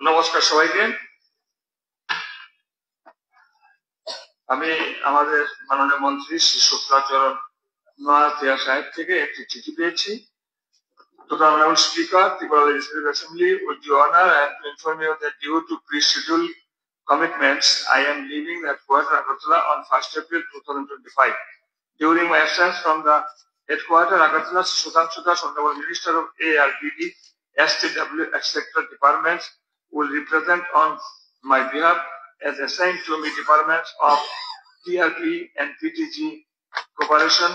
নমস্কার সবাইকে। আমি আমাদের মাননীয় মন্ত্রী শ্রী শুক্লাচরণ নোয়াতিয়া সাহেব থেকে একটি চিঠি পেয়েছি। To the Honorable Speaker, Tripura Legislative Assembly, with your honor, I am to inform you that due to pre-scheduled commitments, I am leaving the headquarters Agartala on 1st April 2025. During my absence from the headquarters Agartala, Sudhanshu Das, Honorable Minister of ARBD, STW, etc. departments will represent on my behalf as assigned to me departments of TRP and PTG Cooperation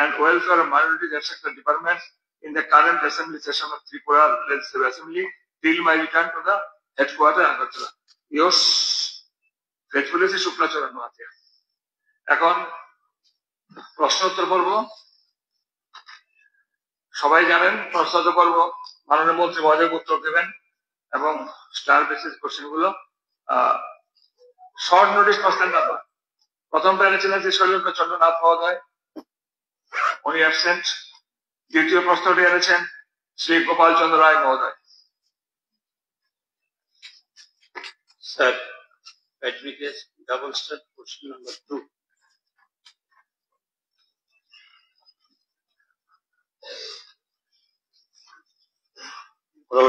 and Welfare of Minorities, etc. departments in the current assembly session of Tripura Legislative Assembly till my return to the headquarters Agartala. Yours faithfully, Shri Shuklacharan Noatia. এখন প্রশ্নোত্তর পর্ব। সবাই জানেন প্রশ্নোত্তর পর্ব মাননীয় মন্ত্রী মহোদয় উত্তর দেবেন এবং স্টার বেসিস কোশ্চেন গুলো শর্ট নোটিস কোশ্চেন নাম্বার। প্রথম প্যানেলে ছিলেন শ্রী শৈলেন্দ্র চন্দ্রনাথ মহোদয়, উনি অ্যাবসেন্ট। দ্বিতীয় প্রশ্নটি এনেছেন শ্রী গোপাল চন্দ্র রায় মহোদয়। Sir, double star question number 2।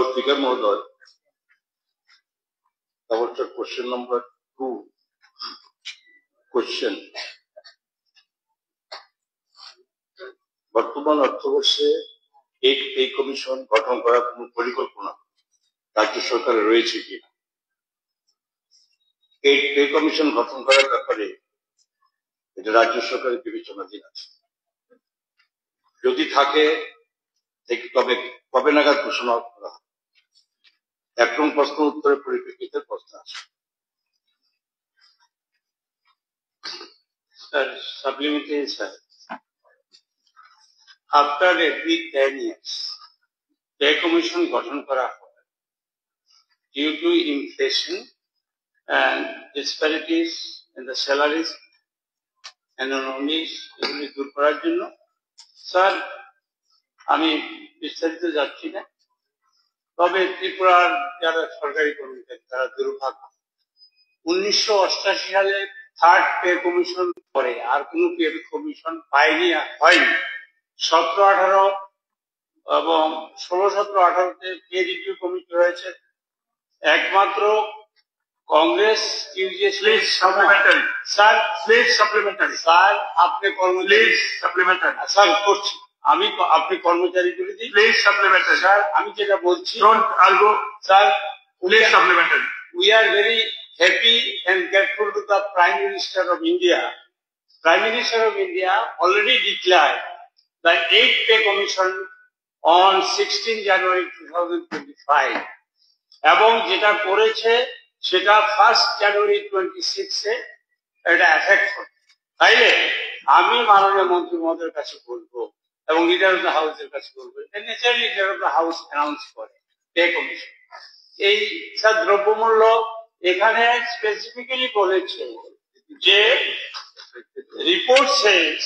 Speaker মহোদয়, double star question number 2 question: বর্তমান অর্থবর্ষে এই কমিশন গঠন করার কোন পরিকল্পনা রাজ্য সরকারের রয়েছে কিনা? এই পে কমিশন গঠন করার ব্যাপারে এটা রাজ্য সরকারের বিবেচনাধীন আছে। যদি থাকে তবে কবে নাগাদ ঘোষণা করা হবে? একদম প্রশ্ন উত্তরের পরিপ্রেক্ষিতে প্রশ্ন আছে। Sir, supplementary sir, after every 10 years pay commission গঠন করা হয় due to inflation and disparities in the salaries and economies এগুলি দূর করার জন্য। স্যার, আমি বিস্তারিত যাচ্ছি না, তবে ত্রিপুরার যারা সরকারি কর্মচারী তারা দুর্ভাগ্য। 1988 সালে থার্ড পে কমিশন পরে আর কোন পে কমিশন হয়নি। 17-18 এবং 16-17-18-তে পে রিভিউ কমিটি হয়েছে। একমাত্র Congress supplementary sir, please supplementary sir, আপনি কর্মচারী সাপ্লিমেন্টারি স্যার করছি আমি, আপনি কর্মচারী করে দিন প্লিজ সাপ্লিমেন্টারি স্যার। আমি যেটা বলছি, don't argue sir, please supplementary. We are very happy and grateful to the prime minister of India. Prime minister of India already declared the 8th pay commission on 16 January 2025 এবং যেটা করেছে সেটা 1st January 26-এ এটা effect হবে। তাইলে আমি মাননীয় মন্ত্রী মহোদয়ের কাছে বলবো এবং লিডার অফ দ্য হাউসের কাছে বলবো, naturally leader of the house announce করে পে কমিশন। এই স্যার দ্রব্যমূল্য এখানে স্পেসিফিক্যালি বলেছে যে report says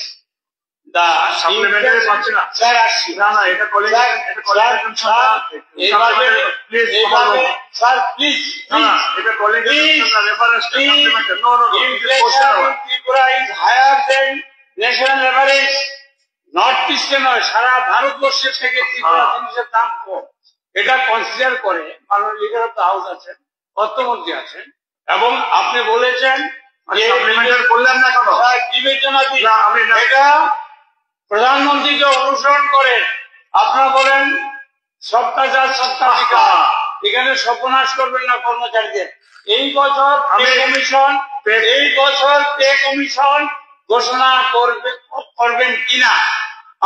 the supplementary sir আসছি না এটা কলেজ sir please এটা কলেজ reference no Tripura is higher than national average. North ইস্টে নয়, সারা ভারতবর্ষের থেকে ত্রিপুরা জিনিসের দাম কম, এটা কনসিডার করে মাননীয় লিডার অফ দ্য হাউস আছেন, অর্থমন্ত্রী আছেন, এবং আপনি বলেছেন করলেন না কেন বিবেচনাধীন, এটা প্রধানমন্ত্রীকে অনুসরণ করে। আপনারা বলেন সবকা চাল সবকা বিকাশ, এখানে সর্বনাশ করবেন না কর্মচারীদের। এই বছর পে কমিশন ঘোষণা করবেন কিনা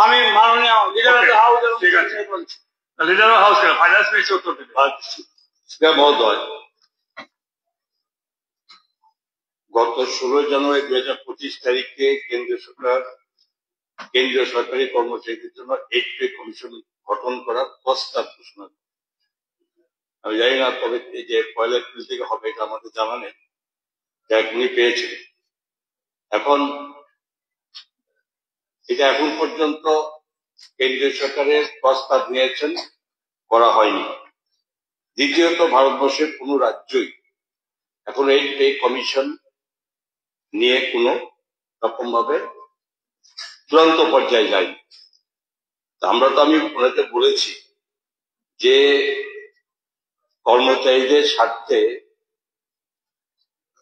আমি মাননীয় লিডার অফ দ্য হাউস বলছি। Leader of house finance minister উত্তর দেবে। মহোদয়, গত 16 জানুয়ারি 2025 তারিখে কেন্দ্রীয় সরকারি কর্মচারীদের জন্য 8 পে কমিশন গঠন করার প্রস্তাব ঘোষণা করে। আমি জানি না, তবে এই যে 1 এপ্রিল থেকে হবে এটা আমাদের জানা নেই, যা এখনই পেয়েছে। এখন এটা এখন পর্যন্ত কেন্দ্রীয় সরকারের প্রস্তাব নিয়েছেন, করা হয়নি। দ্বিতীয়ত, ভারতবর্ষের কোন রাজ্যই এখন এই পে কমিশন নিয়ে কোন রকম ভাবে চূড়ান্ত পর্যায়ে যায়নি। আমরা তো, আমি ওনাকে বলেছি যে কর্মচারীদের স্বার্থে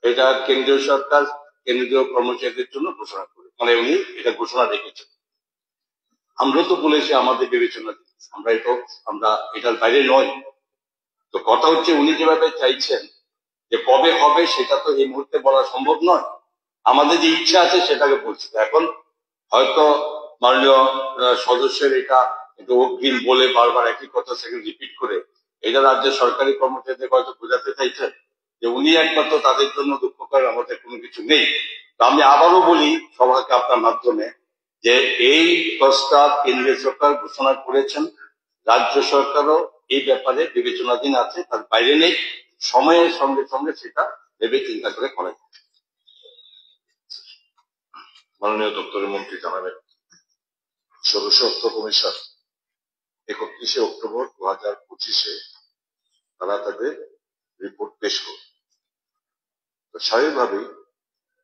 এটা কেন্দ্রীয় সরকার কেন্দ্রীয় কর্মচারীদের জন্য ঘোষণা করে, মানে উনি এটা ঘোষণা রেখেছেন। আমরা তো বলেছি আমাদের বিবেচনা, আমরা এটার বাইরে নয়। তো কথা হচ্ছে, উনি যেভাবে চাইছেন যে কবে হবে সেটা তো এই মুহূর্তে বলা সম্ভব নয়। আমাদের যে ইচ্ছা আছে সেটাকে বলছি। এখন হয়তো মাননীয় সদস্যের এটা একটু অগ্রিম বলে বারবার একই কথা সেখানে রিপিট করে এটা রাজ্যের সরকারি কর্মচারীদের হয়তো বোঝাতে চাইছেন যে উনি একমাত্র তাদের জন্য দুঃখ করেন, আমাদের কোনো কিছু নেই। তো আমি আবারও বলি সবাইকে আপনার মাধ্যমে যে এই প্রস্তাব কেন্দ্রীয় সরকার ঘোষণা করেছেন, রাজ্য সরকারও এই ব্যাপারে বিবেচনাধীন আছে, তার বাইরে নেই। সময়ের সঙ্গে সঙ্গে সেটা ভেবে চিন্তা করে করা যায়। মাননীয় দপ্তরের মন্ত্রী জানাবেন, সদস্য অর্থ কমিশন 31শে অক্টোবর 2025 তারা তাদের রিপোর্ট পেশ করবে। স্বাভাবিকভাবেই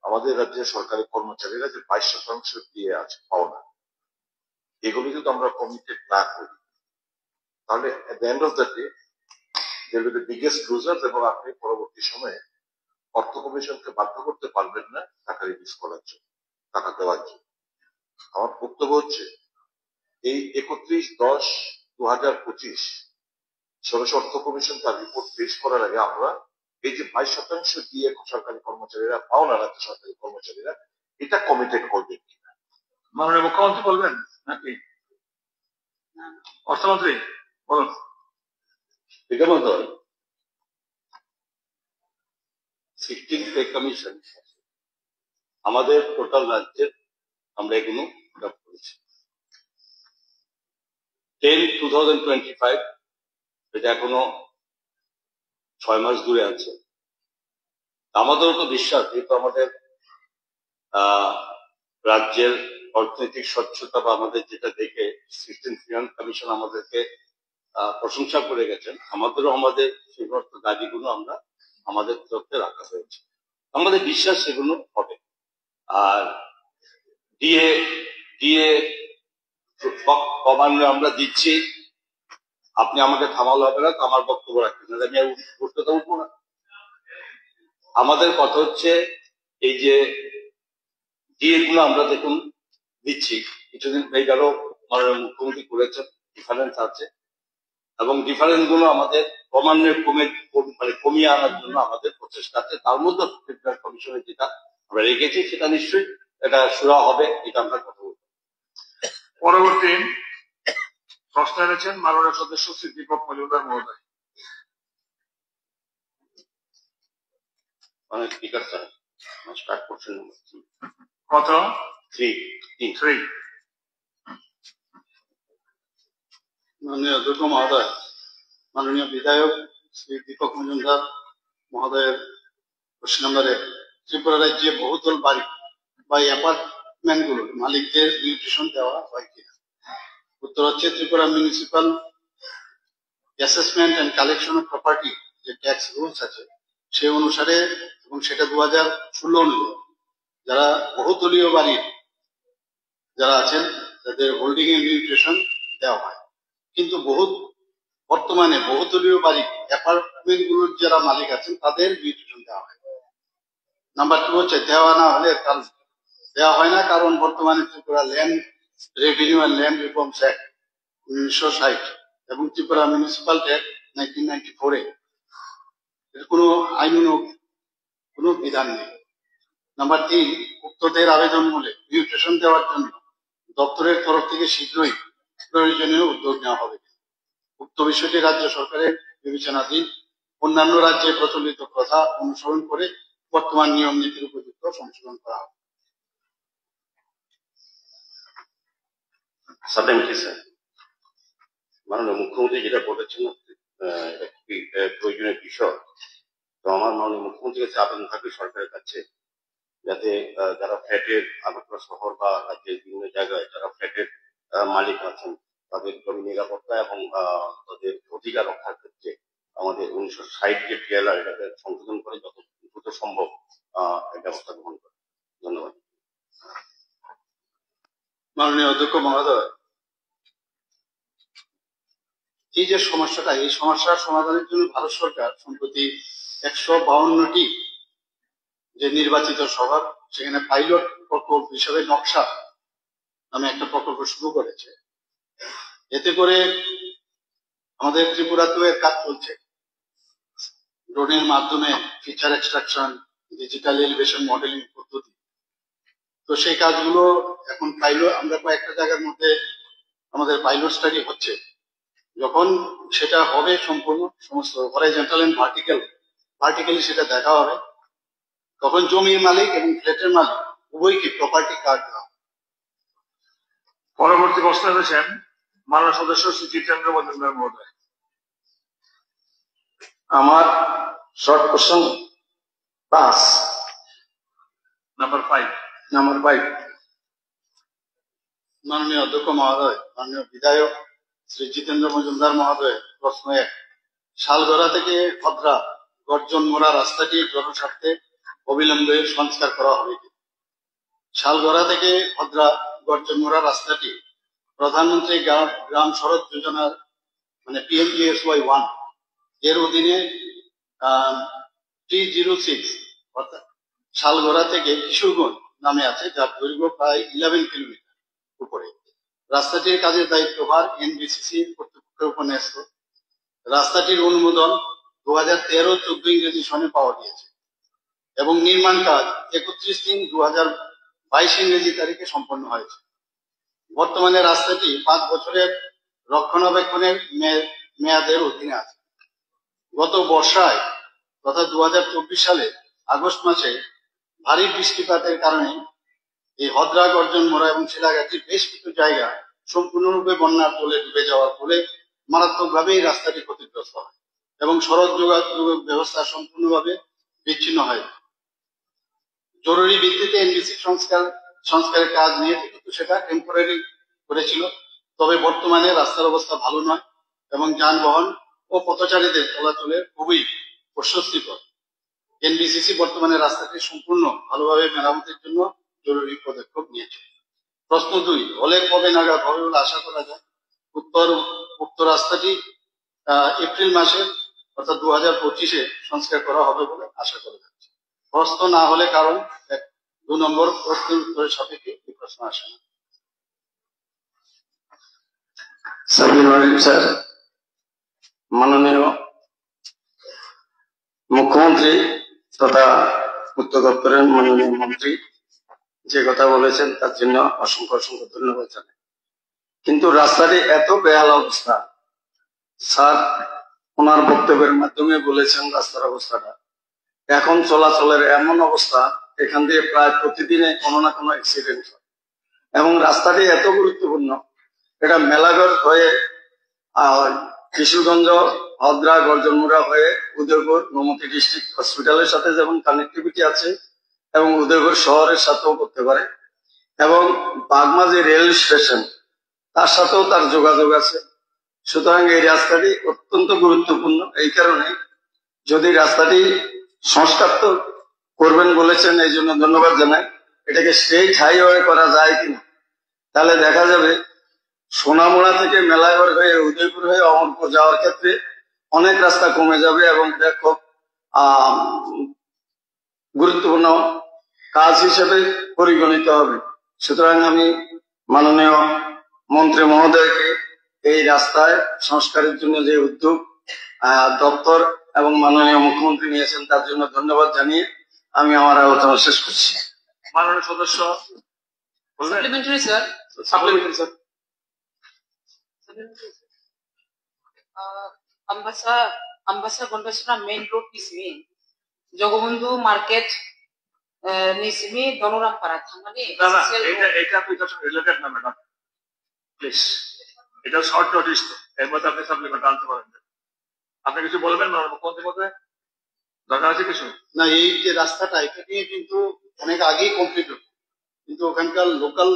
আমাদের রাজ্যের সরকারি কর্মচারীরা যে 22% দিয়ে আছে পাওনা, এগুলি যদি আমরা কমিটেড না করি তাহলে at the end of the day there will be the biggest losers, এবং আপনি পরবর্তী সময়ে অর্থ কমিশনকে বাধ্য করতে পারবেন না টাকা রিলিজ করার জন্য, টাকা দেওয়ার জন্য। আমার বক্তব্য হচ্ছে, এই 31/10/2025 সদস্য অর্থ কমিশন তার রিপোর্ট পেশ করার আগে আমরা এই যে 22% দিয়ে সরকারি কর্মচারীরা পাওনা, রাজ্য সরকারি কর্মচারীরা, এটা কমিটেড করবেন কিনা মাননীয় মুখ্যমন্ত্রী বলবেন নাকি অর্থমন্ত্রী বলুন। এটা মতো 16 পে কমিশন আমাদের টোটাল রাজ্যের আমরা এগুলো করেছি। 10/2025 এটা এখনো 6 মাস দূরে আছে। আমাদেরও তো বিশ্বাস, যেহেতু আমাদের রাজ্যের অর্থনৈতিক স্বচ্ছতা বা আমাদের যেটা দেখে 16 ফিনান্স কমিশন আমাদেরকে প্রশংসা করে গেছেন, আমাদেরও আমাদের সেই সমস্ত দাবিগুলো আমরা আমাদের তরফে রাখা হয়েছে। আমাদের বিশ্বাস সেগুলো হবে। আর দিয়ে কমান্য আমরা দিচ্ছি, আপনি আমাকে থামালে হবে না, তো আমার বক্তব্য রাখবেন না, আমি উঠতে উঠবো না। আমাদের কথা হচ্ছে, এই যে গুলো আমরা দেখুন দিচ্ছি, কিছুদিন হয়ে গেল মাননীয় মুখ্যমন্ত্রী করেছেন, ডিফারেন্স আছে, এবং ডিফারেন্স গুলো আমাদের ক্রমান্বয়ে কমিয়ে আনার জন্য আমাদের প্রচেষ্টা আছে। তার মধ্যে কমিশনের যেটা আমরা রেখেছি সেটা নিশ্চয়ই এটা সুরা হবে, এটা আমরা কথা বলবো। পরবর্তী প্রশ্ন এনেছেন মাননীয় সদস্য শ্রী দীপক মজুমদার মহোদয়। স্পিকার স্যার, স্টার্ট করছেন কত 3 মাননীয় অধ্যক্ষ মহোদয়, মাননীয় বিধায়ক শ্রী দীপক মজুমদার মহোদয়ের প্রশ্ন নম্বরে, ত্রিপুরা রাজ্যে বহুতল বাড়ি বা অ্যাপার্টমেন্ট গুলো মালিকদের নিউট্রিশন দেওয়া হয় কিনা? উত্তর হচ্ছে, Tripura municipal assessment and collection of property যে ট্যাক্স রুলস আছে সে অনুসারে, এবং সেটা 2016 অনুযায়ী, যারা বহুতলীয় বাড়ির যারা আছেন তাদের হোল্ডিং এ নিউট্রিশন দেওয়া হয়। কিন্তু বর্তমানে বহুতলীয় বাড়ি অ্যাপার্টমেন্ট গুলোর যারা মালিক আছেন তাদের নিউট্রিশন দেওয়া হয়। নাম্বার 2 হচ্ছে দেওয়া না হলে দেওয়া হয় না, কারণ বর্তমানে Tripura land revenue and land reforms act 1960 এবং ত্রিপুরা মিউনিসিপাল ট্যাক্স 1994 এর কোনো আইনানুগ কোনো বিধান নেই। নাম্বার 3, উক্তদের আবেদন মূলে নিউট্রিশন দেওয়ার জন্য দপ্তরের তরফ থেকে শীঘ্রই প্রয়োজনীয় উদ্যোগ নেওয়া হবে। উক্ত বিষয়টি রাজ্য সরকারের বিবেচনাধীন। অন্যান্য রাজ্যে প্রচলিত প্রথা অনুসরণ করে বর্তমান নিয়ম নীতির উপযুক্ত সংশোধন করা হবে। স্যার, মাননীয় মুখ্যমন্ত্রী যেটা বলেছেন এটা খুবই প্রয়োজনীয় বিষয়। তো আমার মাননীয় মুখ্যমন্ত্রীর কাছে আবেদন থাকবে সরকারের কাছে, যাতে যারা ফ্ল্যাটের আগরতলা শহর বা রাজ্যের বিভিন্ন জায়গায় যারা ফ্ল্যাটের মালিক আছেন তাদের জমি নিরাপত্তা এবং তাদের অধিকার রক্ষার ক্ষেত্রে আমাদের 1960 যে পিএলআর এটাকে সংশোধন করে যত দ্রুত সম্ভব ব্যবস্থা গ্রহণ করে। ধন্যবাদ। মাননীয় অধ্যক্ষ মহোদয়, এই যে সমস্যাটা, এই সমস্যার সমাধানের জন্য ভারত সরকার সম্প্রতি 152টি যে নির্বাচিত শহর সেখানে পাইলট প্রকল্প হিসেবে নকশা নামে একটা প্রকল্প শুরু করেছে। এতে করে আমাদের ত্রিপুরাতেও এর কাজ চলছে। ড্রোনের মাধ্যমে feature extraction, digital elevation modelling পদ্ধতি, তো সেই কাজগুলো এখন আমরা কয়েকটা জায়গার মধ্যে আমাদের পাইলট স্টাডি হচ্ছে। যখন সেটা হবে সম্পূর্ণ সমস্ত হরাইজন্টাল এন্ড ভার্টিক্যালি সেটা দেখা হবে, তখন জমির মালিক এবং ফ্ল্যাটের মালিক উভয়কে প্রপার্টি কার্ড দেওয়া হবে। পরবর্তী প্রশ্ন করেছেন মাননীয় সদস্য শ্রী জিতেন্দ্র মজুমদার মহোদয়। আমার শর্ট কোশ্চেন পাস নাম্বার 5। মাননীয় অধ্যক্ষ মহোদয়, মাননীয় বিধায়ক শ্রী জিতেন্দ্র মজুমদার মহোদয়, প্রশ্ন 1, শালগড়া থেকে ভদ্রা গর্জন মোড়া রাস্তাটি জনস্বার্থে অবিলম্বে সংস্কার করা হবে। শালগড়া থেকে ভদ্রা গর্জন মোড়া রাস্তাটি প্রধানমন্ত্রী গ্রাম সড়ক যোজনার মানে PMGSY 1 এর অধীনে 306 অর্থাৎ শালগড়া থেকে কিশোরগঞ্জ নামে আছে, যার দৈর্ঘ্য প্রায় 11 কিলোমিটার উপরে। রাস্তাটির কাজের দায়িত্বভার NBCC কর্তৃপক্ষের উপর ন্যস্ত। রাস্তাটির অনুমোদন 2013-14 ইংরেজি সনে পাওয়া গিয়েছে এবং নির্মাণ কাজ 31/3/2022 ইংরেজি তারিখে সম্পন্ন হয়েছে। বর্তমানে রাস্তাটি 5 বছরের রক্ষণাবেক্ষণের মেয়াদের অধীনে আছে। গত বর্ষায় তথা 2024 সালে আগস্ট মাসে ভারী বৃষ্টিপাতের কারণে এই হদ্রা গর্জন মোড়া এবং শিলাঘাটির বেশ কিছু জায়গা সম্পূর্ণরূপে বন্যার জলে ডুবে যাওয়ার ফলে মারাত্মকভাবে এই রাস্তাটি ক্ষতিগ্রস্ত হয় এবং সড়ক যোগাযোগ ব্যবস্থা সম্পূর্ণভাবে বিচ্ছিন্ন হয়। জরুরি ভিত্তিতে NBC সংস্কারের কাজ নিয়েছে, কিন্তু সেটা টেম্পোরারি করেছিল। তবে বর্তমানে রাস্তার অবস্থা ভালো নয় এবং যানবাহন ও পথচারীদের চলাচলের খুবই অস্বস্তিকর। NBCC বর্তমানে রাস্তাটি সম্পূর্ণ ভালোভাবে মেরামতের জন্য জরুরি পদক্ষেপ নিয়েছে। প্রশ্ন 2, হলে কবে নাগাদ হবে বলে আশা করা যায়? উক্ত রাস্তাটি এপ্রিল মাসে অর্থাৎ 2025-এ সংস্কার করা হবে বলে আশা করা যাচ্ছে। প্রশ্ন না হলে কারণ 2 নম্বর প্রশ্নের উত্তরের সাপেক্ষে এই প্রশ্ন আসে না। স্যার, মাননীয় মুখ্যমন্ত্রী তথা পূর্ত দপ্তরের মাননীয় মন্ত্রী যে কথা বলেছেন তার জন্য অসংখ্য ধন্যবাদ জানাই। কিন্তু রাস্তাটি এত বেহাল অবস্থা, স্যার ওনার বক্তব্যের মাধ্যমে বলেছেন রাস্তার অবস্থাটা এখন চলাচলের এমন অবস্থা, এখান দিয়ে প্রায় প্রতিদিনে কোনো না কোনো অ্যাক্সিডেন্ট হয় এবং রাস্তাটি এত গুরুত্বপূর্ণ। এটা মেলাগড় হয়ে কিশোরগঞ্জ, হদ্রা, গর্জনমুড়া হয়ে উদয়পুর গোমতী ডিস্ট্রিক্ট হসপিটালের সাথে যেমন কানেক্টিভিটি আছে এবং উদয়পুর শহরের সাথেও করতে পারে এবং বাগমাজি রেল স্টেশন তার সাথেও তার যোগাযোগ আছে। সুতরাং এই রাস্তাটি অত্যন্ত গুরুত্বপূর্ণ। এই কারণে যদি রাস্তাটি সংস্কার তো করবেন বলেছেন, এই জন্য ধন্যবাদ জানাই। এটাকে স্টেট হাইওয়ে করা যায় কিনা তাহলে দেখা যাবে সোনামুড়া থেকে মেলাঘর হয়ে উদয়পুর হয়ে অমরপুর যাওয়ার ক্ষেত্রে অনেক রাস্তা কমে যাবে এবং এটা খুব গুরুত্বপূর্ণ কাজ হিসেবে পরিগণিত হবে। সুতরাং আমি মাননীয় মন্ত্রী মহোদয়কে এই রাস্তায় সংস্কারের জন্য যে উদ্যোগ দপ্তর এবং মাননীয় মুখ্যমন্ত্রী নিয়েছেন তার জন্য ধন্যবাদ জানিয়ে আমি আমার আলোচনা শেষ করছি। মাননীয় সদস্য Supplementary, sir. Supplementary, sir. Ambassa Gondasura main road nismi Jogobandhu market nismi Donoram Para Thangani. না না এটা রিলেটেড না ম্যাডাম, প্লিজ। এটা শর্ট নোটিস, তো এর মধ্যে আপনি সাপ্লিমেন্ট আনতে পারেন। আপনি কিছু বলবেন মাননীয় মুখ্যমন্ত্রীর মধ্যে দরকার আছে কিছু? না, এই যে রাস্তাটা এটা নিয়ে কিন্তু অনেক আগেই কমপ্লিট হতো, কিন্তু ওখানকার লোকাল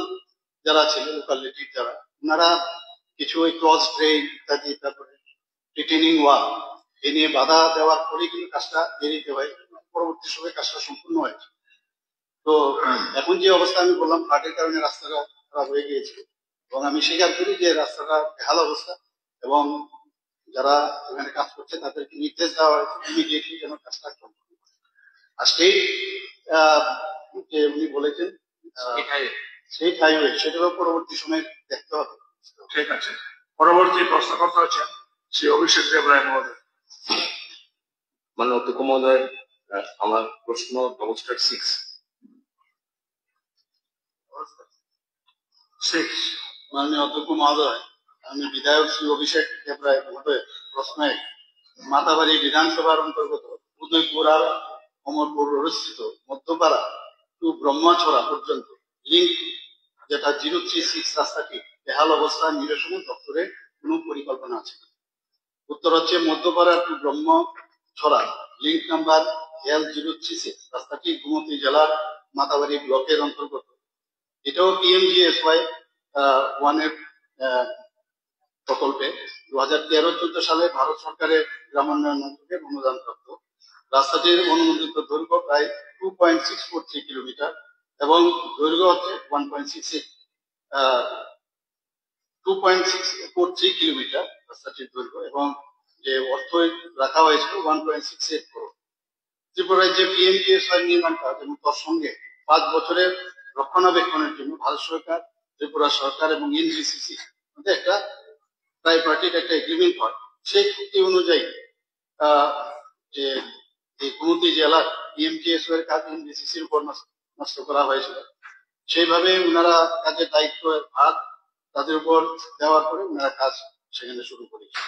যারা ছিল, লোকালিটির যারা, ওনারা কিছু ওই ক্রস ড্রেন ইত্যাদি, তারপরে রিটেনিং ওয়াল এ নিয়ে বাধা দেওয়ার পরে কিন্তু কাজটা দেরিতে হয়, পরবর্তী সময় কাজটা সম্পূর্ণ হয়েছে। তো এখন যে অবস্থা আমি বললাম, ফ্লাডের কারণে রাস্তাটা খারাপ হয়ে গিয়েছে, এবং আমি স্বীকার করি যে রাস্তাটা বেহাল অবস্থা, এবং যারা এখানে কাজ করছে তাদেরকে নির্দেশ দেওয়া হয়েছে ইমিডিয়েটলি যেন কাজটা সম্পূর্ণ হয়। আর স্টেট যে উনি বলেছেন স্টেট হাইওয়ে, সেটাও পরবর্তী সময় দেখতে হবে। ঠিক আছে, পরবর্তী প্রশ্নকর্তা হচ্ছেন শ্রী অভিষেক দেব রায় মহোদয়। মাননীয় অধ্যক্ষ মহোদয়, আমার প্রশ্ন ডবল স্টার 6। মাননীয় অধ্যক্ষ মহোদয়, আমি বিধায়ক শ্রী অভিষেক দেব রায় মহোদয় প্রশ্নে মাতাবাড়ি বিধানসভার অন্তর্গত উদয়পুর আর অমরপুর রোডস্থিত মধ্যপাড়া টু ব্রহ্মাছড়া পর্যন্ত লিঙ্ক যেটা 036 রাস্তাটি বেহাল অবস্থা নিরসনে দপ্তরের কোন পরিকল্পনা আছে? উত্তর হচ্ছে Madhyapara to Brahmachhara link number L036 রাস্তাটি গোমতী জেলার মাতাবাড়ি ব্লকের অন্তর্গত। এটাও PMGSY 1 এর প্রকল্পে 2013-14 সালে ভারত সরকারের গ্রামোন্নয়ন মন্ত্রকের অনুদান প্রাপ্ত। রাস্তাটির অনুমোদিত দৈর্ঘ্য প্রায় 2.643 কিলোমিটার এবং দৈর্ঘ্য হচ্ছে 2.643 কিলোমিটার রাস্তাটির দৈর্ঘ্য, এবং যে অর্থ রাখা হয়েছিল 1.68 করোড়। ত্রিপুরা রাজ্যে PMGSY নির্মাণ কাজ এবং তার সঙ্গে 5 বছরের রক্ষণাবেক্ষণের জন্য ভারত সরকার, ত্রিপুরা সরকার এবং NGCC মধ্যে একটা ট্রাইপার্টিট একটা এগ্রিমেন্ট হয়। সেই চুক্তি অনুযায়ী যে গোমতী জেলার PMGSY এর কাজ NGCC-র উপর ন্যস্ত করা হয়েছিল, সেইভাবে ওনারা কাজের দায়িত্ব ভার তাদের উপর দেওয়ার পরে ওনারা কাজ সেখানে শুরু করেছে।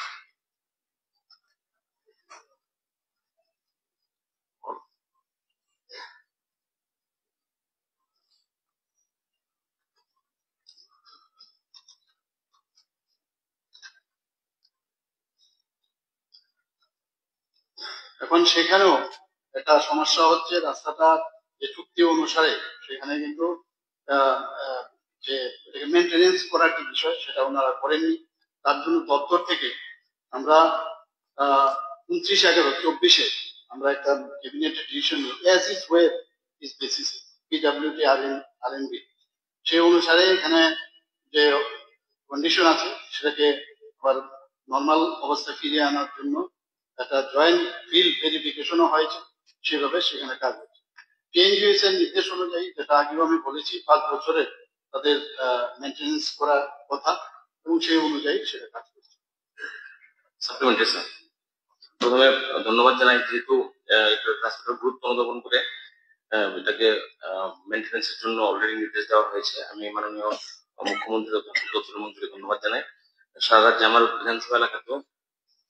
এখন সেখানেও একটা সমস্যা হচ্ছে, রাস্তাটা যে চুক্তি অনুসারে সেখানে কিন্তু যে মেনটেনেন্স করার যে বিষয় সেটা ওনারা করেননি। তার জন্য দপ্তর থেকে আমরা 29/11-24 আমরা একটা ক্যাবিনেট ডিসিশন নিই, as is ওয়ের is basis PWD RNB, সেই অনুসারে এখানে যে কন্ডিশন আছে সেটাকে আবার নর্মাল অবস্থায় ফিরিয়ে আনার জন্য একটা জয়েন্ট ফিল্ড ভেরিফিকেশনও হয়েছে, সেভাবে সেখানে কাজ হচ্ছে। PMGSY এর নির্দেশ অনুযায়ী, যেটা আগেও আমি বলেছি, 5 বছরের তাদের মেনটেনেন্স করার কথা, এবং সেই অনুযায়ী সেটা কাজ করছে। সাপ্লিমেন্টারি স্যার, প্রথমে ধন্যবাদ জানাই, যেহেতু রাস্তাটার গুরুত্ব অনুধাবন করে এটাকে মেনটেনেন্সের জন্য অলরেডি নির্দেশ দেওয়া হয়েছে। আমি মাননীয় মুখ্যমন্ত্রী মন্ত্রীকে ধন্যবাদ জানাই। সারা রাজ্যে আমার বিধানসভা এলাকাতেও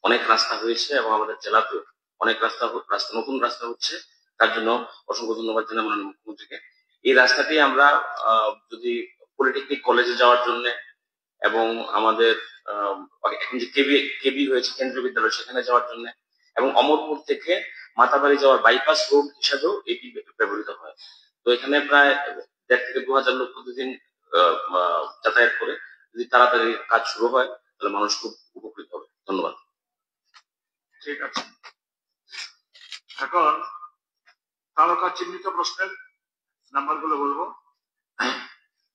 অনেক রাস্তা হয়েছে এবং আমাদের জেলাতেও অনেক রাস্তা নতুন রাস্তা হচ্ছে, তার জন্য অসংখ্য ধন্যবাদ জানাই মাননীয় মুখ্যমন্ত্রীকে। এই রাস্তাটি আমরা যদি পলিটেকনিক কলেজে যাওয়ার জন্য এবং আমাদের এখন যে কেবি হয়েছে কেন্দ্রীয় বিদ্যালয় সেখানে যাওয়ার জন্য, এবং অমরপুর থেকে মাতাবাড়ি যাওয়ার বাইপাস রোড হিসাবেও এটি ব্যবহৃত হয়। তো এখানে প্রায় 1.5 থেকে 2,000 লোক প্রতিদিন যাতায়াত করে। যদি তাড়াতাড়ি কাজ শুরু হয় তাহলে মানুষ খুব উপকৃত হবে। ধন্যবাদ। ঠিক আছে, এখন তারকা চিহ্নিত প্রশ্নের নাম্বারগুলো বলবো।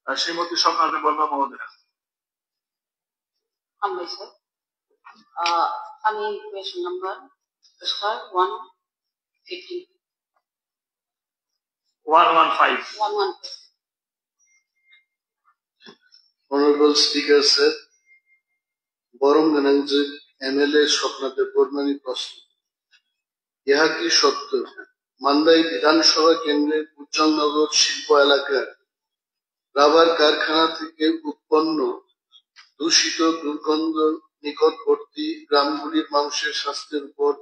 শ্রীমতী স্বপ্না বর্মা মহোদয়া। হামবাই স্যার, আমি question number star 115 Honorable Speaker, sir, বরং যে MLA স্বপ্নাদেব বর্মানি প্রশ্ন, ইহা কি সত্য মান্দাই বিধানসভা কেন্দ্রের উজ্জলনগর শিল্প এলাকার রাবার কারখানা থেকে উৎপন্ন দূষিত দুর্গন্ধ নিকটবর্তী গ্রামগুলির মানুষের স্বাস্থ্যের উপর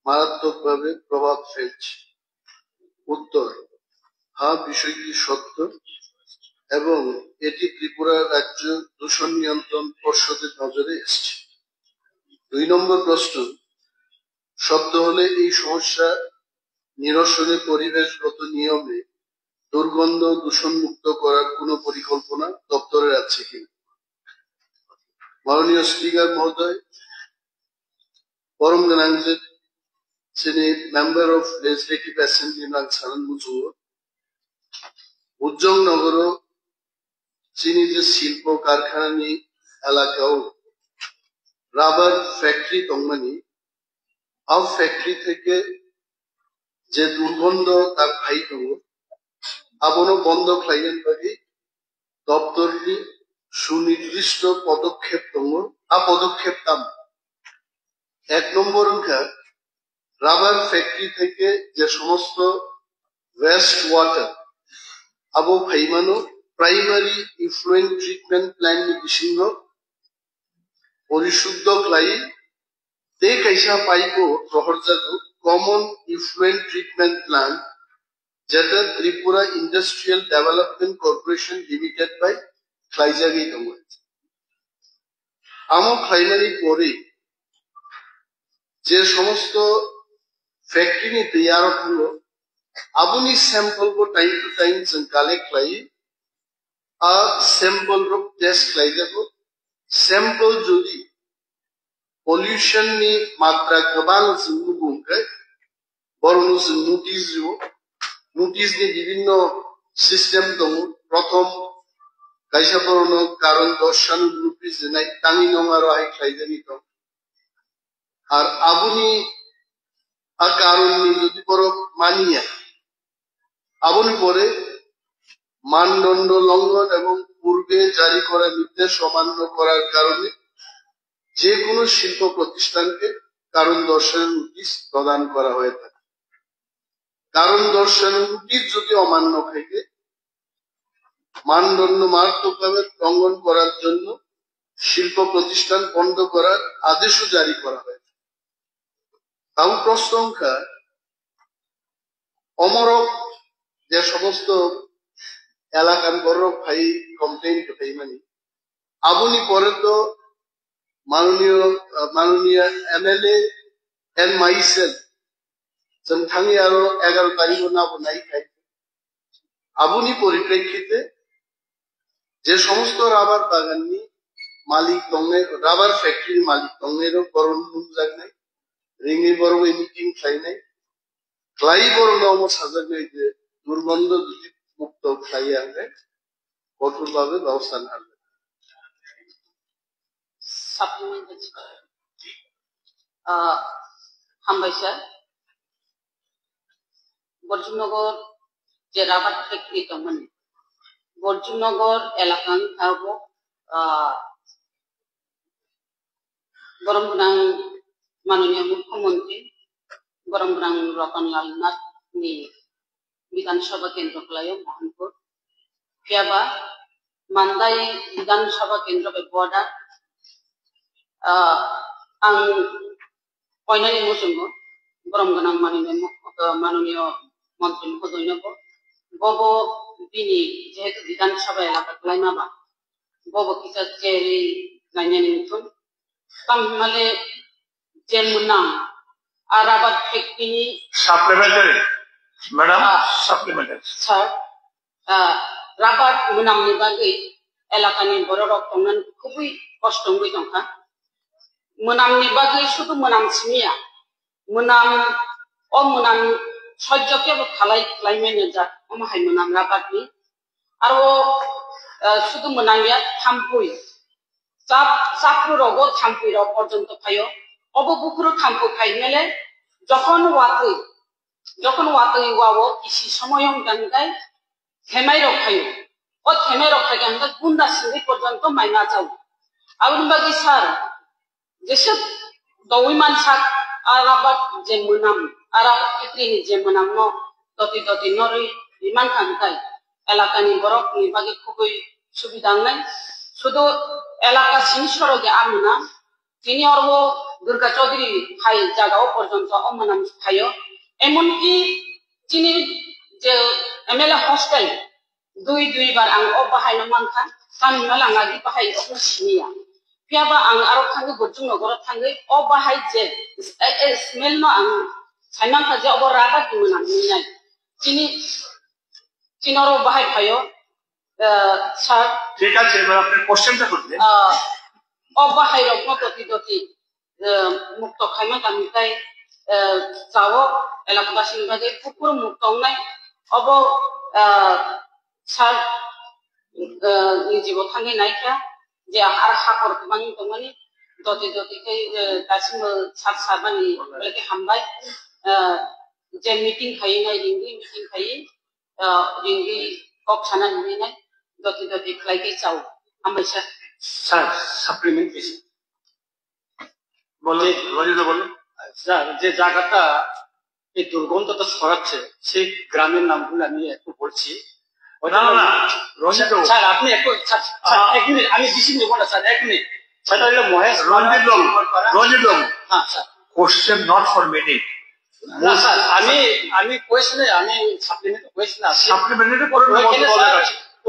মারাত্মকভাবে প্রভাব ফেলছে? উত্তর: হ্যাঁ, বিষয়টি সত্য এবং এটি ত্রিপুরা রাজ্য দূষণ নিয়ন্ত্রণ পর্ষদের নজরে এসেছে। 2 নম্বর প্রশ্ন, সত্য হলে এই সমস্যা নিরসনে পরিবেশগত নিয়মে দুর্গন্ধ দূষণ মুক্ত করার কোন পরিকল্পনা দপ্তরের আছে কিনা? মাননীয় স্পিকার মহোদয়, পরম গণাঙ্গের যিনি মেম্বার অফ লেজিসলেটিভ অ্যাসেম্বলি নাং সারান মুজু উজ্জলনগর যিনি যে শিল্প কারখানা এলাকাও রাবার ফ্যাক্টরি দংমানি আ ফ্যাক্টরি থেকে যে দুর্গন্ধ তার ভাই দङ আবনো বন্ধ খাইয়েন বাকি দপ্তরনি সুনির্দিষ্ট পদক্ষেপ দङ আ পদক্ষেপ দাম। 1 নম্বর অঙ্কা, রাবার ফ্যাক্টরি থেকে যে সমস্ত ওয়েস্ট ওয়াটার আবো ভাইমানো প্রাইমারি ইফ্লুয়েন্ট ট্রিটমেন্ট প্ল্যান নি বিসিঙ্গ পরিশুদ্ধ ক্লাই তে কাইসা পাইপো প্রহরজাগু কমন ইফ্লুয়েন্ট ট্রিটমেন্ট প্ল্যান যেটা Tripura industrial development corporation limited বাই ক্লাইজাগি দङ। আমো ক্লাইনারি পরে যে সমস্ত ফ্যাক্টরি নি তৈয়ার হলো আবুনি স্যাম্পল को टाइम टू टाइम जों कालेक्ट खालायो आ सैंपल रो टेस्ट खालायजागौ। सैंपल जुदि पल्यूशन नि मात्रा गोबां जों नुगोंखाय बरनो जों नोटिस नि विभिन्न सिस्टेम दङ। प्रथम गाइसा बरनो कारण दर्शानु नोटिस जनाय तांनि नङारो हाय खालायजानि दं আর আবুনি आ कारण नि যদি বড় মানিয়া আবুনি পরে মানদণ্ড লঙ্ঘন এবং পূর্বে জারি করা নির্দেশ অমান্য করার কারণে যে কোনো শিল্প প্রতিষ্ঠানকে কারণ দর্শানোর নোটিশ প্রদান করা হয়ে থাকে। কারণ দর্শানোর নোটিশ যদি অমান্য থাকে মানদণ্ড মারাত্মকভাবে লঙ্ঘন করার জন্য শিল্প প্রতিষ্ঠান বন্ধ করার আদেশও জারি করা হয়। তাও প্রশ্ন অঙ্কা অমরক যে সমস্ত এলাকার বড় ভাই কমপ্লেন ভাই মানে আবুনি পরে তো মাননীয় MLA and myself जों थाङै आरो 11 तारिख ना बनायखाय आबुनि परिप्रेक्षिते যে সমস্ত রাবার বাগাননি মালিক দংনে রাবার ফ্যাক্টরি মালিক দংনেরো বরণ নুজাগনাই রিঙ্গি বড় মিটিং খাইনাই ক্লাই বড় নম সাজাগনাই যে দুর্গন্ধ দূষিত মুক্ত খাইয়ে আনবে কঠোরভাবে ব্যবস্থা নেওয়া হবে। হামবাই স্যার, বর্জনগর যে রাবার ফ্যাক্টরি দংমोन বর্জনগর এলাকান থাকবো গরম গোনাं মাননীয় মুখ্যমন্ত্রী গরম গোनां রতনলাল নাথনি বিধানসভা কেন্দ্র খলাयो मोहनपुर फियाबा मान्दाई विधानसभा केंद्र बेबवादा आं पयनानि मुसुंगो गरम गोनां माननीय मंत्री महोदयनोबो बबो बिनि जेहेतु विधानसभा एलाका खलायमाबा बबो किसा चेरी नायनानि मुथुन काममाले जेमुनाम आराबाद फैक्ट्रिनि supplementary madam supplementary sir rubber মোনামनि बागै एलाकानि बर' रक्तमोन खुबै कष्ट मोय दंखा मोनामनि बागै शुधु मोनामसिनिया मोनाम मोनाम सह्य केबो खालाय खालायमेनो जा अमाहाय मोनाम राबादनि आरो শুধু মোনামিয়া থাম্পুই চাপু রগ থাম্পুই রগ পর্যন্ত ফাইও অবপুকুর থাম্পু ফাই মেলে যখন ওয়াতই ওয়াও কিছু সময় গানগাই থেমাই রখাইও ও থেমাই রখাই গানগাই গুন্ডা সিঁড়ি পর্যন্ত মাইনা যাও আউন বাকি স্যার যেসব দই মানসাক আরাবাক যে মোনাম আরাবাক ক্ষেত্রিনি যে মোনাম ন দতি নরই ইমান খানকাই এলাকানি বরফ নিবাগে খুবই সুবিধা নাই শুধু এলাকা সিং সড়কে আমনা তিনি অর্ব দুর্গা চৌধুরী ভাই জায়গাও পর্যন্ত অমনাম খাইও এমনকি তিনি যে এমএলএ হস্টেল দুইবার আং ও বাহাयनो मानखा गामियाव लांनानै बाहाय अ सिनिया पियाबा आं आरो थाङो गुजुं नगराव थाङो अ बाहाय जे स्मेल न आं साइनांखा जे अ रादा दिमोनानै চিনরও বাহাই ফাইও স্যার ঠিক আছে এবার আপনি কোশ্চেনটা করবেন ও বাহাই রক দতি মুক্ত খাইমা গামিতাই যাও এলাকাবাসীর বাদে পুকুর মুক্ত নাই অব স্যার নিজিব থাঙে নাইকা যে আর হাকর মানি দমানি দতি দাसिमबो सार सारबानि लगे हामबाय जे मिटिं खायो नाय रिंगि मिटिं खायो रिंगि कक साना निनाय दति खालायगे जाव हामबाय স্যার সাপ্লিমেন্টেশন বলে রঞ্জিত বলে স্যার যে জায়গাটা এই দুর্গন্ধটা ছড়াচ্ছে সেই গ্রামের নামগুলো আমি একটু বলছি রঞ্জিত স্যার আপনি একটু এক মিনিট আমি বেশি নেব না স্যার 1 মিনিট সেটা হলো মহেশ রঞ্জিত হ্যাঁ sir question not for minute না স্যার আমি কোয়েশনে আমি সাপ্লিমেন্ট কোয়েশন আছে সাপ্লিমেন্টারি করে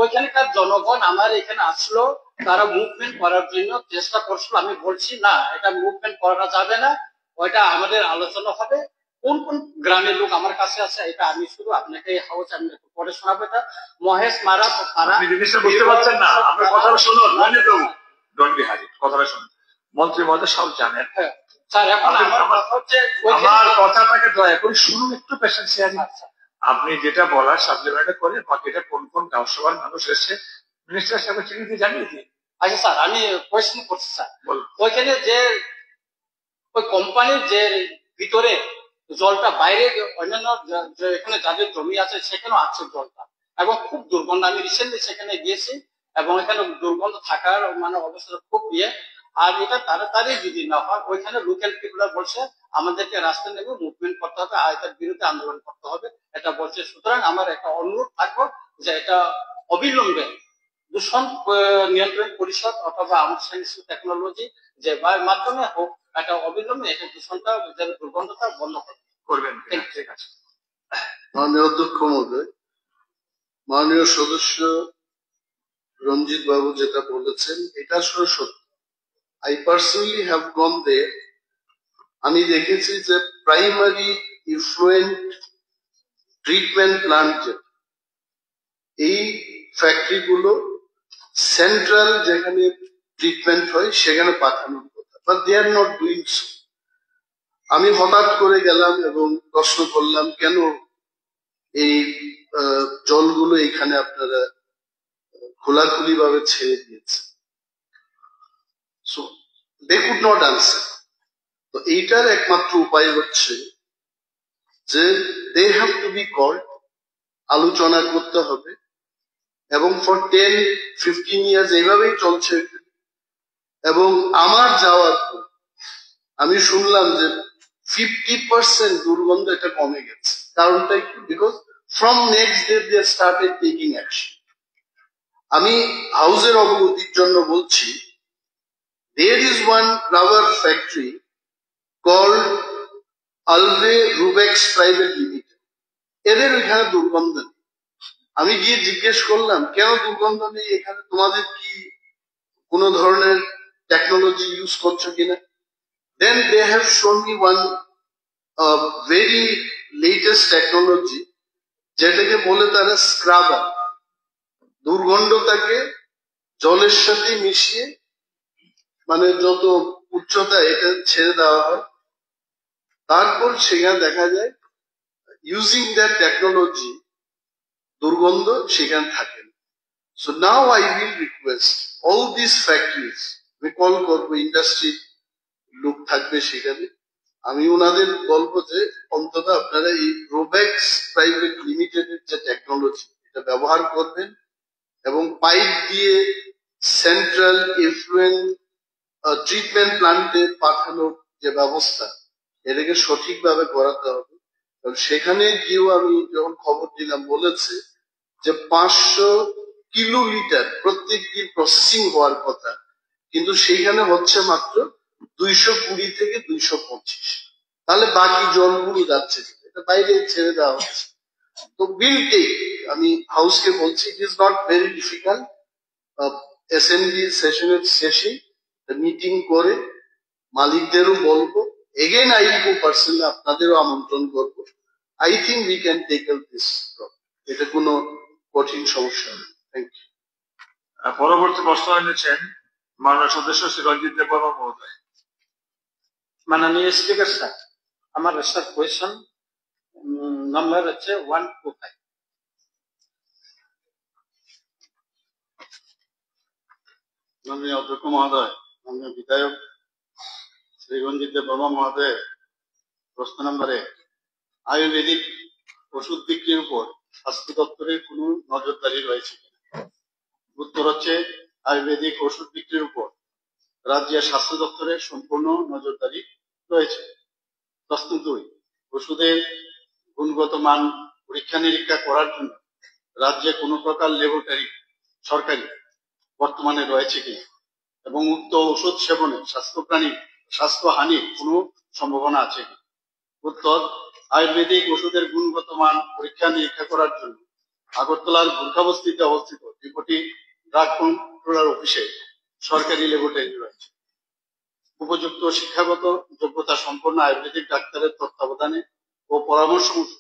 ওইখানকার জনগণ আমার এখানে আসলো তারা মুভমেন্ট করার জন্য চেষ্টা করছিল আমি বলছি না এটা মুভমেন্ট করা যাবে না ওইটা আমাদের আলোচনা হবে কোন কোন গ্রামের লোক আমার কাছে আছে এটা আমি শুধু আপনাকে হাউস আমি পরে শোনাবো এটা মহেশ মারা তারা আপনি জিনিসটা বুঝতে পারছেন না আপনার কথাটা শুনুন রঞ্জিত ডোন্ট বি হারি কথাটা শুনুন মন্ত্রী মহোদয় সব জানেন স্যার এখন আমার কথাটাকে দয়া করে শুনুন একটু পেশেন্স শেয়ারিং আপনি যেটা বলার সাপ্লিমেন্টে করে বাকিটা কোন কোন গাঁওসভার মানুষ এসে মিনিস্টার সাহেবের চিঠিতে জানিয়ে দিন আচ্ছা স্যার আমি কোয়েশ্চেন করছি স্যার ওইখানে যে ওই কোম্পানির যে ভিতরে জলটা বাইরে অন্যান্য এখানে যাদের জমি আছে সেখানেও আছে জলটা এবং খুব দুর্গন্ধ আমি রিসেন্টলি সেখানে গিয়েছি এবং এখানে দুর্গন্ধ থাকার মানে অবস্থা খুব আর এটা তাড়াতাড়ি যদি না হয় ওইখানে লোকাল পিপুলরা বলছে আমাদেরকে রাস্তা নেবে মুভমেন্ট করতে হবে আর এটার বিরুদ্ধে আন্দোলন করতে হবে এটা বলছে সুতরাং আমার একটা অনুরোধ থাকবো যে এটা অবিলম্বে দূষণ নিয়ন্ত্রণ পরিষদ অথবা আনুষ্ঠানিক টেকনোলজি যে মাধ্যমে হোক এটা অবিলম্বে এটা দূষণটা দুর্গন্ধটা বন্ধ করবেন ঠিক আছে মাননীয় অধ্যক্ষ মহোদয় মাননীয় সদস্য রঞ্জিত বাবু যেটা বলেছেন এটা আসলে সত্য I personally have gone there. আমি দেখেছি যে প্রাইমারি ইফ্লুয়েন্ট ট্রিটমেন্ট প্লান্ট এই ফ্যাক্টরি গুলো সেন্ট্রাল যেখানে ট্রিটমেন্ট হয় সেখানে পাঠানোর কথা but they are not doing so আমি হঠাৎ করে গেলাম এবং প্রশ্ন করলাম কেন এই জলগুলো এখানে আপনারা খোলাখুলি ভাবে ছেড়ে দিয়েছেন So they could not answer. তো এইটার একমাত্র উপায় হচ্ছে যে they have to be called, আলোচনা করতে হবে এবং for 10-15 years এইভাবেই চলছে এবং আমার যাওয়ার পর আমি শুনলাম যে 50% দুর্গন্ধ এটা কমে গেছে কারণটা কি because from next day they started taking action আমি হাউসের অবগতির জন্য বলছি there is one rubber factory called Alve Rubex Private Limited এদের ওইখানে দুর্গন্ধ নেই আমি গিয়ে জিজ্ঞেস করলাম কেন দুর্গন্ধ নেই এখানে তোমাদের কি কোনো ধরনের টেকনোলজি ইউজ করছো কিনা then they have shown me one very latest technology যেটাকে বলে তারা স্ক্রাবার দুর্গন্ধটাকে জলের সাথে মিশিয়ে মানে যত উচ্চতা এটা ছেড়ে দেওয়া হয় তারপর সেখানে দেখা যায় ইউজিং দ্যাট টেকনোলজি দুর্গন্ধ সেখানে থাকে So now I will request all these factories, we call করবো ইন্ডাস্ট্রি লোক থাকবে সেখানে, আমি ওনাদের বলবো যে অন্তত আপনারা এই রোবেক্স প্রাইভেট লিমিটেডের যে টেকনোলজি এটা ব্যবহার করবেন এবং পাইপ দিয়ে সেন্ট্রাল ইনফ্লুয়েন্ট ট্রিটমেন্ট প্লান্টে পাঠানোর যে ব্যবস্থা এটাকে সঠিকভাবে করাতে হবে। কারণ সেখানে গিয়েও আমি যখন খবর দিলাম বলেছে যে 500 কিলোলিটার প্রত্যেক দিন প্রসেসিং হওয়ার কথা, কিন্তু সেইখানে হচ্ছে মাত্র 220 থেকে 225। তাহলে বাকি জলগুলো যাচ্ছে এটা বাইরে ছেড়ে দেওয়া হচ্ছে। তো বিল টেক, আমি হাউসকে বলছি it is not very difficult, assembly সেশনের শেষে মিটিং করে মালিকদেরও বলবো, again I will go personally, আপনাদেরও আমন্ত্রণ করবো। I think we can tackle this, এটা কোনো কঠিন সমস্যা নেই। Thank you. পরবর্তী প্রশ্ন এনেছেন মাননীয় সদস্য শ্রী রঞ্জিত দেববর্মা মহোদয়। মাননীয় স্পিকার স্যার, আমার স্যার কোয়েশন নম্বর হচ্ছে 125। মাননীয় অধ্যক্ষ মহোদয়, মাননীয় বিধায়ক শ্রী রঞ্জিত দেববর্মা মহোদয়, প্রশ্ন নম্বরে আয়ুর্বেদিক ওষুধ বিক্রির উপর স্বাস্থ্য দপ্তরের কোনো নজরদারি রয়েছে কিনা? উত্তর হচ্ছে আয়ুর্বেদিক ওষুধ বিক্রির উপর রাজ্যের স্বাস্থ্য দপ্তরের সম্পূর্ণ নজরদারি রয়েছে। প্রশ্ন 2, ওষুধের গুণগত মান পরীক্ষা নিরীক্ষা করার জন্য রাজ্যে কোনো প্রকার ল্যাবরেটরি সরকারি বর্তমানে রয়েছে কিনা এবং উক্ত ওষুধ সেবনে স্বাস্থ্যহানির কোনো সম্ভাবনা আছে কিনা? উত্তর, আয়ুর্বেদিক ওষুধের গুণগত মান পরীক্ষা নিরীক্ষা করার জন্য আগরতলার বুর্খাবস্তিতে অবস্থিত ডেপুটি ড্রাগ কন্ট্রোলার অফিসে সরকারি ল্যাবরেটরি রয়েছে। উপযুক্ত শিক্ষাগত যোগ্যতা সম্পন্ন আয়ুর্বেদিক ডাক্তারের তত্ত্বাবধানে ও পরামর্শ মতো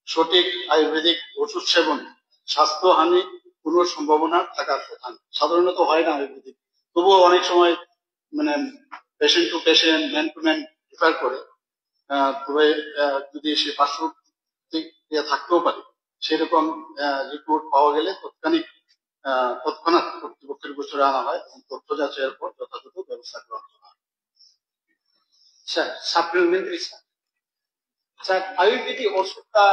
সঠিক আয়ুর্বেদিক ওষুধ সেবনে স্বাস্থ্যহানি কোনো সম্ভাবনা থাকার কথা না। সাধারণত হয় না আয়ুর্বেদিক, তবুও অনেক সময় মানে patient to patient, man to man differ করে। তবে যদি সে পার্শ্ব প্রতিক্রিয়া থাকতেও পারে, সেরকম রিপোর্ট পাওয়া গেলে তৎক্ষণাৎ কর্তৃপক্ষের গোচরে আনা হয় এবং তথ্য যাচাইয়ের পর যথাযথ ব্যবস্থা গ্রহণ করা হয়। স্যার সাপ্লিমেন্টারি স্যার, আয়ুর্বেদিক ওষুধটা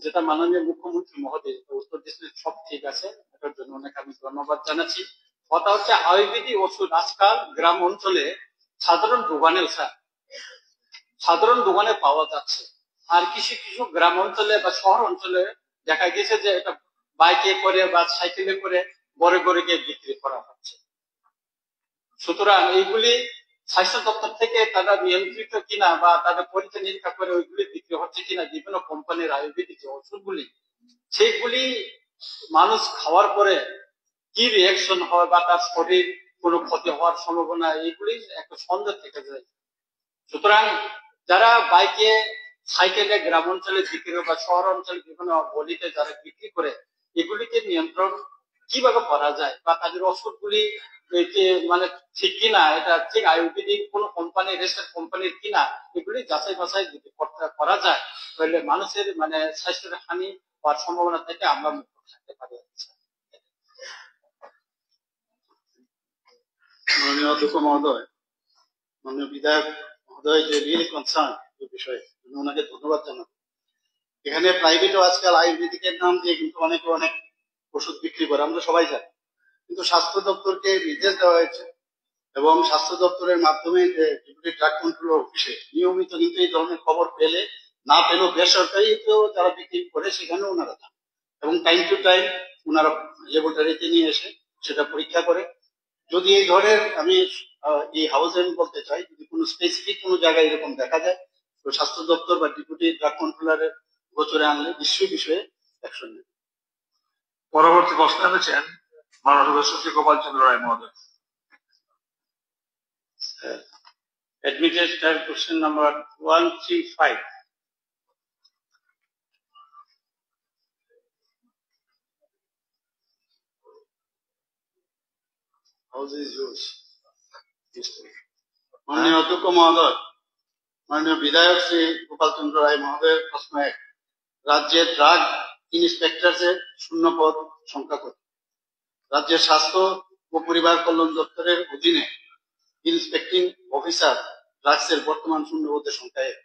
যেটা মাননীয় মুখ্যমন্ত্রী মহোদয় উত্তর দিচ্ছেন সব ঠিক আছে, এটার জন্য অনেক আমি ধন্যবাদ জানাচ্ছি। কথা হচ্ছে আয়ুর্বেদিক ওষুধ আজকাল গ্রাম অঞ্চলে সাধারণ দোকানে পাওয়া যাচ্ছে, আর কিছু কিছু গ্রাম অঞ্চলে বা শহর অঞ্চলে দেখা গেছে যে এটা বাইকে করে বা সাইকেলে করে ঘরে ঘরে গিয়ে বিক্রি করা হচ্ছে। সুতরাং এইগুলি স্বাস্থ্য দপ্তর থেকে তারা নিয়ন্ত্রিত কিনা বা তাদের পরীক্ষা নিরীক্ষা করে ওইগুলি বিক্রি হচ্ছে কিনা, বিভিন্ন কোম্পানির আয়ুর্বেদিক যে ওষুধগুলি সেইগুলি মানুষ খাওয়ার পরে কি রিয়াকশন হয় বা তার শরীর কোনো ক্ষতি হওয়ার সম্ভাবনা, এইগুলি একটা সন্দেহ থেকে যায়। সুতরাং যারা বাইকে সাইকেলে গ্রাম অঞ্চলে বিক্রি বা শহর অঞ্চলে বিভিন্ন গলিতে যারা বিক্রি করে, এগুলিকে নিয়ন্ত্রণ কিভাবে করা যায় বা তাদের ওষুধগুলি মানে ঠিক কিনা, এটা ঠিক আয়ুর্বেদিক কোন কোম্পানি রেজিস্টার্ড কোম্পানির কিনা, এগুলি যাচাই বাছাই যদি করা যায় তাহলে মানুষের মানে স্বাস্থ্যের হানি হওয়ার সম্ভাবনা থেকে আমরা মুক্ত থাকতে পারি। মাননীয় অধ্যক্ষ মহোদয়, মাননীয় বিধায়ক মহোদয় যে রিয়েলি কনসার্ন এই বিষয়ে, ওনাকে ধন্যবাদ জানাবো। এখানে প্রাইভেটও আজকাল আয়ুর্বেদিকের নাম দিয়ে কিন্তু অনেক ওষুধ বিক্রি করে, আমরা সবাই জানি। কিন্তু স্বাস্থ্য দপ্তরকে নির্দেশ দেওয়া হয়েছে এবং স্বাস্থ্য দপ্তরের মাধ্যমে যে ডেপুটি ড্রাগ কন্ট্রোলার অফিসে নিয়মিত কিন্তু এই ধরনের খবর না পেলেও বেসরকারিতেও যারা বিক্রি করে সেখানেও ওনারা যান এবং টাইম টু টাইম ওনারা ল্যাবরেটরিতে নিয়ে এসে সেটা পরীক্ষা করে। যদি এই ধরনের আমি এই হাউসে আমি বলতে চাই, যদি কোনো স্পেসিফিক কোনো জায়গায় এরকম দেখা যায় তো স্বাস্থ্য দপ্তর বা ডেপুটি ড্রাগ কন্ট্রোলারের গোচরে আনলে নিশ্চয়ই বিষয়ে অ্যাকশন নেবে। পরবর্তী প্রশ্ন এনেছেন মাননীয় সদস্য শ্রী গোপাল চন্দ্র রায় মহোদয়। Admitted question number 135. House is yours. মাননীয় অধ্যক্ষ মহোদয়, মাননীয় বিধায়ক শ্রী গোপাল চন্দ্র রায় মহোদয়ের প্রশ্ন 1, রাজ্যের ড্রাগ ইন্সপেক্টরদের শূন্য পদ সংখ্যা কত? রাজ্যের স্বাস্থ্য ও পরিবার কল্যাণ দপ্তরের অধীনে ইন্সপেক্টিং অফিসার ড্রাগসের বর্তমান শূন্যপদের সংখ্যা 1।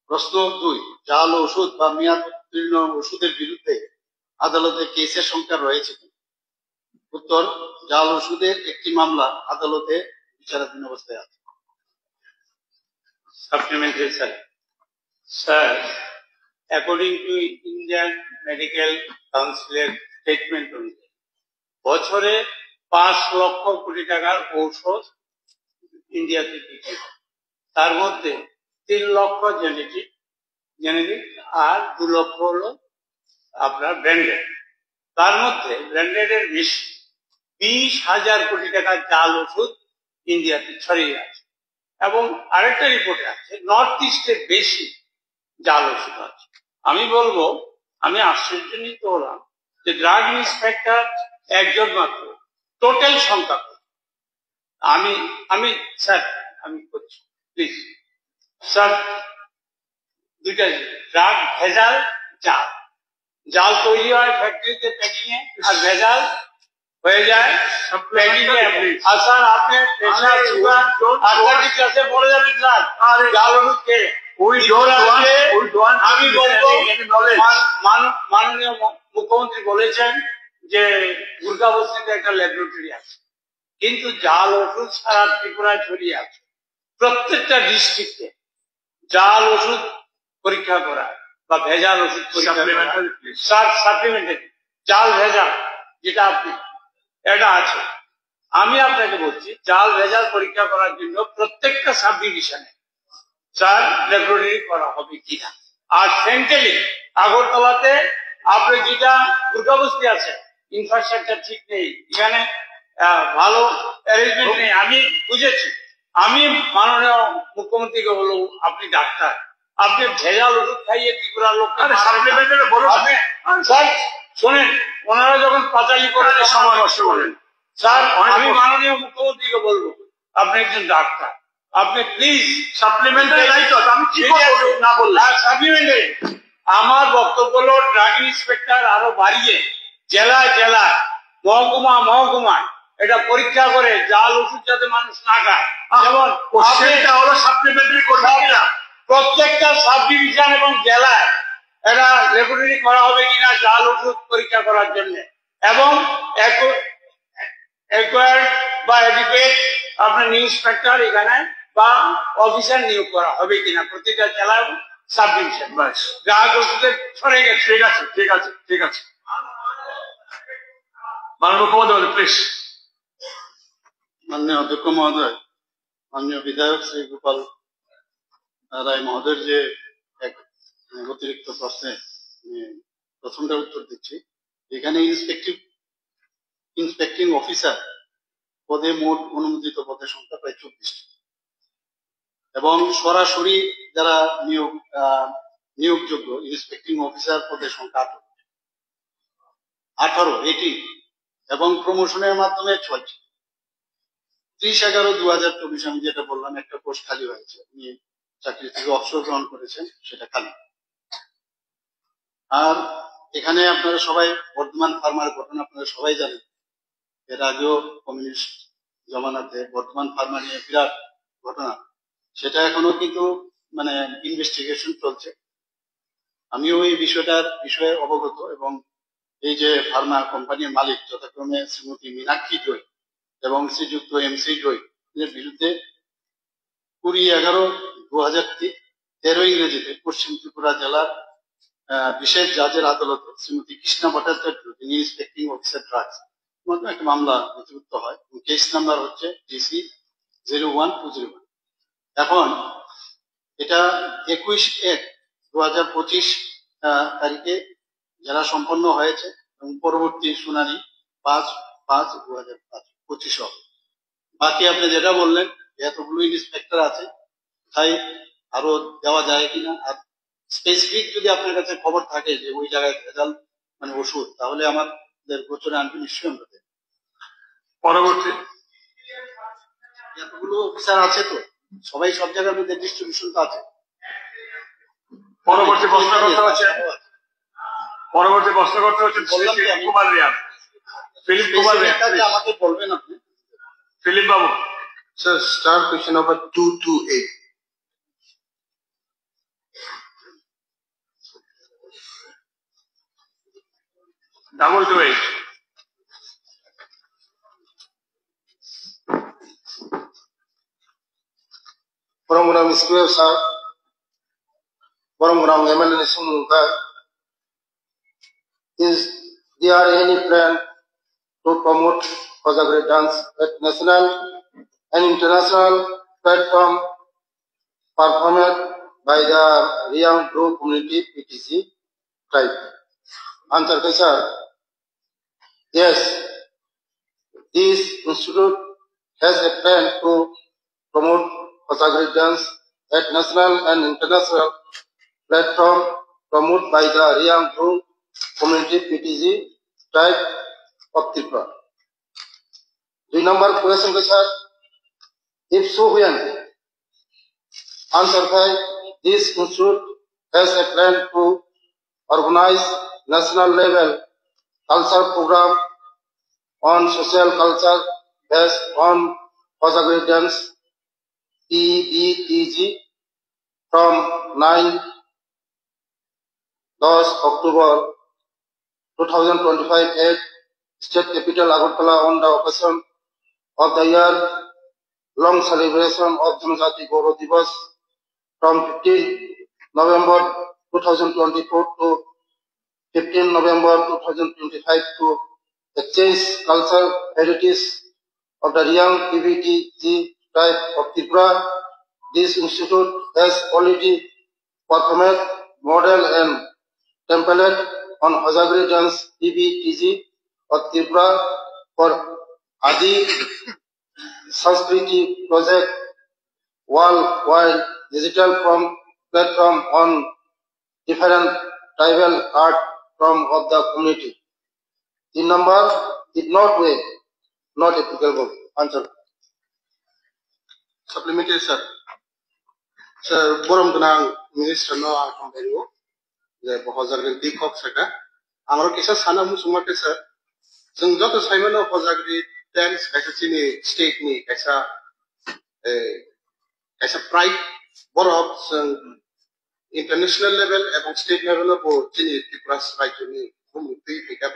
প্রশ্ন 2, জাল ওষুধ বা মেয়াদ উত্তীর্ণ ওষুধের বিরুদ্ধে আদালতে কেসের সংখ্যা রয়েছে কি? উত্তর, জাল ওষুধের একটি মামলা আদালতে বিচারাধীন অবস্থায় আছে। Supplementary, sir. Sir, according to Indian Medical Council statement অনুযায়ী বছরে 5 লক্ষ কোটি টাকার ঔষধ ইন্ডিয়াতে বিক্রি হয়। তার মধ্যে 3 লক্ষ জেনেটিক আর 2 লক্ষ হলো আপনার ব্র্যান্ডেড। তার মধ্যে ব্র্যান্ডেডের বেশি 20,000 কোটি টাকার জাল ওষুধ ইন্ডিয়াতে ছড়িয়ে আছে। এবং আরেকটা রিপোর্টে আছে নর্থ ইস্টে বেশি জাল ওষুধ আছে। আমি বলবো, আমি আশ্চর্যান্বিত হলাম যে ড্রাগ ইন্সপেক্টর একজন মাত্র, টোটাল সংখ্যা। আমি স্যার আমি করছি প্লিজ স্যার, দুইটা ড্রাগ ভেজাল, জাল। জাল তৈরি হয় ফ্যাক্টরিতে প্যাকিং এ, আর ভেজাল হয়ে যায় প্যাকিং এ। আর স্যার আপনি প্রেসার সুগার আর্থাইটিস ক্লাসে পড়ে যাবেন স্যার, জাল ওষুধ খেয়ে। আমি বলবো, মাননীয় মুখ্যমন্ত্রী বলেছেন যে দুর্গাবস্তিতে একটা ল্যাবরেটরি আছে, কিন্তু জাল ওষুধ সারা ত্রিপুরায় ছড়িয়ে আছে। প্রত্যেকটা ডিস্ট্রিক্টে জাল ওষুধ পরীক্ষা করা বা ভেজাল ওষুধ পরীক্ষা করা, সাপ্লিমেন্টারি জাল ভেজাল যেটা আপনি এটা আছে। আমি আপনাকে বলছি, জাল ভেজাল পরীক্ষা করার জন্য প্রত্যেকটা সাব ডিভিশনে স্যার ল্যাবরেটরি করা হবে কিনা। আর সেন্ট্রালি আগরতলাতে আপনি যেটা দুর্গাবস্তি আছে, ইনফ্রাস্ট্রাকচার ঠিক নেই, এখানে ভালো অ্যারেঞ্জমেন্ট নেই। আমি বুঝেছি, আমি মাননীয় মুখ্যমন্ত্রীকে বলবো, আপনি ডাক্তার, আপনি ভেজাল ওষুধ খাইয়ে ত্রিপুরার লোককে স্যার শোনেন, ওনারা যখন পাঁচালি করে সময় নষ্ট করেন। স্যার আমি মাননীয় মুখ্যমন্ত্রীকে বলবো, আপনি একজন ডাক্তার, আপনি প্লিজ সাপ্লিমেন্টারি না বললেন সাপ্লিমেন্টারি। আমার বক্তব্য হল ড্রাগ ইন্সপেক্টর আরো বাড়িয়ে জেলায় জেলায় মহকুমায় এটা পরীক্ষা করে জাল ওষুধ যাতে মানুষ না খায়। যেমন হলো সাপ্লিমেন্টারি প্রত্যেকটা সাব ডিভিশন এবং জেলায় এটা ল্যাবরেটরি করা হবে কিনা জাল ওষুধ পরীক্ষা করার জন্য, এবং বা এডুকেট আপনার ইন্সপেক্টর এখানে বা অফিসার নিয়োগ করা হবে কিনা প্রতিটা জেলায় সাব ডিভিশন। ড্রাগ ওষুধে ছড়ে গেছে। ঠিক আছে, ঠিক আছে, ঠিক আছে। মাননীয় মুখ্যমন্ত্রী প্লিজ। মাননীয় অধ্যক্ষ মহোদয়, মাননীয় বিধায়ক শ্রী গোপাল রায় মহোদয়ের যে এক অতিরিক্ত প্রশ্নে প্রথমটা উত্তর দিচ্ছি। এখানে ইন্সপেক্টিং অফিসার পদে মোট অনুমোদিত পদের সংখ্যা প্রায় 24টি, এবং সরাসরি যারা নিয়োগযোগ্য ইন্সপেক্টিং অফিসার পদের সংখ্যা 18 এবং প্রমোশনের মাধ্যমে 6টি। 30/11/2024 আমি যেটা বললাম, একটা পোস্ট খালি হয়েছে, উনি চাকরি থেকে অবসর গ্রহণ করেছেন, সেটা খালি। আর এখানে আপনারা সবাই বর্ধমান ফার্মার ঘটনা আপনারা সবাই জানেন। এর আগেও কমিউনিস্ট জমানাতে বর্ধমান ফার্মা নিয়ে বিরাট ঘটনা, সেটা এখনো কিন্তু মানে ইনভেস্টিগেশন চলছে। আমিও এই বিষয়ে অবগত, এবং এই যে ফার্মা কোম্পানির মালিক যথাক্রমে শ্রীমতী মীনাক্ষী জয় এবং শ্রীযুক্ত MC জয় এর বিরুদ্ধে 20/11/2013 ইংরেজিতে পশ্চিম ত্রিপুরা জেলার বিশেষ জাজের আদালতে শ্রীমতী কৃষ্ণা ভট্টাচার্য, যিনি ইন্সপেক্টিং অফিসার ড্রাগস, একটা মামলা নথিভুক্ত হয়। কেস নাম্বার হচ্ছে DC 01201। এখন এটা 21/1/2025 তারিখে যারা সম্পন্ন হয়েছে, এবং পরবর্তী শুনানি 5/5/2025 হবে। বাকি আপনি যেটা বললেন, এতগুলো ইন্সপেক্টর আছে, তাই আরো দেওয়া যায় কিনা, আর স্পেসিফিক যদি আপনার কাছে খবর থাকে যে ওই জায়গায় ভেজাল মানে ওষুধ, তাহলে আমাদের গোচরে আনবে নিশ্চয়ই আমরা দেব। পরবর্তী এতগুলো অফিসার আছে, তো সবাই সব জায়গার মধ্যে ডিস্ট্রিবিউশন তো আছে। পরবর্তী প্রশ্ন করতে হচ্ছে কুমার রিয়ান। ফিলিপ কুমার আমাকে বলবেন আপনি Philip Babu sir star question number 228 228 Program Square sir, program MLN Sumuka. Is there any plan to promote Kozagri dance at national and international platform performed by the Riang Group Community PTC tribe? Answer, sir. Yes, this institute has a plan to promote Kozagri dance at national and international platform promoted by the Riang Group Community PTG tribe of Tripura. 2 number question, sir. If so, when? Answer 5. This institute has a plan to organize national level culture program on social culture based on Kozagri dance EBTG from 9 October 2025 at State Capital Agartala on the occasion of the year-long celebration of Janajati Gaurav Divas from 15 November 2024 to 15 November 2025 to exchange cultural heritage of the Riang PBTG tribe of Tripura. This institute has already performed model and template on Kozagri dance PBTG of Tripura for Adi Sanskriti project worldwide digital platform on different tribal art form of the community. The number is not applicable. Answer. Supplementary, sir. Sir, Borom Dunang Minister no Akamberio, the Kozagri Dikok Saka. Amaro Kisa Sana Musumake, sir. Zungato Simon of Kozagri dance as a state ni as a pride, Borok, international level, and state level of Chini Tripura's right to me, whom we pick up.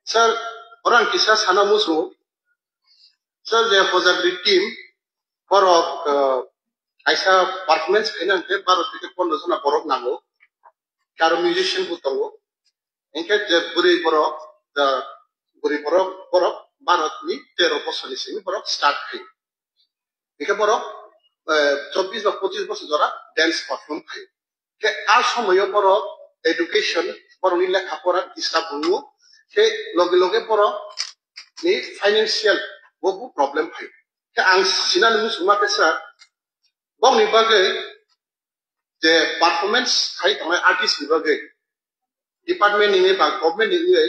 Sir, Oran Kisa Sana Musu, sir, the Kozagri team, Borok, I saw performance in and take part of the Pondosana Borok Nango, Karo musician Butongo, in case the Buri Borok, the Buri Borok, Barot ni, Tero Posolising, Borok, start free. Ika Borok, 24 বা 25 বছর ধরা dance perform খাই কে আর সময় পর education পর লেখা পড়া disturb হলো কে লগে লগে পর নি ফাইনান্সিয়াল বহু প্রবলেম হয় কে আং সিনাল মুসুমাকে স্যার বংনি বাগে যে পারফরম্যান্স খাই তোমায় আর্টিস্ট বিভাগে ডিপার্টমেন্ট নিয়ে বা গভর্নমেন্ট নিয়ে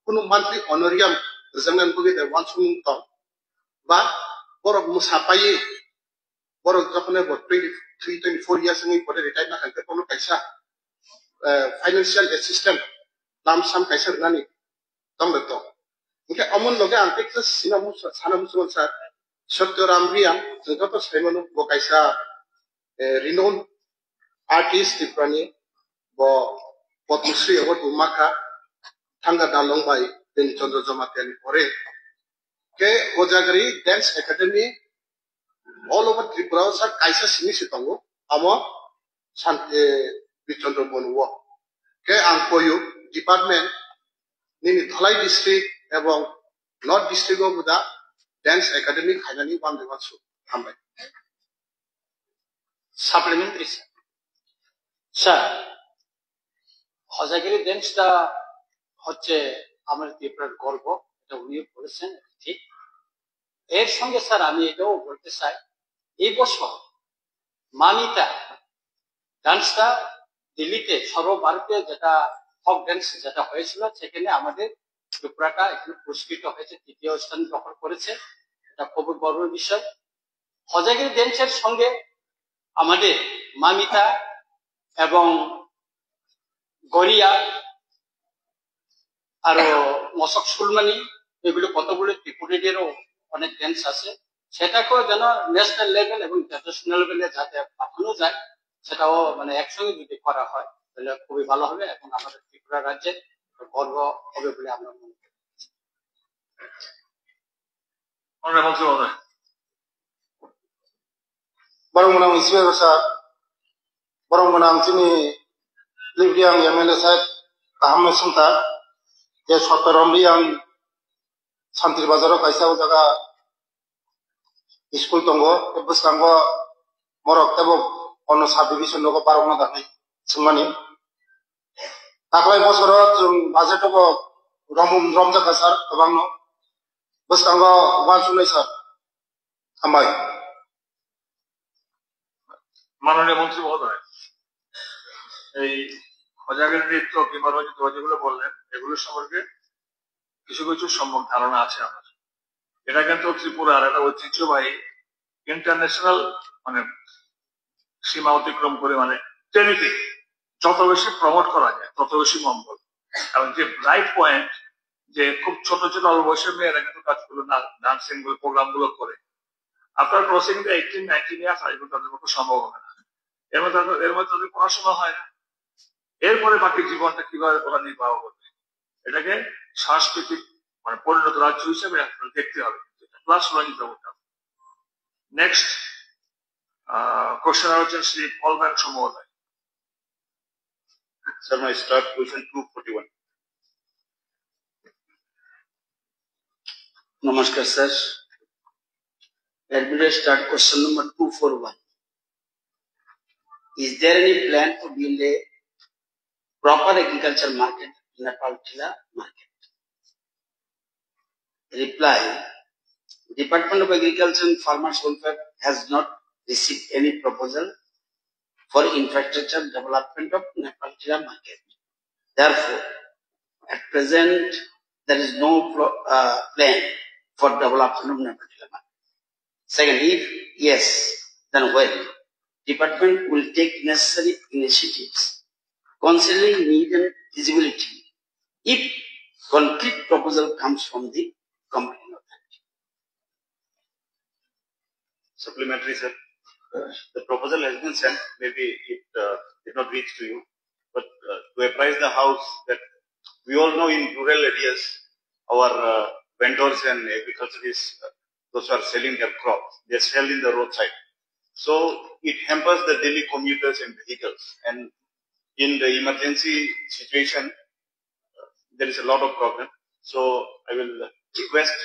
কোনো মান্থলি অনারিয়াম রেজাল্ট বগে দে ওয়ান সুমুং তম বা বড় মুসাপাই বড় যখন 23-24 ইয়ার্স এর পরে রিটায়ার না হতে কোনো পয়সা ফাইনান্সিয়াল অ্যাসিস্ট্যান্ট নাম সাম পয়সা নানি তমবে তো ইনকে অমন লগে আন্তে সানামুস স্যার সত্যরাম রিয়া যত সাইমন বকাইসা রিনোন আর্টিস্ট ত্রিপুরানি ব পদ্মশ্রী অ্যাওয়ার্ড মাখা থাঙ্গা দালং বাই দেনি চন্দ্র জমাতিয়ানি পরে কে Kozagri Dance Academy all over Tripura sir kaisa sini sitongo amo sante Bichandra Bonwo ke angkoyu department nini Dhalai district এবং North district of the Dance Academy khainani bande basu hambai supplementary sir Kozagri ড্যান্সটা হচ্ছে আমাদের ত্রিপুরার গর্ব এটা উনি বলেছেন ঠিক এর সঙ্গে স্যার আমি এটাও বলতে চাই এই বছর মানিতা ডান্সটা দিল্লিতে সর্বভারতীয় যেটা ফক ডান্স যেটা হয়েছিল সেখানে আমাদের ত্রিপুরাটা এখানে পুরস্কৃত হয়েছে তৃতীয় স্থান দখল করেছে এটা খুব গর্বের বিষয় Kozagri ড্যান্সের সঙ্গে আমাদের মামিতা এবং গরিয়া আরো মশক সুলমানি, এগুলো কতগুলো ত্রিপুরীদেরও অনেক ড্যান্স আছে, সেটাকেও যেন ন্যাশনাল লেভেল এবং ইন্টারন্যাশনাল লেভেলে যাতে পাঠানো যায়, সেটাও মানে একসঙ্গে যদি করা হয় তাহলে খুবই ভালো হবে এবং আমাদের ত্রিপুরা রাজ্যের গর্ব হবে বলে আমরা মনে করি। Barang menang iswe basa, barang menang sini libiang MLA Saib taham sunta, je sotaram yang santri bazaro kaisa jaga school tonggo, ebus tanggo morok tebo ono subdivision logo barang menang nih semani. Taklai bosoro jeng budget logo rom jaga sar abang no, bus tanggo wan sunai sar, amai. মাননীয় মন্ত্রী মহোদয়, এই হজাগের নৃত্য কিংবা যেগুলো বললেন এগুলো সম্পর্কে কিছু কিছু সম্যক ধারণা আছে আমার। এটা কিন্তু ত্রিপুরার একটা ঐতিহ্যবাহী ইন্টারন্যাশনাল মানে সীমা অতিক্রম করে মানে টেরিতে যত বেশি প্রমোট করা যায় তত বেশি মঙ্গল। এবং যে রাইট পয়েন্ট যে খুব ছোট ছোট অল্প বয়সের মেয়েরা কিন্তু কাজগুলো ডান্সিং গুলো প্রোগ্রাম গুলো করে আফটার ক্রসিং 18-19 ইয়ার্স এগুলো তাদের পক্ষে সম্ভব হবে না। এর মধ্যে তাদের পড়াশোনা হয় না, এরপরে বাকি জীবনটা কিভাবে ওরা নির্বাহ করবে এটাকে সাংস্কৃতিক মানে পরিণত রাজ্য হিসেবে দেখতে হবে, প্লাস ওরা নিতে করতে হবে। নেক্সট কোশ্চেন হচ্ছেন শ্রী পলম্যান মহোদয়। Sir, my start question 241. Namaskar, sir. Let me start question number 241. Is there any plan to build a proper agriculture market in Nepal Tila market? Reply: Department of Agriculture and Farmers Welfare has not received any proposal for infrastructure development of Nepal Tila market. Therefore, at present, there is no plan for development of Nepal Tila market. Second, if yes, then when? Department will take necessary initiatives considering need and feasibility if concrete proposal comes from the competent authority. Supplementary, sir. The proposal has been sent. Maybe it did not reach to you, but to apprise the House that we all know in rural areas our vendors and agriculturists, those who are selling their crops, they sell in the roadside. So it hampers the daily commuters and vehicles. And in the emergency situation, there is a lot of problem. So I will request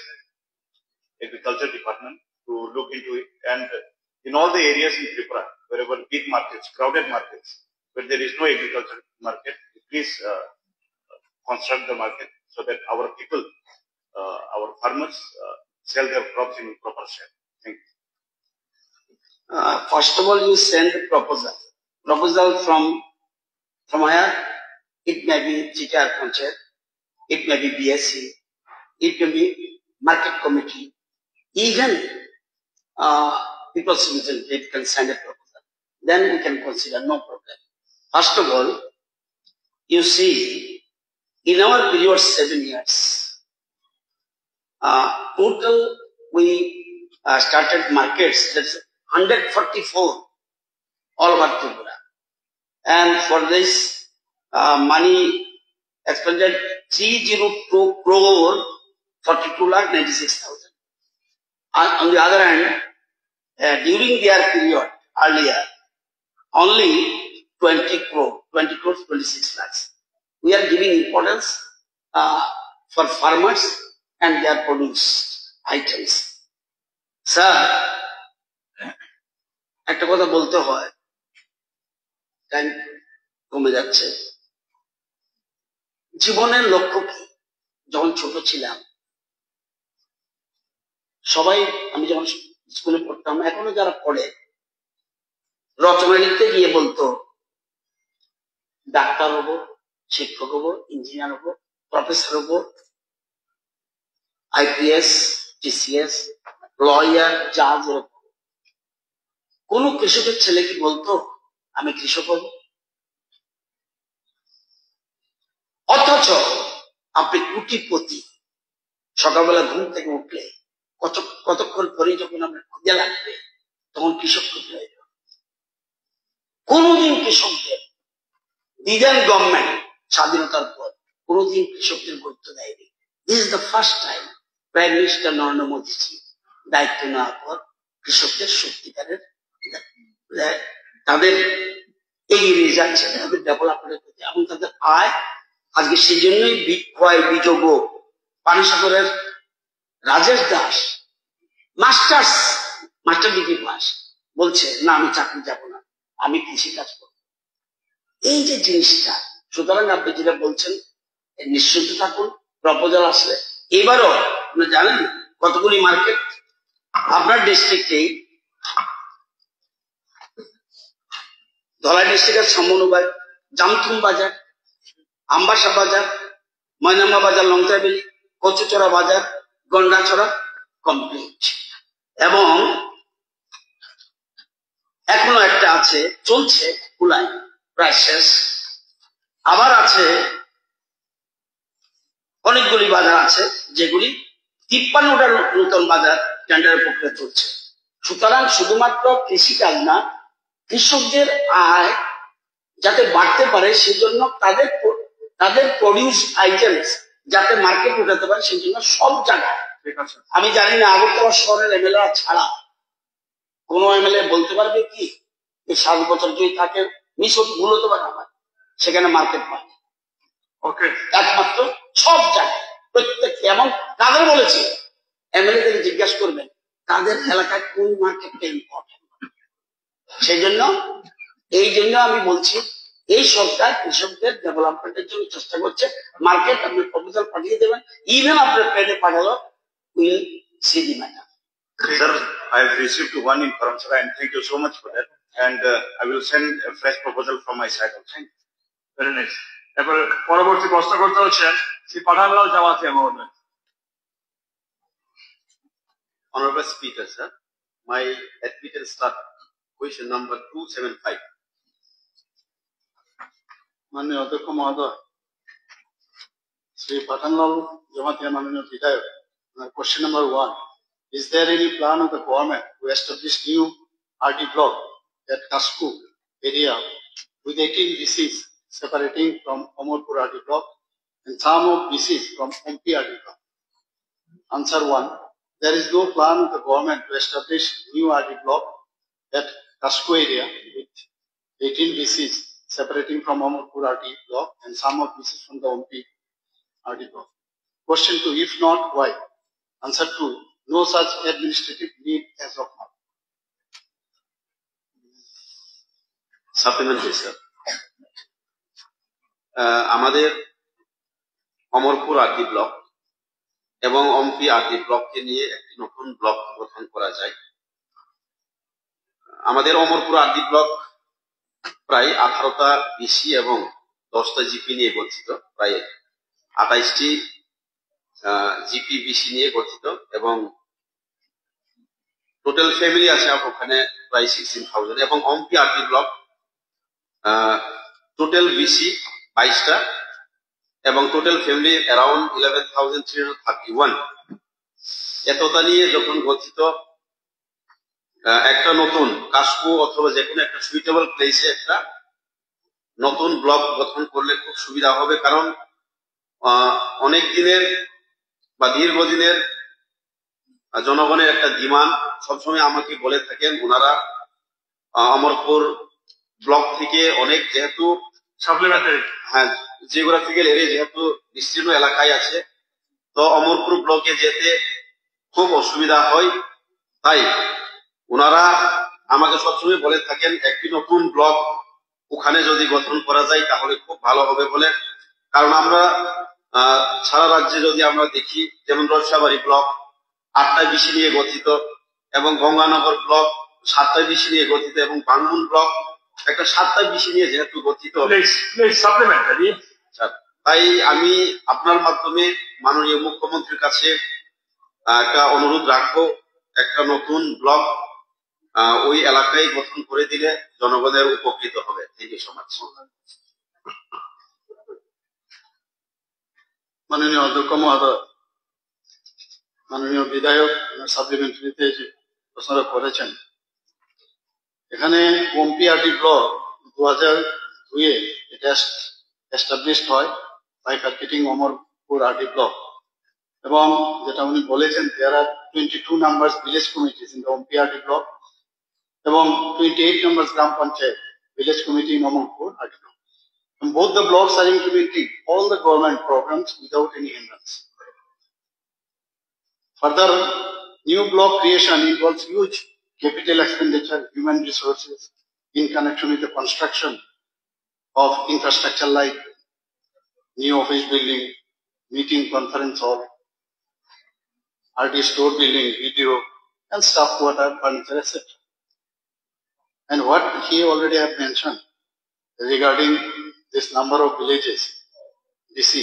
Agriculture Department to look into it. And in all the areas in Tripura, wherever big markets, crowded markets, where there is no agriculture market, please construct the market so that our people, our farmers, sell their crops in proper shape. Thank you. First of all, you send the proposal. Proposal from where? It may be GTR Panchayat, it may be BSc, it may be market committee, even people can send a proposal. Then we can consider, no problem. First of all, you see, in our period 7 years, total we started markets, that's 144 all over Tripura. And for this money expended 302 crore 42,96,000. On the other hand, during their period earlier, only 20 crores 26 lakhs. We are giving importance for farmers and their produce items. Sir, একটা কথা বলতে হয়, time কমে যাচ্ছে। জীবনের লক্ষ্য কি? যখন ছোট ছিলাম সবাই, আমি যখন স্কুলে পড়তাম, এখনো যারা পড়ে, রচনা লিখতে গিয়ে বলতো ডাক্তার হবো, শিক্ষক হবো, ইঞ্জিনিয়ার হবো, প্রফেসর হবো, IPS, TCS, লয়ার, জাজ হবো। কোন কৃষকের ছেলে কি বলতো আমি কৃষক হব? অথচ আপনি কোটিপতি, সকালবেলা ঘুম থেকে উঠলে কতক্ষণ পরে যখন আপনার ক্ষুদা লাগবে তখন কৃষক ক্ষুদ্র হয়ে যাবে। কোনদিন কৃষকদের বিধান গভর্নমেন্ট স্বাধীনতার পর কোনদিন কৃষকদের গুরুত্ব দেয়নি। This is the first time prime minister Narendra মোদীজি দায়িত্ব নেওয়ার পর কৃষকদের সত্যিকারের তাদের এগিয়ে নিয়ে যাচ্ছে, তাদের ডেভেলপমেন্টের প্রতি এবং তাদের আয়। আজকে সেই জন্যই বিক্রয় বিযোগ পানিসাগরের Rajesh Das master degree pass বলছে না আমি চাকরি যাব না, আমি কৃষি কাজ করব। এই যে জিনিসটা, সুতরাং আপনি যেটা বলছেন নিশ্চিন্ত থাকুন, প্রপোজাল আসলে এবারও আপনি জানেন কতগুলি মার্কেট আপনার ডিস্ট্রিক্টেই, ধলাই ডিস্ট্রিক্টের সামনুবাই, জামথুম বাজার, আম্বাসা বাজার, ময়নামা বাজার, লংতাবিলি, কচুচড়া বাজার, গন্ডাছড়া কমপ্লিট। এবং এখনো একটা আছে চলছে কুলাই, প্রায় শেষ। আবার আছে অনেকগুলি বাজার আছে যেগুলি 53টা নতুন বাজার টেন্ডারের প্রক্রিয়া চলছে। সুতরাং শুধুমাত্র কৃষিকাজ না, কৃষকদের আয় যাতে বাড়তে পারে সেজন্য তাদের প্রডিউস আইটেমস যাতে মার্কেট উঠাতে পারে সেই জন্য সব জায়গায়, আমি জানি না আগরতলা শহরের এমএলএ ছাড়া কোন এমএলএ বলতে পারবে কি এই 7 বছর যদি থাকে মিশর ভুল হতে পারে আমার সেখানে মার্কেট পায় একমাত্র সব জায়গায় প্রত্যেক। এমন কাদের বলেছে এমএলএ থেকে জিজ্ঞাসা করবেন তাদের এলাকায় কোন মার্কেটটা ইম্পর্টেন্ট। সেই জন্য আমি বলছি এই সরকার কৃষকদের ডেভেলপমেন্টের জন্য চেষ্টা করছে। মার্কেট আপনি প্রপোজাল পাঠিয়ে দেবেন, ইভেন আপনার পেডে পাঠালো, will see the matter. Sir, I have received one information and thank you so much for that. And I will send a fresh proposal from my side also. Very nice. এবার পরবর্তী প্রশ্ন করতে হচ্ছেন শ্রী পাঠানলাল জামাতিয়া মহোদয়। Honorable Speaker, sir, my admitted start question number 275. মাননীয় অধ্যক্ষ মহোদয়, শ্রী পাঠানলাল জমাতিয়া মাননীয় বিধায়ক, question number 1. Is there any plan of the government to establish new RD block at Kasku area with 18 BCs separating from Omorpur RD block and some of BCs from MP RD block? Answer 1. There is no plan of the government to establish new RD block at Kasku area with 18 BCs separating from Omorpur RD block and some of BCs from the MP RD block. Question 2. If not, why? Answer 2. No such administrative need as of now. Supplementary, sir. আমাদের Amarpur RD block এবং Ampi RD ব্লককে নিয়ে একটি নতুন block গঠন করা যায়। আমাদের Amarpur RD block প্রায় 18টা বিসি এবং 10টা জিপি নিয়ে গঠিত, প্রায় 28টি জিপি বিসি নিয়ে গঠিত এবং টোটাল ফ্যামিলি আছে ওখানে প্রায় 16,000 এবং Ampi RD block total BC 22টা এবং টোটাল ফ্যামিলি অ্যারাউন্ড 11,331। এতটা নিয়ে যখন গঠিত একটা নতুন কাসকু অথবা যে কোনো একটা সুইটেবল প্লেসে একটা নতুন ব্লক গঠন করলে খুব সুবিধা হবে। কারণ অনেক দিনের বা দীর্ঘদিনের জনগণের একটা ডিমান্ড সবসময় আমাকে বলে থাকেন, ওনারা অমরপুর ব্লক থেকে অনেক যেহেতু সাপ্লিমেন্টারি জিওগ্রাফিক্যাল এরিয়া যেহেতু বিস্তীর্ণ এলাকায় আছে, তো অমরপুর ব্লকে যেতে খুব অসুবিধা হয়। তাই ওনারা আমাকে সবসময় বলে থাকেন একটি নতুন ব্লক ওখানে যদি গঠন করা যায় তাহলে খুব ভালো হবে বলে। কারণ আমরা সারা রাজ্যে যদি আমরা দেখি, যেমন রসাবাড়ি ব্লক 8টা বিসি নিয়ে গঠিত এবং গঙ্গানগর ব্লক 7টা বিসি নিয়ে গঠিত এবং বাংমুন ব্লক একটা 7টা বিসি নিয়ে যেহেতু গঠিত, তাই আমি আপনার মাধ্যমে মাননীয় মুখ্যমন্ত্রীর কাছে একটা অনুরোধ রাখবো, একটা নতুন ব্লক ওই এলাকায় গঠন করে দিলে জনগণের উপকৃত হবে। Thank you so much. মাননীয় অধ্যক্ষ মহোদয়, মাননীয় বিধায়ক সাপ্লিমেন্টারিতে যে প্রশ্নটা করেছেন, এখানে ওমপিআরডি ব্লক 2002-এ এটা এস্টাবলিশড হয় বাইফার্কেটিং অমরপুর আরডি ব্লক, এবং যেটা উনি বলেছেন there are 22 numbers village committees in the OMPRD block এবং 28 numbers gram panchayat village committee in Amarpur RD block. And both the blocks are implementing all the government programs without any hindrance. Further, new block creation involves huge capital expenditure, human resources in connection with the construction of infrastructure like new office building, meeting conference hall, RD store building, video, and staff quarter, furniture, etc. And what he already have mentioned regarding this number of villages, DC.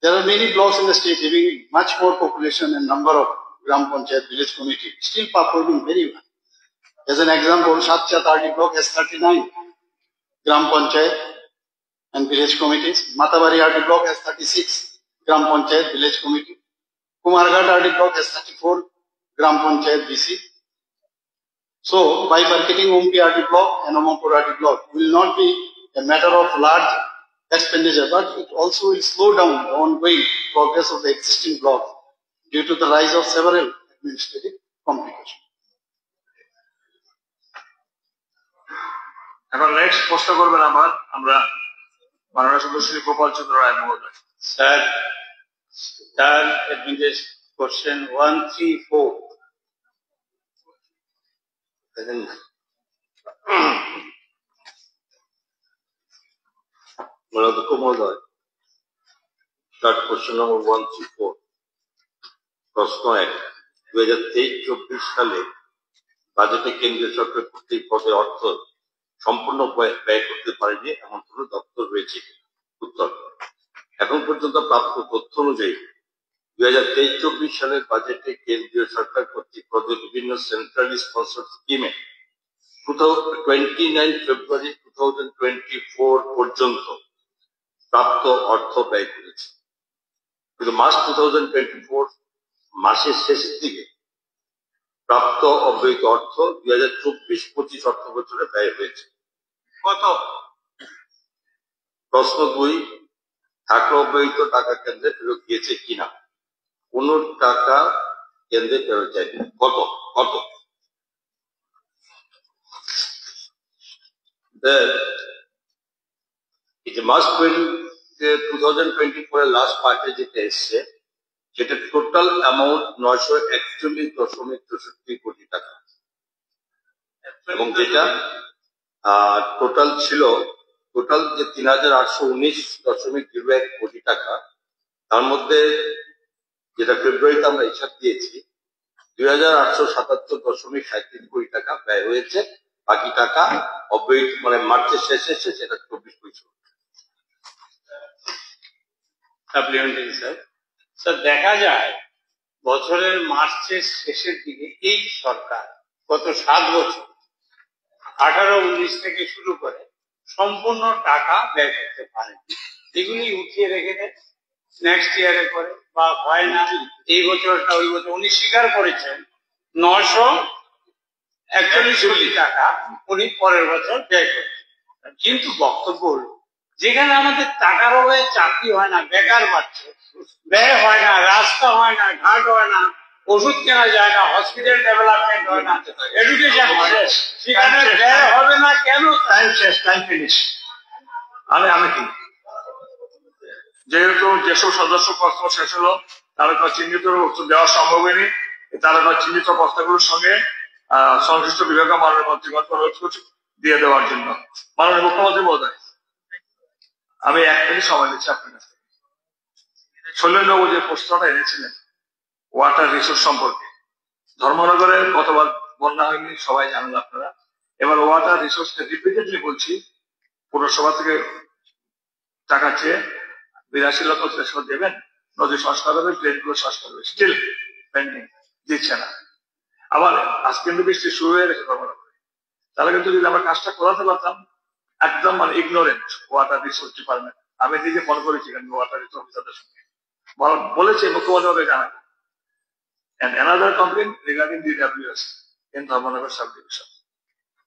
There are many blocks in the state having much more population and number of Gram Panchayat village committee still performing very well. As an example, Satchat RD block has 39 Gram Panchayat and village committees. Matabari RD block has 36 Gram Panchayat village committee. Kumarghat RD block has 34 Gram Panchayat DC. So, bifurcating OMPRD block and Omampur RD block will not be a matter of large expenditure, but it also will slow down the ongoing progress of the existing blocks due to the rise of several administrative complications. এখন next প্রশ্ন করবেন আমরা মাননীয় সদস্য শ্রী গোপাল চন্দ্র রায় মহোদয়। Sir, তার question 134 অধ্যক্ষ মহোদয়, কোশ্চেন নম্বর 134, প্রশ্ন 1, 2023-24 সালে বাজেটে কেন্দ্রীয় সরকার কর্তৃক পদে অর্থ সম্পূর্ণ ব্যয় করতে পারেনি এমন কোন দপ্তর রয়েছে? উত্তর, এখন পর্যন্ত প্রাপ্ত তথ্য অনুযায়ী 2023-24 সালের বাজেটে কেন্দ্রীয় সরকার কর্তৃক পদে বিভিন্ন সেন্ট্রালি স্পন্সর্ড স্কিমে 29 ফেব্রুয়ারি 2024 পর্যন্ত প্রাপ্ত অর্থ ব্যয় করেছে, কিন্তু মার্চ 2024 মাসের শেষের দিকে প্রাপ্ত অব্যয়িত অর্থ 2024-25 অর্থ বছরে ব্যয় হয়েছে কত? প্রশ্ন 2, থাকা অব্যয়িত টাকা কেন্দ্রে ফেরত গিয়েছে কিনা? কোন টাকা কেন্দ্রে ফেরত যায়নি, কত? মার্চ 2024 এর লাস্ট পার্টে যেটা এসছে সেটা টোটাল অ্যামাউন্ট 941.64 কোটি টাকা, এবং যেটা টোটাল ছিল যে 3819.01 কোটি টাকা, তার মধ্যে যেটা ফেব্রুয়ারিতে আমরা হিসাব দিয়েছি 2877.37 কোটি টাকা ব্যয় হয়েছে, বাকি টাকা অব্যয়িত মানে মার্চের শেষে সেটা 24-25। সাপ্লিমেন্টারি স্যার, দেখা যায় বছরের মার্চের শেষের দিকে এই সরকার গত 7 বছর 18-19 থেকে শুরু করে সম্পূর্ণ টাকা ব্যয় করতে পারে, এগুলি উঠিয়ে রেখে দেয় নেক্সট ইয়ারে করে, বা হয় না এই বছরটা ওই বছর। উনি স্বীকার করেছেন 941 কোটি টাকা উনি পরের বছর ব্যয় করেছেন, কিন্তু বক্তব্য হল যেখানে আমাদের টাকার অভাবে চাকরি হয় না, বেকার বাড়ছে, ব্যয় হয় না, রাস্তা হয় না, ঘাট হয় না, ওষুধ কেনা যায় না, হসপিটাল ডেভেলপমেন্ট হয় না, এডুকেশন হয় না, সেখানে ব্যয় হবে না কেন? Time finish. আমি কি যেহেতু যেসব সদস্য প্রশ্ন শেষ হলো তারা চিহ্নিত উত্তর দেওয়া সম্ভব হয়নি, তারা চিহ্নিত প্রশ্নগুলোর সঙ্গে সংশ্লিষ্ট বিভাগীয় মাননীয় মন্ত্রীগণকে অনুরোধ করছি দিয়ে দেওয়ার জন্য। মাননীয় মুখ্যমন্ত্রী মহোদয়, আমি 1 মিনিট সময় নিচ্ছি আপনার কাছে। শৈলেন্দ্রবাবু যে প্রশ্নটা এনেছিলেন ওয়াটার রিসোর্স সম্পর্কে, ধর্মনগরে গতবার বন্যা হয়নি সবাই জানেন আপনারা, এবার ওয়াটার রিসোর্স রিপিটেডলি বলছি পৌরসভা থেকে টাকা চেয়ে 82 লক্ষ দেবেন, নদী সংস্কার হবে, ড্রেনগুলো সংস্কার হবে, স্টিল পেন্ডিং, দিচ্ছে না। আবার আজকে কিন্তু বৃষ্টি শুরু হয়ে গেছে ধর্মনগরে, তাহলে কিন্তু যদি আমরা কাজটা করাতে পারতাম, একদম ইগনোরেন্ট ওয়াটার রিসোর্স ডিপার্টমেন্ট, আমি নিজে ফোন করেছি ওয়াটার অফিসারদের সঙ্গে, বলেছে মুখ্যমন্ত্রী জানাবে। And another complaint regarding DWS in Dharmanagar sub division,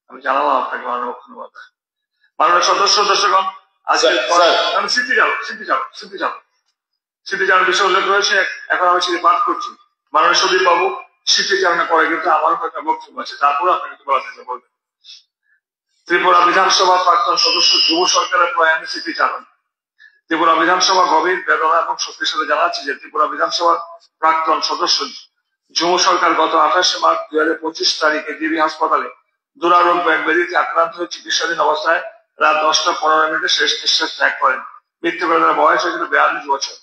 আমি জানালাম আপনাকে মাননীয় মুখ্যমন্ত্রী। মাননীয় সদস্যগণ, আজকে স্মৃতিচারণ বিষয় উল্লেখ রয়েছে, এখন আমি সেটি পাঠ করছি। মাননীয় সদীপ বাবু স্মৃতিচারণের পরে কিন্তু আমারও কয়েকটা বক্তব্য আছে, তারপরে আপনাকে কিছু বলার চেষ্টা করবেন। ত্রিপুরা বিধানসভার প্রাক্তন সদস্য যুব সরকারের প্রয়াণে স্মৃতিচারণ। ত্রিপুরা বিধানসভা গভীর বেদনা এবং শক্তির সাথে জানাচ্ছে যে ত্রিপুরা বিধানসভার প্রাক্তন সদস্য যুব সরকার গত 28 মার্চ 2025 তারিখে ডিবি হাসপাতালে দুরারোগ্য ব্যাধিতে আক্রান্ত হয়ে চিকিৎসাধীন অবস্থায় রাত 10:15 শেষ নিঃশ্বাস ত্যাগ করেন। মৃত্যুকালে তার বয়স হয়েছিল 42 বছর।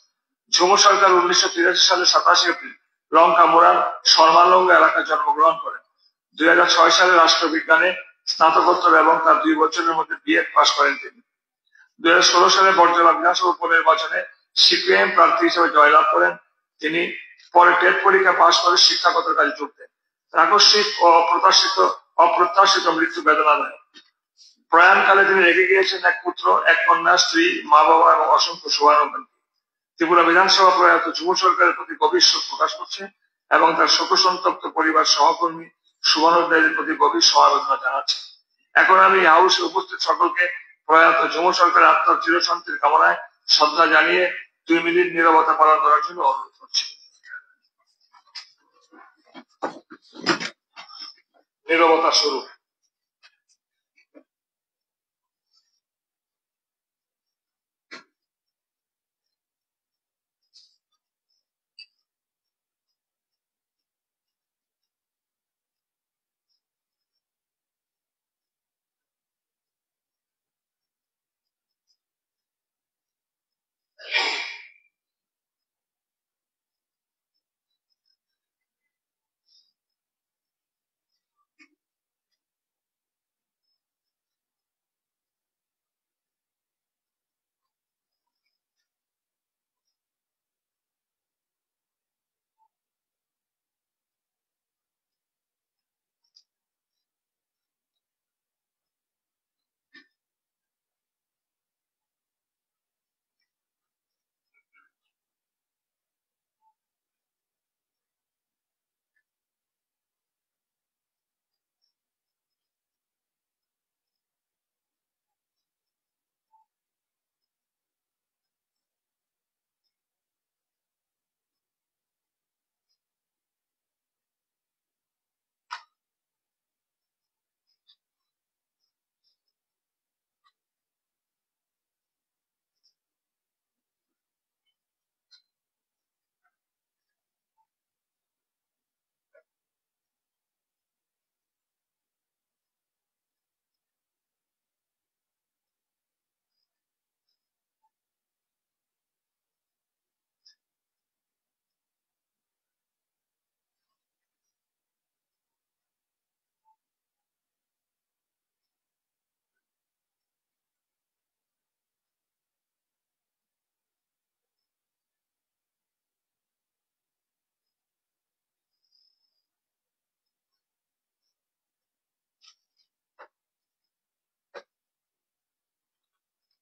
যুব সরকার 1983 সালে 27 এপ্রিল লঙ্কা মোড়ার শর্মালঙ্গ এলাকায় জন্মগ্রহণ করেন। 2006 সালে রাষ্ট্রবিজ্ঞানে স্নাতকোত্তর এবং তার 2 বছরের মধ্যে বিএড পাশ করেন তিনি। 2016 সালে বর্জলা বিধানসভা উপনির্বাচনে সিপিএম প্রার্থী হিসেবে জয়লাভ করেন তিনি। পরে টেট পরীক্ষা পাশ করে শিক্ষাগত কাজে যোগ দেন। আকস্মিক ও অপ্রত্যাশিত মৃত্যু বেদনাদায়ক। প্রয়াণকালে তিনি রেখে গিয়েছেন এক পুত্র, এক কন্যা, স্ত্রী, মা বাবা এবং অসংখ্য শুভানুধ্যায়ী। ত্রিপুরা বিধানসভা প্রয়াত যুব সরকারের প্রতি গভীর শোক প্রকাশ করছে এবং তার শোকসন্তপ্ত পরিবার, সহকর্মী, শুভানুধ্যায়ীদের প্রতি গভীর সমবেদনা জানাচ্ছে। এখন আমি হাউসে উপস্থিত সকলকে প্রয়াত যুব সরকারের আত্মার চিরশান্তির কামনায় শ্রদ্ধা জানিয়ে 2 মিনিট নীরবতা পালন করার জন্য অনুরোধ করছি। নীরবতা শুরু।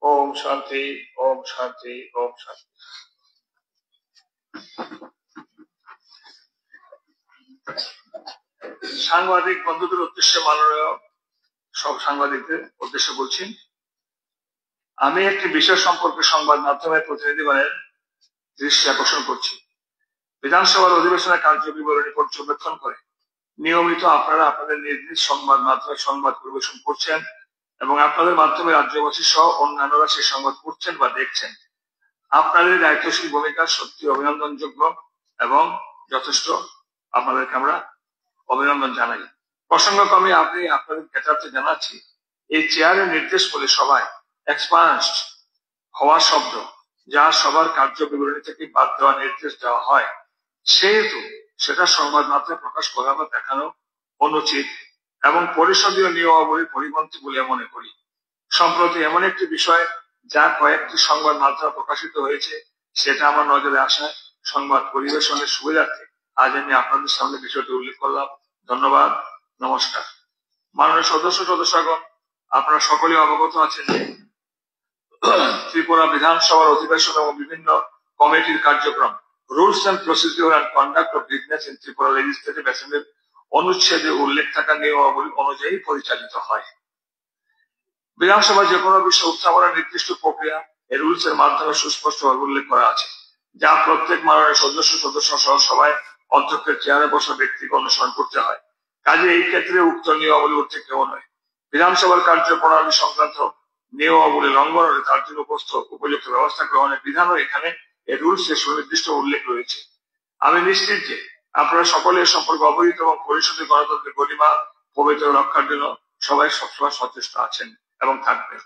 ওম শান্তি, ওম শান্তি, ওম শান্তি। সাংবাদিক বন্ধুদের উদ্দেশ্যে, মাননীয় সব সাংবাদিকদের উদ্দেশ্যে বলছি, আমি একটি বিষয় সম্পর্কে সংবাদ মাধ্যমের প্রতিনিধিগণের দৃষ্টি আকর্ষণ করছি। বিধানসভার অধিবেশনের কার্য বিবরণী পর্যবেক্ষণ করে নিয়মিত আপনারা আপনাদের নিজ নিজ সংবাদ মাধ্যমে সংবাদ পরিবেশন করছেন এবং আপনাদের মাধ্যমে রাজ্যবাসী সহ অন্যান্যরা সেই সংবাদ পড়ছেন বা দেখছেন। আপনাদের দায়িত্বশীল ভূমিকা সত্যি অভিনন্দনযোগ্য এবং যথেষ্ট। আপনাদেরকে আমরা অভিনন্দন জানাই। প্রসঙ্গক্রমে আপনি আপনাদের জ্ঞাতার্থে জানাচ্ছি, এই চেয়ারের নির্দেশ বলে সবাই এক্সপান্সড হওয়া শব্দ, যা সবার কার্য বিবরণী থেকে বাদ দেওয়া নির্দেশ দেওয়া হয়, সেহেতু সেটা সংবাদ মাধ্যমে প্রকাশ করা বা দেখানো অনুচিত এবং পরিষদীয় নিয়মাবলীর পরিপন্থী বলে মনে করি। সম্প্রতি এমন একটি বিষয় যা কয়েকটি সংবাদ মাধ্যমে প্রকাশিত হয়েছে, সেটা আমার নজরে আসায় সংবাদ পরিবেশনের সুবিধার্থে আজ আমি আপনাদের সামনে বিষয়টি উল্লেখ করলাম। ধন্যবাদ, নমস্কার। মাননীয় সদস্যগণ, আপনারা সকলে অবগত আছেন যে ত্রিপুরা বিধানসভার অধিবেশন এবং বিভিন্ন কমিটির কার্যক্রম rules and procedure and conduct of business in Tripura legislative অ্যাসেম্বলির অনুচ্ছেদে উল্লেখ থাকা নিয়মাবলী অনুযায়ী পরিচালিত হয়। বিধানসভা যে কোনো বিষয় উত্থাপনের নির্দিষ্ট প্রক্রিয়া এই রুলস এর মাধ্যমে সুস্পষ্টভাবে উল্লেখ করা আছে, যা প্রত্যেক মাননীয় সদস্য সহ সভায় অধ্যক্ষের চেয়ারে বসা ব্যক্তিকে অনুসরণ করতে হয়। কাজে এই ক্ষেত্রে উক্ত নিয়মাবলী উঠতে কেউ নয়। বিধানসভার কার্যপ্রণালী সংক্রান্ত নিয়মাবলী লঙ্ঘন হলে তার জন্য উপযুক্ত ব্যবস্থা গ্রহণের বিধানও এখানে এই রুলস এর সুনির্দিষ্ট উল্লেখ রয়েছে। আমি নিশ্চিত যে আপনারা সকলে এর সম্পর্কে অবহিত এবং পরিষদের গণতন্ত্রের গরিমা পবিত্র রক্ষার জন্য সবাই সবসময় সচেষ্ট আছেন এবং থাকবেন।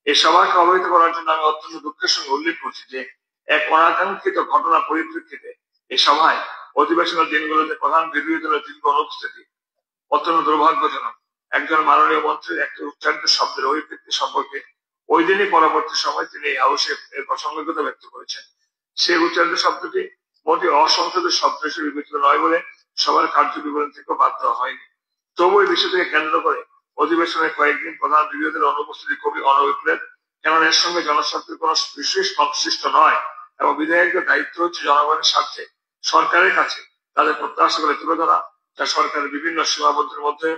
এই সভাকে অবহিত করার জন্য আমি অত্যন্ত দুঃখের সঙ্গে উল্লেখ করছি যে এক অনাকাঙ্ক্ষিত ঘটনার পরিপ্রেক্ষিতে এই সভায় অধিবেশনের দিনগুলোতে প্রধান বিরোধী দলের দীর্ঘ অনুপস্থিতি অত্যন্ত দুর্ভাগ্যজনক। একজন মাননীয় মন্ত্রীর একটি উচ্চারিত শব্দের অভিব্যক্তি সম্পর্কে ওই দিনই পরবর্তী সময় তিনি এই হাউসে এর প্রাসঙ্গিকতা ব্যক্ত করেছেন। সেই উচ্চারিত শব্দটি মোটে অসংসদের শব্দ হিসেবে বিবেচিত নয় বলে সবার কার্য বিবরণ থেকেও বাদ দেওয়া হয়নি। তবু এই বিষয়টিকে কেন্দ্র করে অধিবেশনের কয়েকদিন প্রধান বিরোধী দলের অনুপস্থিতি খুবই অনভিপ্রেত, কেননা এর সঙ্গে জনস্বার্থের কোন বিশেষ সংশ্লিষ্ট নয় এবং বিধায়কদের দায়িত্ব হচ্ছে জনগণের স্বার্থে সরকারের কাছে তাদের প্রত্যাশাগুলো তুলে ধরা, যা সরকারের বিভিন্ন সীমাবদ্ধের মধ্যে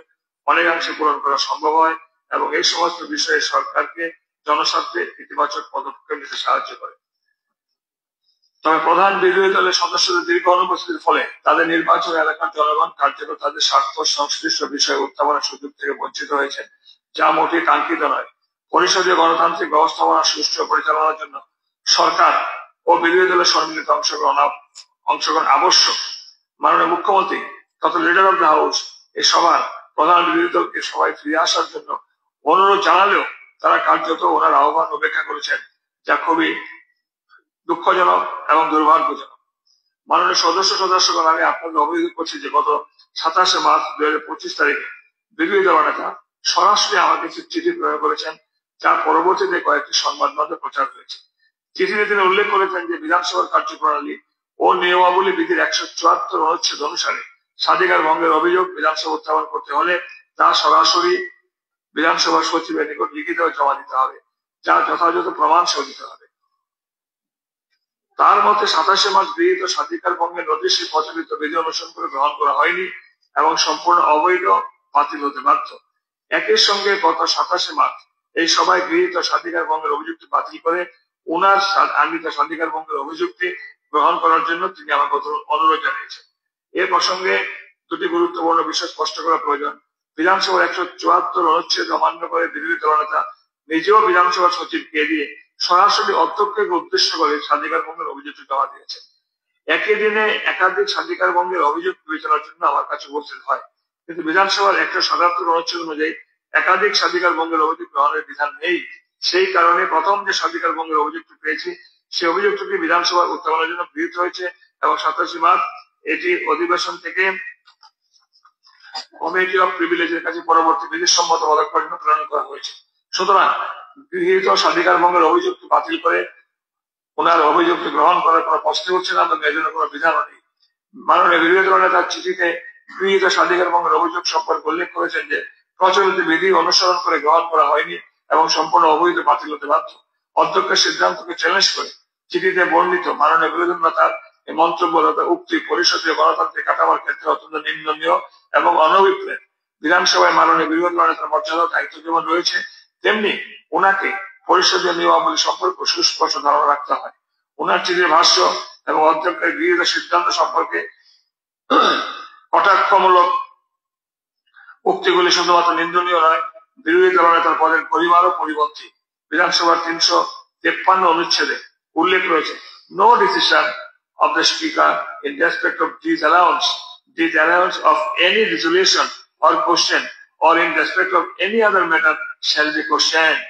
অনেকাংশে পূরণ করা সম্ভব হয় এবং এই সমস্ত বিষয়ে সরকারকে জনস্বার্থে ইতিবাচক পদক্ষেপ নিতে সাহায্য করে। তবে প্রধান বিরোধী দলের সদস্যদের দীর্ঘ অনুপস্থিতির ফলে তাদের নির্বাচন এলাকার জনগণ কার্যকর তাদের স্বার্থ সংশ্লিষ্ট বিষয়ে উত্থাপনের সুযোগ থেকে বঞ্চিত হয়েছে, যা মোটেই কাঙ্ক্ষিত নয়। পরিষদীয় গণতান্ত্রিক ব্যবস্থাপনা সুষ্ঠু পরিচালনার জন্য সরকার ও বিরোধী দলের সম্মিলিত অংশগ্রহণ আবশ্যক। মাননীয় মুখ্যমন্ত্রী তথা লিডার অব দ্য হাউস এই সভার প্রধান বিরোধী দলকে সবাই ফিরে আসার জন্য অনুরোধ জানালেও তারা কার্যত ওনার আহ্বান উপেক্ষা করেছেন, যা খুবই দুঃখজনক এবং দুর্ভাগ্যজনক। মাননীয় সদস্যগণ, আমি আপনাদের অবহিত করছি যে গত 27 মার্চ 2025 তারিখে বিরোধী দল নেতা সরাসরি আমাকে চিঠি প্রয়োগ করেছেন, যা পরবর্তীতে কয়েকটি সংবাদ মাধ্যমে প্রচার হয়েছে। চিঠিতে তিনি উল্লেখ করেছেন যে বিধানসভার কার্যপ্রণালী ও নিয়মাবলী বিধির 174 অনুচ্ছেদ অনুসারে স্বাধিকার ভঙ্গের অভিযোগ বিধানসভা উত্থাপন করতে হলে তা সরাসরি বিধানসভা সচিবের নিকট লিখিত জমা দিতে হবে, যা যথাযথ প্রমাণ সহ দিতে হবে। তার মতে 27 মার্চ গৃহীত স্বাধিকার ভঙ্গের নোটিশে প্রচলিত বিধি অনুসরণ করে গ্রহণ করা হয়নি এবং সম্পূর্ণ অবৈধ, বাতিল হতে বাধ্য। একই সঙ্গে গত 27 মার্চ এই সভায় গৃহীত স্বাধিকার ভঙ্গের অভিযুক্তি বাতিল করে ওনার আনিত স্বাধিকার ভঙ্গের অভিযুক্তি গ্রহণ করার জন্য তিনি আমাকে অনুরোধ জানিয়েছেন। এ প্রসঙ্গে দুটি গুরুত্বপূর্ণ বিষয় স্পষ্ট করা প্রয়োজন। বিধানসভার 174 অনুচ্ছেদ অমান্য করে বিরোধী দলনেতা নিজেও বিধানসভা সচিবকে দিয়ে সরাসরি অধ্যক্ষকে উদ্দেশ্য করে স্বাধিকার ভঙ্গের অভিযোগ জমা দিয়েছেন। একই দিনে একাধিক স্বাধিকার ভঙ্গের অভিযোগ বিবেচনার জন্য আমার কাছে উপস্থিত হয়, কিন্তু বিধানসভার 177 অনুচ্ছেদ অনুযায়ী একাধিক স্বাধিকার ভঙ্গের অভিযোগ গ্রহণের বিধান নেই। সেই কারণে প্রথম যে স্বাধিকার ভঙ্গের অভিযোগটি পেয়েছি সেই অভিযোগটি বিধানসভার উত্থাপনের জন্য গৃহীত হয়েছে এবং 27 মার্চ এটি অধিবেশন থেকে কমিটি অফ প্রিভিলেজের কাছে পরবর্তী বিধিসম্মত পদক্ষেপের জন্য প্রেরণ করা হয়েছে। সুতরাং গৃহীত স্বাধিকার ভঙ্গের অভিযোগটি বাতিল করে ওনার অভিযোগটি গ্রহণ করার কোনো প্রশ্ন হচ্ছে না এবং এর জন্য কোনো বিধানও নেই। মাননীয় বিরোধী দলনেতা চিঠিতে গৃহীত স্বাধিকার ভঙ্গের অভিযোগ সম্পর্কে উল্লেখ করেছেন যে প্রচলিত বিধি অনুসরণ করে গ্রহণ করা হয়নি এবং সম্পূর্ণ অবৈধ, বাতিল হতে বাধ্য। অধ্যক্ষের সিদ্ধান্তকে চ্যালেঞ্জ করে চিঠিতে বর্ণিত মাননীয় বিরোধী নেতার এই মন্তব্য তথা উক্তি পরিষদীয় গণতান্ত্রিক কাঠামোর ক্ষেত্রে অত্যন্ত নিন্দনীয় এবং অনভিপ্রেত। বিধানসভায় মাননীয় বিরোধী দলনেতার মর্যাদা দায়িত্ব যেমন রয়েছে, তেমনি ওনাকে পরিষদীয় নিয়মাবলী সম্পর্কে সুস্পষ্ট ধারণা রাখতে হয়। ওনার চিঠির ভাষ্য এবং অধ্যক্ষের গৃহীত সিদ্ধান্ত সম্পর্কে কটাক্ষমূলক উক্তিগুলি শুধুমাত্র নিন্দনীয় নয়, বিরোধী দলনেতার পদের পরিবারও পরিপন্থী। বিধানসভার 353 অনুচ্ছেদে উল্লেখ রয়েছে, no decision of the speaker in respect of disallowance of any resolution or question or in respect of any other matter shall be questioned.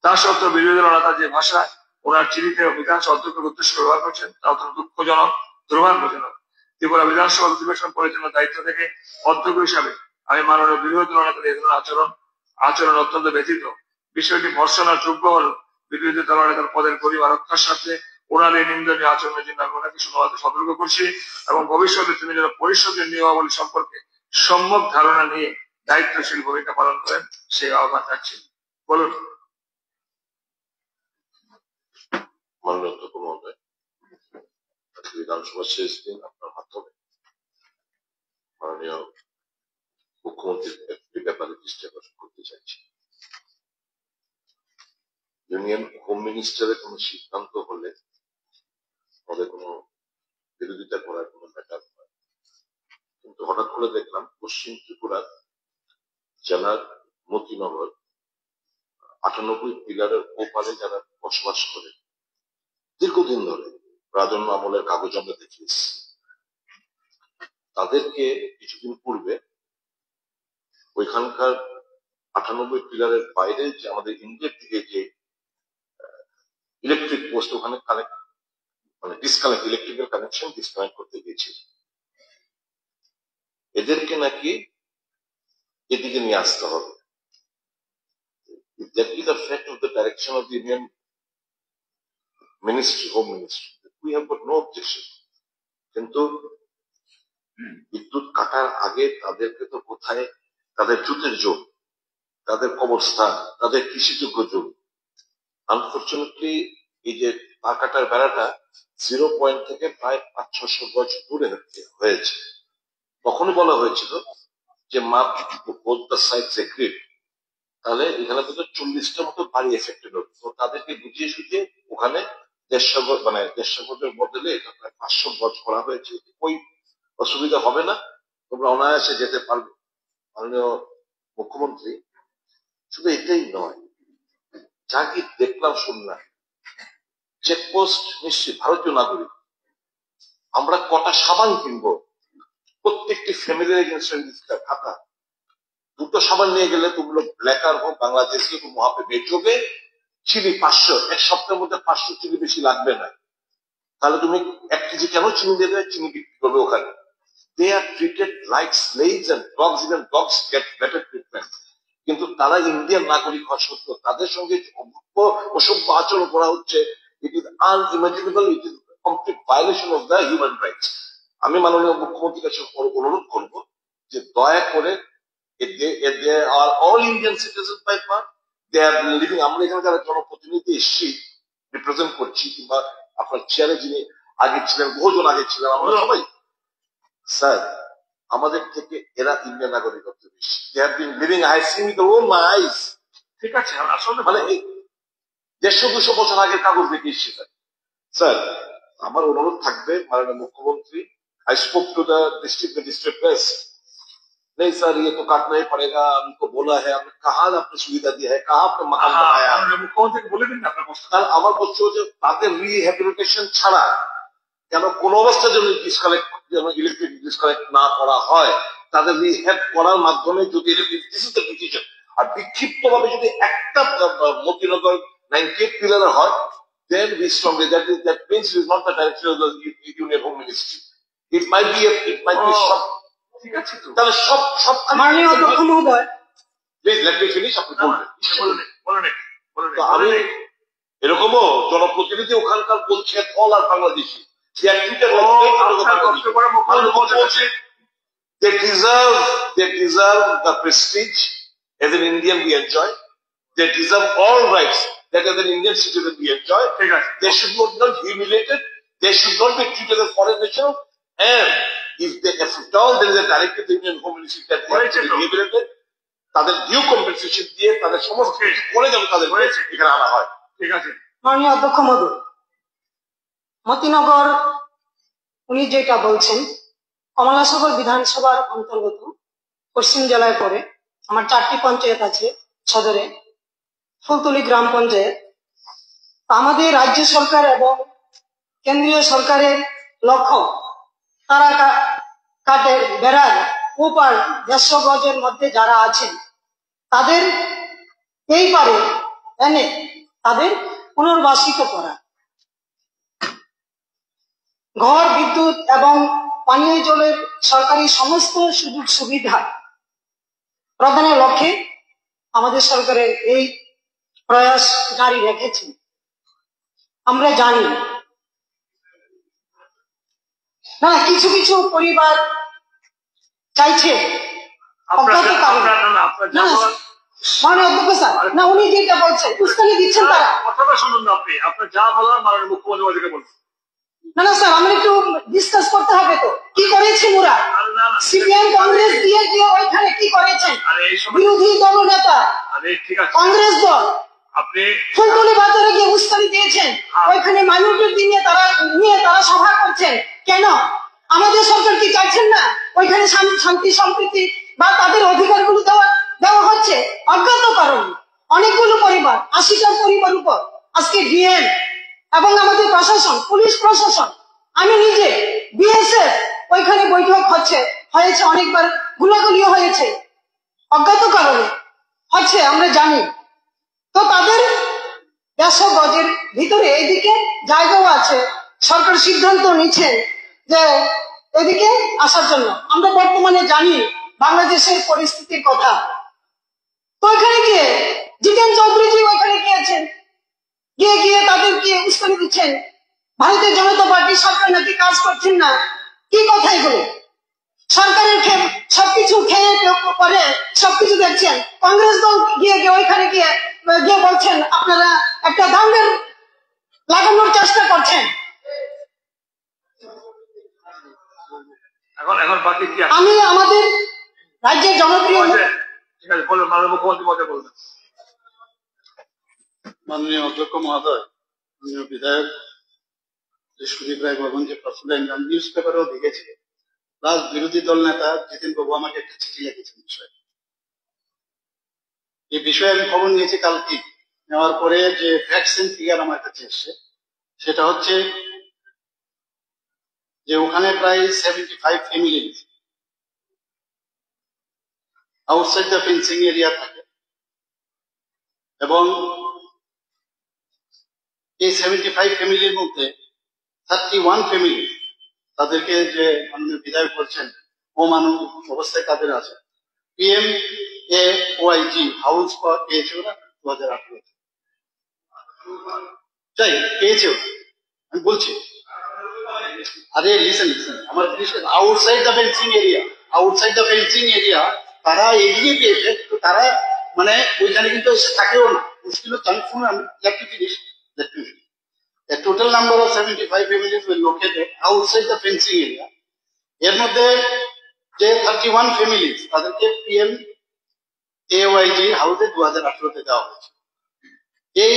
তা সত্ত্বেও বিরোধী দলনেতা যে ভাষা ওনার চিঠিতে বিধানসভা অধ্যক্ষের উদ্দেশ্য ব্যবহার করছেন তা অত্যন্ত দুঃখজনক, দুর্ভাগ্যজনক। ত্রিপুরা বিধানসভার অধিবেশন পরিচালনার দায়িত্ব থেকে অধ্যক্ষ হিসাবে আমি মাননীয় বিরোধী দলনেতার এই ধরনের আচরণ অত্যন্ত ব্যথিত। বিষয়টি ভর্ৎসনার যোগ্য হল বিরোধী দলনেতার পদের পরিবার রক্ষার স্বার্থে ওনার এই নিন্দনীয় আচরণের জন্য আমি ওনাকে সতর্ক করছি এবং ভবিষ্যতে তিনি যেন পরিষদের নিয়মাবলী সম্পর্কে সম্যক ধারণা নিয়ে দায়িত্বশীল ভূমিকা পালন করেন সেই আহ্বান রাখছি। বলুন। মাননীয় অধ্যক্ষ মহোদয়, বিধানসভা শেষ দিন আপনার মাধ্যমে মাননীয় মুখ্যমন্ত্রীর একটি ব্যাপারে দৃষ্টি আকর্ষণ করতে চাইছি। ইউনিয়ন হোম মিনিস্টারের কোন সিদ্ধান্ত হলে আমাদের কোন বিরোধিতা করার কোন ম্যাটার নয়, কিন্তু হঠাৎ করে দেখলাম পশ্চিম ত্রিপুরার জেলার মতিনগর 98 পিলারের ওপারে যারা বসবাস করে দীর্ঘদিন ধরে রাজন্য আমলের কাগজ আমরা দেখিয়েছি, তাদেরকে কিছুদিন পূর্বে ওইখানকার 98 পিলারের বাইরে যে আমাদের ইন্ডিয়ার দিকে যে ইলেকট্রিক পোস্ট ওখানে কানেক্ট মানে ডিসকানেক্ট ইলেকট্রিক্যাল কানেকশন ডিসকানেক্ট করতে গিয়েছিল, এদেরকে নাকি এদিকে নিয়ে আসতে হবে। That is the fact of the direction of the Indian Ministry, Home Ministry. We have got no objection. কিন্তু বিদ্যুৎ কাটার আগে তাদেরকে তো কোথায় তাদের জুতের জমি, তাদের কবরস্থান, তাদের কৃষিযোগ্য জমি, আনফর্চুনেটলি এই যে তার কাটার বেড়াটা 0 পয়েন্ট থেকে প্রায় 500-600 গজ দূরে হয়েছে। তখনই বলা হয়েছিল যে মাপ both the sides agreed, তাহলে এখানে তো 40টা মতো বাড়ি এফেক্টেড হবে। তো তাদেরকে বুঝিয়ে সুঝিয়ে ওখানে 150 গজ মানে 150 গজের বদলে এটা প্রায় 500 গজ করা হয়েছে। ওই অসুবিধা হবে না, তোমরা অনায়াসে যেতে পারবে। মাননীয় মুখ্যমন্ত্রী, শুধু এটাই নয়, যা কি দেখলাম শুনলাম, চেকপোস্ট নিশ্চিত ভারতীয় নাগরিক, আমরা কটা সাবান কিনবো প্রত্যেকটি ফ্যামিলির এগেন্স্ট খাতা, 2টো সাবান নিয়ে গেলে তুমি লোক ব্ল্যাকার হোক বাংলাদেশ के तुम वहां पे बेचोगे, চিনি 500, এক সপ্তাহের মধ্যে 500 চিনি বেশি লাগবে না, তাহলে তুমি 1 কেজি কেন চিনি দেবে, চিনি বিক্রি করবে ওখানে। They are treated like slaves and dogs, even dogs get better treatment. কিন্তু তারা ইন্ডিয়ান নাগরিক হওয়া সত্ত্বেও তাদের সঙ্গে অসভ্য আচরণ করা হচ্ছে। It is unimaginable, it is complete violation of the human rights. আমি মাননীয় মুখ্যমন্ত্রীর কাছে অনুরোধ করবো যে দয়া করে they are all Indian citizens by birth, they are living, আমরা এখানে যারা জনপ্রতিনিধি এসেছি রিপ্রেজেন্ট করছি, কিংবা আপনার চেয়ারে যিনি আগে ছিলেন, বহুজন আগে ছিলেন, আমরা সবাই স্যার, আমাদের থেকে এরা ইন্ডিয়ান নাগরিকত্ব বেশি। They have been living, I have seen with my eyes. ঠিক আছে, আসলে মানে 150-200 বছর আগের কাগজ দেখে এসেছি স্যার। আমার অনুরোধ থাকবে মাননীয় মুখ্যমন্ত্রী, I spoke to the district magistrate press, नहीं सर ये तो काटना ही पड़ेगा, हमको बोला है, हमने कहा आपने सुविधा दी है, कहा आपने मकान बनाया, मुख्यमंत्री बोले दिन আপনার প্রশ্ন। তাহলে আমার প্রশ্ন হচ্ছে তাদের রিহ্যাবিলিটেশন ছাড়া কেন কোন অবস্থার জন্য ডিসকানেক্ট, যেন ইলেকট্রিক ডিসকানেক্ট না করা হয়, তাদের রিহ্যাব করার মাধ্যমে যদি ডিসিশন, আর বিক্ষিপ্ত ভাবে যদি একটা মতিনগর 98 পিলার হয়, then we strongly that means it is not the direction of the Union Home Ministry. It might be short. ঠিক আছে, তাহলে সব মাননীয় অধ্যক্ষ মহোদয়, প্লিজ লেট মি ফিনিশ। আপনি বলেন। তো আমি এরকমও জনপ্রতিনিধি ওখানকার বলছে all are Bangladeshi, they deserve the prestige as an Indian we enjoy, they deserve all rights that as an Indian citizen we enjoy. They should not be humiliated, they should not be treated as foreign nationals, and if at all there is a directive to the Indian Home Ministry that they have to be rehabilitated, তাদের due compensation দিয়ে তাদের সমস্ত কিছু করে যেন তাদের এখানে আনা হয়। ঠিক আছে মাননীয় অধ্যক্ষ মহোদয়, মতিনগর উনি যেটা বলছেন কমলাসাগর বিধানসভার অন্তর্গত পশ্চিম জেলায় পড়ে। আমার 4টি পঞ্চায়েত আছে সদরে, ফুলতলি গ্রাম পঞ্চায়েত। আমাদের রাজ্য সরকার এবং কেন্দ্রীয় সরকারের লক্ষ্য তারা কাটের বেড়ার ওপার 150 গজের মধ্যে যারা আছেন তাদের এই পারে এনে তাদের পুনর্বাসিত করা, ঘর, বিদ্যুৎ এবং পানীয় জলের সরকারি সমস্ত সুযোগ সুবিধা প্রদানের লক্ষ্যে আমাদের সরকারের এই প্রয়াস জারি রেখেছে। আমরা জানি না কিছু কিছু পরিবার চাইছে অজ্ঞাত কারণে, মাননীয় অধ্যক্ষ স্যার, না উনি যেটা বলছেন উস্কানি দিচ্ছেন তারা। কথাটা শুনুন না আপনি, আপনার যা বলার মাননীয় মুখ্যমন্ত্রী বলছেন। না না স্যার, আমরা একটু ডিসকাস করতে হবে তো, কি করেছে ওরা, সিপিএম কংগ্রেস দিয়ে দিয়ে ওইখানে কি করেছেন বিরোধী দল নেতা কংগ্রেস দল, আপনি ফুলতলি বাজারে গিয়ে উস্কানি দিয়েছেন, ওইখানে মাইনরিটি নিয়ে তারা সভা করছেন কেন? আমাদের সরকার কি চাইছেন না ওইখানে শান্তি সম্প্রীতি বা তাদের অধিকারগুলো দেওয়া হচ্ছে? অজ্ঞাত কারণে অনেকগুলো পরিবার, 80টার পরিবার উপর আজকে ডিএম এবং আমাদের প্রশাসন, পুলিশ প্রশাসন, আমি নিজে বিএসএফ ওইখানে বৈঠক হয়েছে, অনেকবার গুলাগুলিও হয়েছে, অজ্ঞাত কারণে হচ্ছে আমরা জানি। তো তাদের 150 গজের ভিতরে এইদিকে জায়গাও আছে, সরকার সিদ্ধান্ত নিচ্ছে যে এদিকে আসার জন্য। আমরা বর্তমানে জানি বাংলাদেশের পরিস্থিতির কথা। তো ওইখানে গিয়ে জিতেন চৌধুরীজি ওইখানে গিয়েছেন, গিয়ে তাদেরকে উস্কানি দিচ্ছেন, ভারতীয় জনতা পার্টি সরকার নাকি কাজ করছেন না। কি কথা এগুলো? সরকারের সবকিছু খেয়ে পরে সবকিছু দেখছেন, কংগ্রেস দল গিয়ে ওইখানে গিয়ে বলছেন আপনারা একটা দাঙ্গের লাগানোর চেষ্টা করছেন। এখন বাকি কি? আমি আমাদের রাজ্যের জনপ্রিয় ঠিক আছে বলুন, মাননীয় মুখ্যমন্ত্রী মধ্যে বলবেন। মাননীয় অধ্যক্ষ মহোদয়, মাননীয় বিধায়ক সুদীপ রায় বর্মন যে প্রশ্ন নিউজ পেপারেও দেখেছি, প্লাস বিরোধী দল নেতা জিতেন বাবু আমাকে একটা চিঠি লিখেছেন বিষয়ে। এই বিষয়ে আমি খবর নিয়েছি কালকে, নেওয়ার পরে যে ভ্যাকসিন ফিগার আমার কাছে এসছে সেটা হচ্ছে যে ওখানে প্রায় 75 family outside the fencing area থাকে, এবং এই 75 ফ্যামিলির মধ্যে 31 ফ্যামিলি তাদেরকে যে মাননীয় বিধায়ক বলছেন ও মানব অবস্থায় তাদের আছে। PMAYG হাউস পেয়েছে ওরা 2018 চাই পেয়েছে, আমি বলছি। আরে লিসেন আমার আউটসাইড দ্য ফেন্সিং এরিয়া তারা এগিয়ে পেয়েছে, কিন্তু তারা মানে ওইখানে কিন্তু থাকেও না, মুশকিল হচ্ছে। আমি শুনুন, আমি The total number of 75 families were located outside the fencing area. এর মধ্যে যে 31 families তাদেরকে PMAYG হাউসে 2018 দেওয়া হয়েছে। এই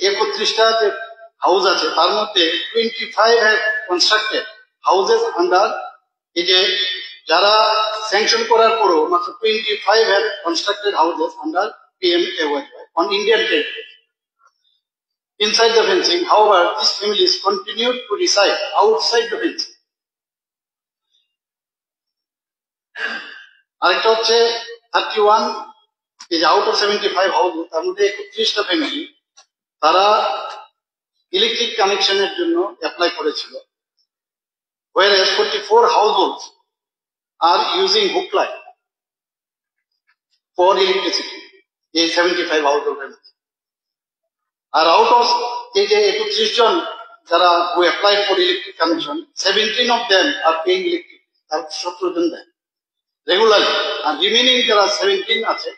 31টা যে হাউস আছে তার মধ্যে 25 have constructed houses under, এই যে যারা স্যাংশন করার পরও মাত্র 25 have constructed houses under PMAYG on Indian territory inside the fencing. However, these families continued to reside outside the fencing. আরেকটা হচ্ছে 31 is out of 75 houses, তার মধ্যে 31টা ফ্যামিলি তারা ইলেকট্রিক কানেকশনের জন্য অ্যাপ্লাই করেছিল, whereas 44 households are using hook line for electricity. এই 75 households R out of এই যে 31 জন যারা who applied for electric connection, 17 of them are paying electric, আর 17 জন দেয় রেগুলারলি, আর রিমেইনিং যারা 17 আছে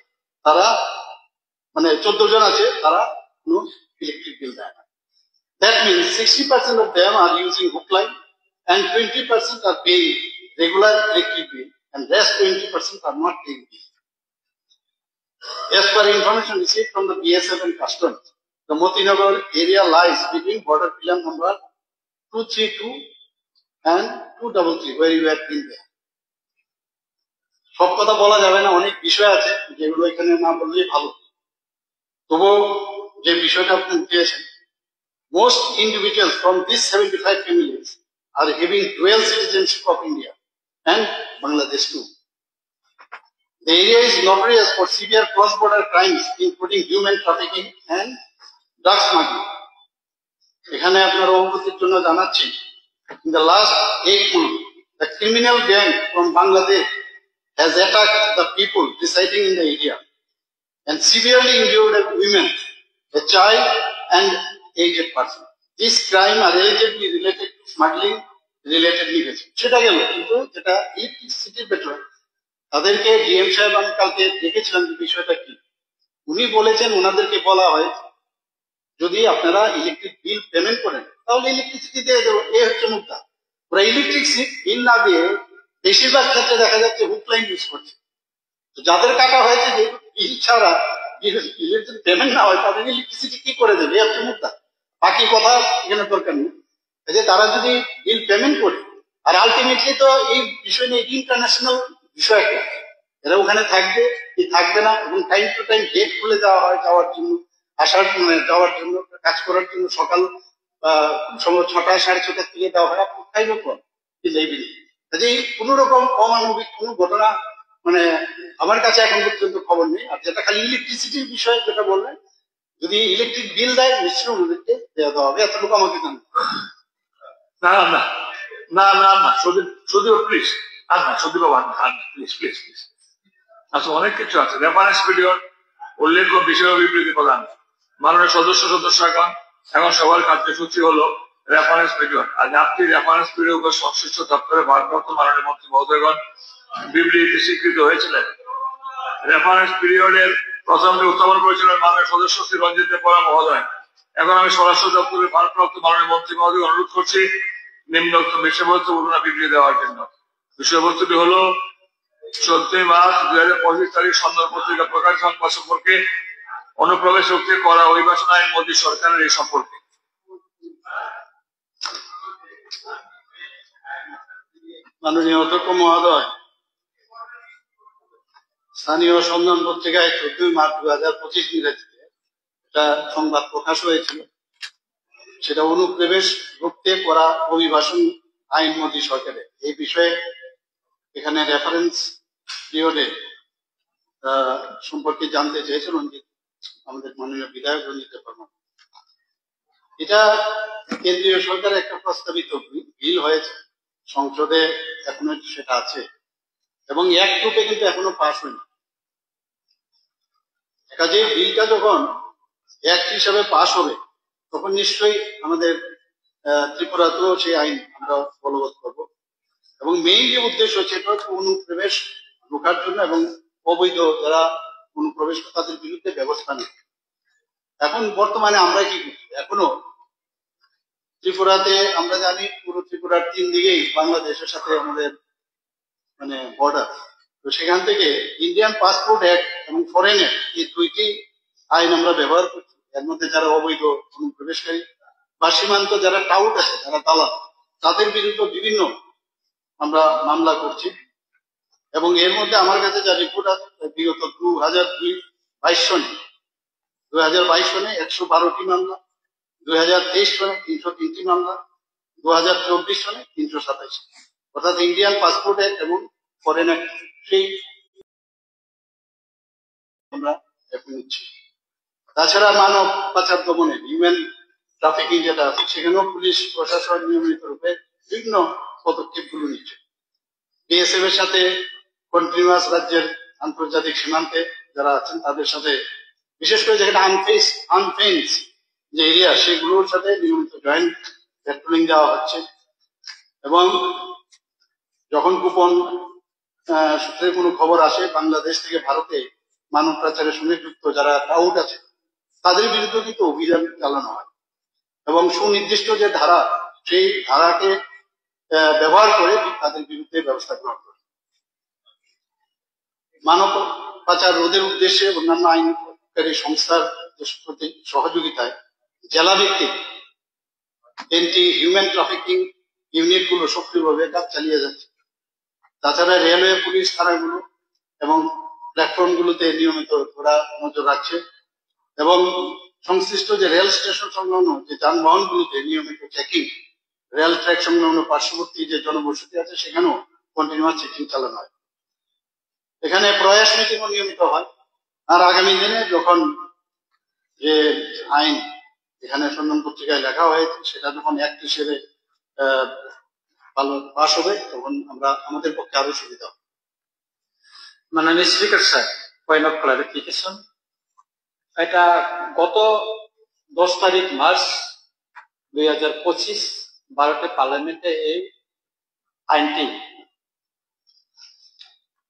তারা মানে 14 জন আছে তারা কোনো ইলেকট্রিক বিল দেয় না। That means 60% of them are using hook line and 20% are paying regular electric bill, and rest 20% are not paying bill. As per information received from the BSF and Customs, the Motinagar area lies between border pillar number 232 and 233, where you have been there. সব কথা বলা যাবে না, অনেক বিষয় আছে যেগুলো এখানে না বললেই ভালো। তবু যে বিষয়টা আপনি উঠিয়েছেন, most individuals from these 75 families are having dual citizenship of India and Bangladesh too. The area is notorious for severe cross-border crimes, including human trafficking and drug smuggling. এখানে আপনার অবগতির জন্য জানাচ্ছি, in the last 8 months, the criminal gang from Bangladesh has attacked the people residing in the area and severely injured a woman, a child, and aged person. This crime are allegedly related to smuggling related negligence. সেটা গেল, কিন্তু যেটা ইলেকট্রিসিটির বেতন তাদেরকে DM সাহেব আমি কালকে দেখেছিলাম যে বিষয়টা কি, উনি বলেছেন, ওনাদেরকে বলা হয় যদি আপনারা ইলেকট্রিক বিল পেমেন্ট করেন তাহলে ইলেকট্রিসিটি দিয়ে দেবো, এই হচ্ছে মুদ্রা। ওরা ইলেকট্রিসিটি বিল না দিয়ে বেশিরভাগ ক্ষেত্রে দেখা যাচ্ছে হুকলাইন ইউজ করছে। তো যাদের কাটা হয়েছে যে বিল ছাড়া ইলেকট্রিক পেমেন্ট না হয় তাদের ইলেকট্রিসিটি কি করে দেবে, এই হচ্ছে মুদ্রা। বাকি কথা এখানে দরকার নেই। যে তারা যদি বিল পেমেন্ট করে, আর আলটিমেটলি তো এই বিষয় নিয়ে ইন্টারন্যাশনাল বিষয় একটা, এরা ওখানে থাকবে কি থাকবে না, এবং টাইম টু টাইম ডেট খুলে দেওয়া হয় যাওয়ার জন্য, আসার যাওয়ার জন্য, কাজ করার জন্য সকাল সময় 6টা 6:30 থেকে দেওয়া হয়। আপনি খাইবে কোন কাজে কোন রকম অমানবিক কোন ঘটনা মানে আমার কাছে এখন পর্যন্ত খবর নেই। আর যেটা খালি ইলেকট্রিসিটির বিষয়ে যেটা বললেন, যদি ইলেকট্রিক বিল দেয় নিশ্চয়ই ওদেরকে দেওয়া হবে, এতটুকু আমাকে জানতে হবে। না না না না না সদীপ প্লিজ, আর না সদীপ বাবা, প্লিজ প্লিজ প্লিজ। আচ্ছা, অনেক কিছু আছে। রেফারেন্স পিরিয়ড উল্লেখ ও বিষয় বিবৃতি প্রদান। মাননীয় সদস্যগণ, এখন সবার কার্যসূচি হলো রেফারেন্স পিরিয়ড। আজ আপনি রেফারেন্স পিরিয়ড সংশ্লিষ্ট দপ্তরে ভারপ্রাপ্ত মাননীয় মন্ত্রী মহোদয়গণ বিবৃতি স্বীকৃত হয়েছিলেন। রেফারেন্স পিরিয়ডের প্রথমটি উত্থাপন করেছিলেন মাননীয় সদস্য শ্রী রঞ্জিত দেববরা মহোদয়। এখন আমি স্বরাষ্ট্র দপ্তরের ভারপ্রাপ্ত মাননীয় মন্ত্রী মহোদয় অনুরোধ করছি নিম্নোক্ত বিষয়বস্তু বর্ণনা বিবৃতি দেওয়ার জন্য। বিষয়বস্তুটি হলো 14 মার্চ 2025 তারিখ সন্ধ্যা পত্রিকা প্রকাশ সংবাদ সম্পর্কে অনুপ্রবেশ রুখতে করা অভিবাসন আইন মোদী সরকারের এই সম্পর্কে। মাননীয় অধ্যক্ষ মহোদয়, স্থানীয় সন্ধান পত্রিকায় 14 মার্চ 2025 ইংরেজিতে একটা সংবাদ প্রকাশ হয়েছিল। সেটা অনুপ্রবেশ রুখতে করা অভিবাসন আইন মোদী সরকারের। এই বিষয়ে এখানে রেফারেন্স পিরিয়ডে সম্পর্কে জানতে চেয়েছে রঞ্জিত, আমাদের মাননীয় বিধায়ক রঞ্জিত দেববর্মা। এটা কেন্দ্রীয় সরকারের একটা প্রস্তাবিত বিল হয়েছে সংসদে, এখনো সেটা আছে এবং এক রূপে কিন্তু এখনো পাস হয়নি। কাজে বিলটা যখন এক হিসাবে পাস হবে তখন নিশ্চয়ই আমাদের ত্রিপুরাতেও সেই আইন আমরা বলবৎ করবো। এবং মেইন যে উদ্দেশ্য সেটা হচ্ছে অনুপ্রবেশ রোখার জন্য এবং অবৈধ যারা অনুপ্রবেশ তাদের বিরুদ্ধে ব্যবস্থা নেয়। এখন বর্তমানে আমরা কি করছি, এখনো ত্রিপুরাতে আমরা জানি পুরো ত্রিপুরার 3 দিকেই বাংলাদেশের সাথে আমাদের মানে বর্ডার। তো সেখান থেকে ইন্ডিয়ান পাসপোর্ট অ্যাক্ট এবং ফরেন অ্যাক্ট এই দুইটি আইন আমরা ব্যবহার করছি। এর মধ্যে যারা অবৈধ অনুপ্রবেশকারী বা সীমান্ত যারা টাউট আছে, যারা দালাল, তাদের বিরুদ্ধে বিভিন্ন আমরা মামলা করছি। এবং এর মধ্যে আমার কাছে যা রিপোর্ট আছে বিগত 2022 সনে 112টি মামলা, 2023 সনে 303টি মামলা, 2024 সনে 327, অর্থাৎ ইন্ডিয়ান পাসপোর্ট অ্যাক্ট এবং ফরেন অ্যাক্ট সেই আমরা এখন নিচ্ছি। তাছাড়া মানব পাচার দমনে হিউম্যান ট্রাফিকিং যেটা আছে সেখানেও পুলিশ প্রশাসন নিয়মিত রূপে বিভিন্ন পদক্ষেপগুলো নিচ্ছে। বিএসএফ এর সাথে কন্টিনিউয়াস রাজ্যের আন্তর্জাতিক সীমান্তে যারা আছেন তাদের সাথে, বিশেষ করে যেটা আনফেন্স যে এরিয়া সেগুলোর সাথে নিয়মিত জয়েন্ট পেট্রোলিং দেওয়া হচ্ছে। এবং যখন গোপন সূত্রে কোনো খবর আসে বাংলাদেশ থেকে ভারতে মানব পাচারের সঙ্গে যুক্ত যারা টাউট আছে তাদের বিরুদ্ধে কিন্তু অভিযান চালানো হয় এবং সুনির্দিষ্ট যে ধারা সেই ধারাকে ব্যবহার করে তাদের বিরুদ্ধে ব্যবস্থা গ্রহণ করে। মানব পাচার রোধের উদ্দেশ্যে অন্যান্য আইনকারী সংস্থার সহযোগিতায় জেলা ভিত্তিক এন্টি হিউম্যান ট্রাফিকিং ইউনিট গুলো সক্রিয়ভাবে কাজ চালিয়ে যাচ্ছে। তাছাড়া রেলওয়ে পুলিশ থানাগুলো এবং প্ল্যাটফর্ম গুলোতে নিয়মিত ওরা নজর রাখছে এবং সংশ্লিষ্ট যে রেল স্টেশন সংলগ্ন যে যানবাহন গুলোতে নিয়মিত চেকিং, রেল ট্র্যাক সংলগ্ন পার্শ্ববর্তী যে জনবসতি আছে সেখানেও কন্টিনিউয়াস চেকিং চালানো হয়। এখানে প্রয়াস মিটিংও নিয়মিত হয়। আর আগামী দিনে যখন যে আইন এখানে সন্ধান পত্রিকায় লেখা হয়েছে সেটা যখন অ্যাক্ট হিসেবে পাস হবে তখন আমরা আমাদের পক্ষে আরো সুবিধা হবে। মাননীয় speaker sir, point of clarification, এটা গত 10 তারিখ মার্চ 2025 ভারতের পার্লামেন্টে এই আইনটি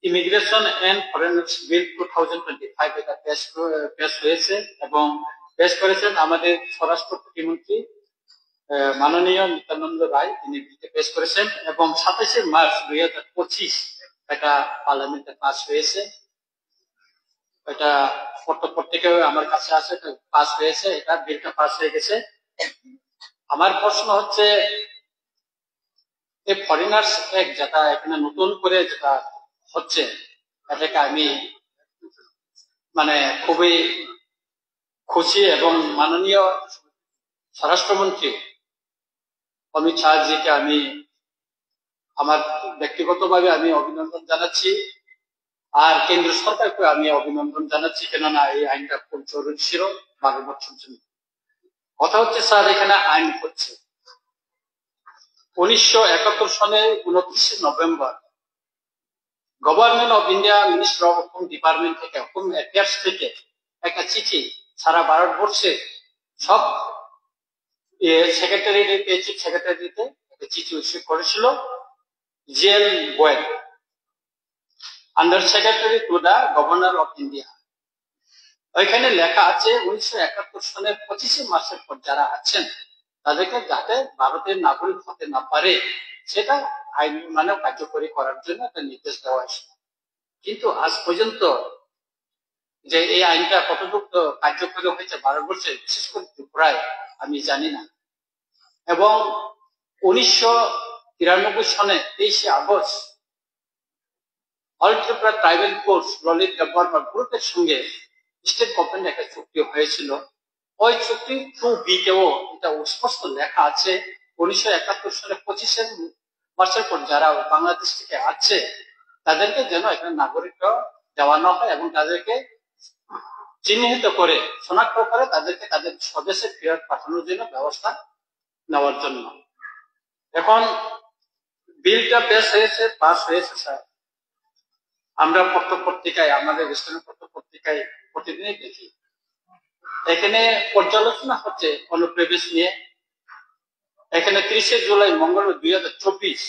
ইমিগ্রেশন এন্ড ফরেনার্স বিল 2025 এটা পেশ হয়েছে এবং পেশ করেছেন আমাদের স্বরাষ্ট্র প্রতিমন্ত্রী মাননীয় নিত্যানন্দ রায়, তিনি বিলটি পেশ করেছেন এবং 27 মার্চ 2025 এটা পার্লামেন্টে পাস হয়েছে। এটা পত্রিকায় আমার কাছে আছে, পাস হয়েছে, এটা বিলটা পাস হয়ে গেছে। আমার প্রশ্ন হচ্ছে এই ফরেনার্স অ্যাক্ট যেটা এখানে নতুন করে যেটা হচ্ছে, এটাকে আমি মানে খুবই খুশি এবং মাননীয় স্বরাষ্ট্রমন্ত্রী অমিত শাহজিকে আমি আমার ব্যক্তিগতভাবে আমি অভিনন্দন জানাচ্ছি, আর কেন্দ্র সরকারকে আমি অভিনন্দন জানাচ্ছি, কেননা এই আইনটা খুব জরুরি ছিল 12 বছর জন্য। কথা হচ্ছে স্যার, এখানে আইন হচ্ছে 1971 সালে 29 November government of India minister of home department থেকে, হোম অ্যাফেয়ার্স থেকে একটা চিঠি সারা ভারতবর্ষে সব সেক্রেটারিতে, চিফ সেক্রেটারিতে একটা চিঠি ইস্যু করেছিল জেল Goel, under secretary to the governor of India. ওইখানে লেখা আছে 1971 সালের 25 মাসের পর যারা আছেন তাদেরকে যাতে ভারতের নাগরিক হতে না পারে সেটা আইন মানে কার্যকরী করার জন্য একটা নির্দেশ দেওয়া হয়েছে। কিন্তু আজ পর্যন্ত যে এই আইনটা কতটুকু কার্যকরী হয়েছে ভারতবর্ষে, বিশেষ করে ত্রিপুরায়, আমি জানি না। এবং 1993 সনে 23 August all Tripura tribal courts Lalit Debbarma গ্রুপের সঙ্গে স্টেট গভর্নমেন্ট একটা চুক্তি হয়েছিল। ওই চুক্তি 2B তেও এটা স্পষ্ট লেখা আছে 1971 সালে 25 মার্চের পর যারা বাংলাদেশ থেকে আছে তাদেরকে যেন এখানে নাগরিকত্ব দেওয়ানো হয় এবং তাদেরকে চিহ্নিত করে শনাক্ত করে তাদেরকে তাদের স্বদেশে ফেরত পাঠানোর জন্য ব্যবস্থা নেওয়ার জন্য। এখন বিলটা পেশ হয়েছে, পাস হয়েছে স্যার। আমরা পত্রিকায়, আমাদের স্থানীয় পত্রিকায় প্রতিদিনই দেখি এখানে পর্যালোচনা হচ্ছে অনুপ্রবেশ নিয়ে। এখানে 30 জুলাই মঙ্গলবার 2024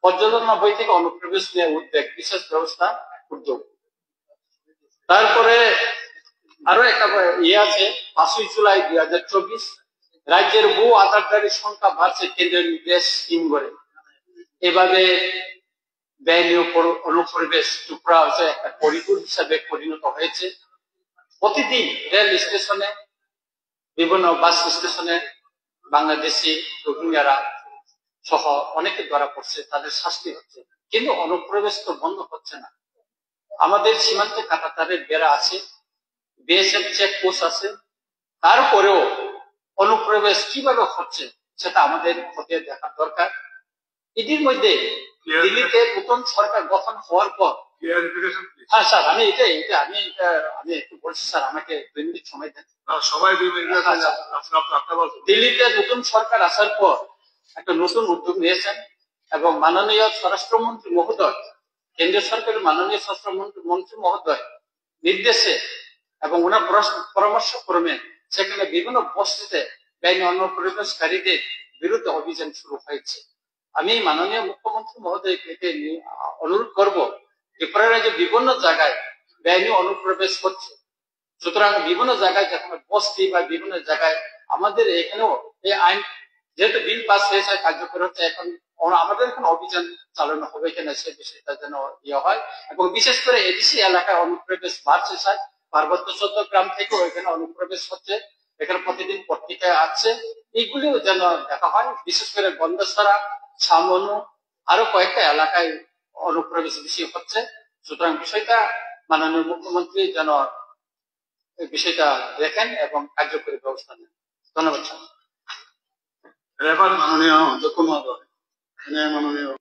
পর্যালোচনা বই থেকে অনুপ্রবেশ নিয়ে উদ্বেগ, বিশেষ ব্যবস্থা উদ্যোগ। তারপরে আরো একটা আছে 5 জুলাই 2024 রাজ্যের ভূ আধারকারীর সংখ্যা বাড়ছে, কেন্দ্রের নির্দেশ স্কিম করে। এভাবে বেআইনি অনুপ্রবেশ ত্রিপুরা হচ্ছে একটা করিডোর হিসাবে পরিণত হয়েছে। প্রতিদিন রেল স্টেশনে, বিভিন্ন বাস স্টেশনে বাংলাদেশি রোহিঙ্গারা সহ অনেকে ধরা পড়ছে, তাদের শাস্তি হচ্ছে, কিন্তু অনুপ্রবেশ তো বন্ধ হচ্ছে না। আমাদের সীমান্তে কাঁটাতারের বেড়া আছে, বিএসএফ চেকপোস্ট আছে, তারপরেও অনুপ্রবেশ কিভাবে হচ্ছে সেটা আমাদের খতিয়ে দেখার দরকার। এটির মধ্যে দিল্লিতে নতুন সরকার গঠন হওয়ার পর, হ্যাঁ স্যার আমি আমি একটু বলছি স্যার, আমাকে 2 মিনিট সময় দেন। সবাই 2 মিনিট। দিল্লিতে নতুন সরকার আসার পর একটা নতুন উদ্যোগ নিয়েছেন এবং মাননীয় স্বরাষ্ট্রমন্ত্রী মহোদয়, কেন্দ্রীয় সরকারের মাননীয় স্বরাষ্ট্রমন্ত্রী মহোদয় নির্দেশে এবং ওনার পরামর্শ ক্রমে সেখানে বিভিন্ন বস্তিতে বেআইনি অনুপ্রবেশকারীদের বিরুদ্ধে অভিযান শুরু হয়েছে। আমি মাননীয় মুখ্যমন্ত্রী মহোদয়কে অনুরোধ করব, ত্রিপুরা রাজ্যে বিভিন্ন জায়গায় বেআইনি অনুপ্রবেশ হচ্ছে, সুতরাং বিভিন্ন জায়গায় যেখানে বস্তি বা বিভিন্ন জায়গায় আমাদের এখানেও এই আইন যেহেতু বিল পাস হয়েছে, কার্যকর হচ্ছে, এখন আমাদের এখানে অভিযান চালানো হবে কিনা সে বিষয়টা যেন ইয়ে হয়। এবং বিশেষ করে এডিসি এলাকায় অনুপ্রবেশ বাড়ছে স্যার, পার্বত্য চট্টগ্রাম থেকেও এখানে অনুপ্রবেশ হচ্ছে, এখানে প্রতিদিন পত্রিকায় আছে, এইগুলিও যেন দেখা হয়। বিশেষ করে গন্ধসারা, ছামনু, আরো কয়েকটা এলাকায় অনুপ্রবেশ বেশি হচ্ছে। সুতরাং বিষয়টা মাননীয় মুখ্যমন্ত্রী যেন এই বিষয়টা দেখেন এবং কার্যকরী ব্যবস্থা নেন। ধন্যবাদ স্যার। মাননীয় অধ্যক্ষ মহোদয়, মাননীয়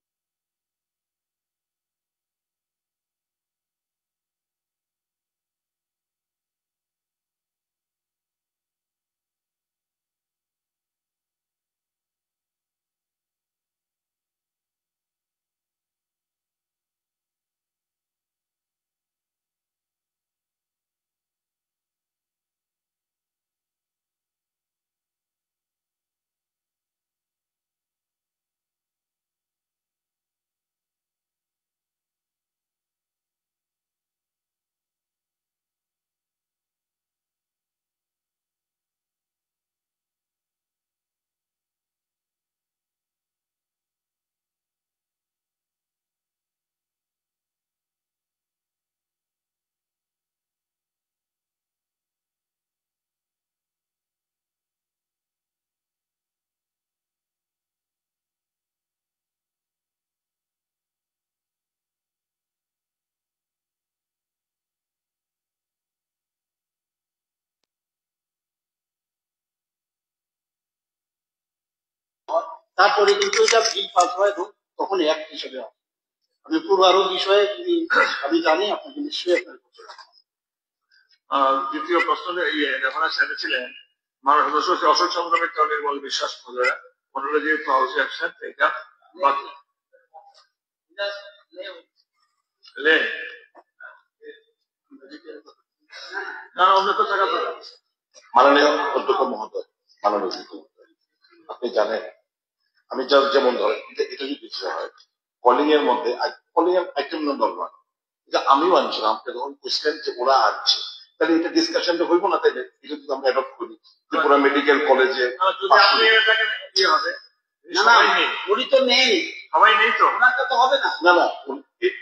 তারপরে কিন্তু এটা বিল পাস হয় এবং তখন অ্যাক্ট হিসেবে হয়। আমি পুরো আরো বিষয়ে যদি আমি জানি আপনাকে নিশ্চয়ই আপনার দ্বিতীয় প্রশ্ন রেফারেন্স এনেছিলেন মাননীয় সদস্য অশোক চন্দ্র মিত্র নির্মল বিশ্বাস মহোদয় মনোলজি হাউস অ্যাকশন এটা না অন্য তো টাকা তো মাননীয় অধ্যক্ষ মহোদয়, মাননীয় আপনি জানেন আমি যেমন ধরেন এটা যদি কিছু হয় কলিং এর মধ্যে কলিং এর আইটেম নম্বর 1 এটা আমিও আনছিলাম, আপনি যখন বুঝলেন যে ওরা আসছে তাহলে এটা ডিসকাশনটা হইব না, তাইলে এটা যদি আমরা অ্যাডপ্ট করি ত্রিপুরা মেডিকেল কলেজে যদি আপনি এটাকে কি হবে সবাই নেই, উনি তো নেই, সবাই নেই তো ওনাকে তো হবে না। না না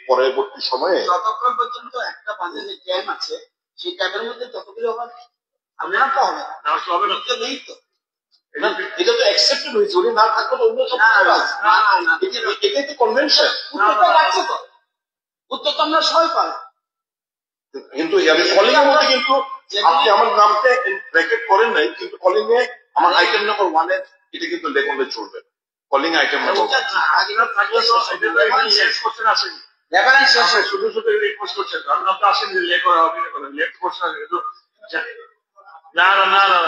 পরবর্তী সময়ে যতক্ষণ পর্যন্ত একটা বাজেটের ক্যাম্প আছে সেই ক্যাম্পের মধ্যে ততগুলো হবে আপনার তো হবে না, হবে না তো নেই তো। এটা তো অ্যাকসেপ্টেড হয়েছে, উনি না থাকলে তো অন্য সব এটাই তো কনভেনশন। উত্তরটা রাখছে তো, উত্তর তো আমরা সবাই পাই, কিন্তু আমি কলিং এর মধ্যে কিন্তু আপনি আমার নামটা ব্র্যাকেট করেন নাই, কিন্তু কলিং এ আমার আইটেম নম্বর 1 এ এটা কিন্তু লেখলে চলবে। কলিং আইটেম নম্বর 1 রেফারেন্স আছে, শুধু শুধু রিকোয়েস্ট করছেন আপনার তো আসেন লেখ করা হবে লেখ করছেন না না না না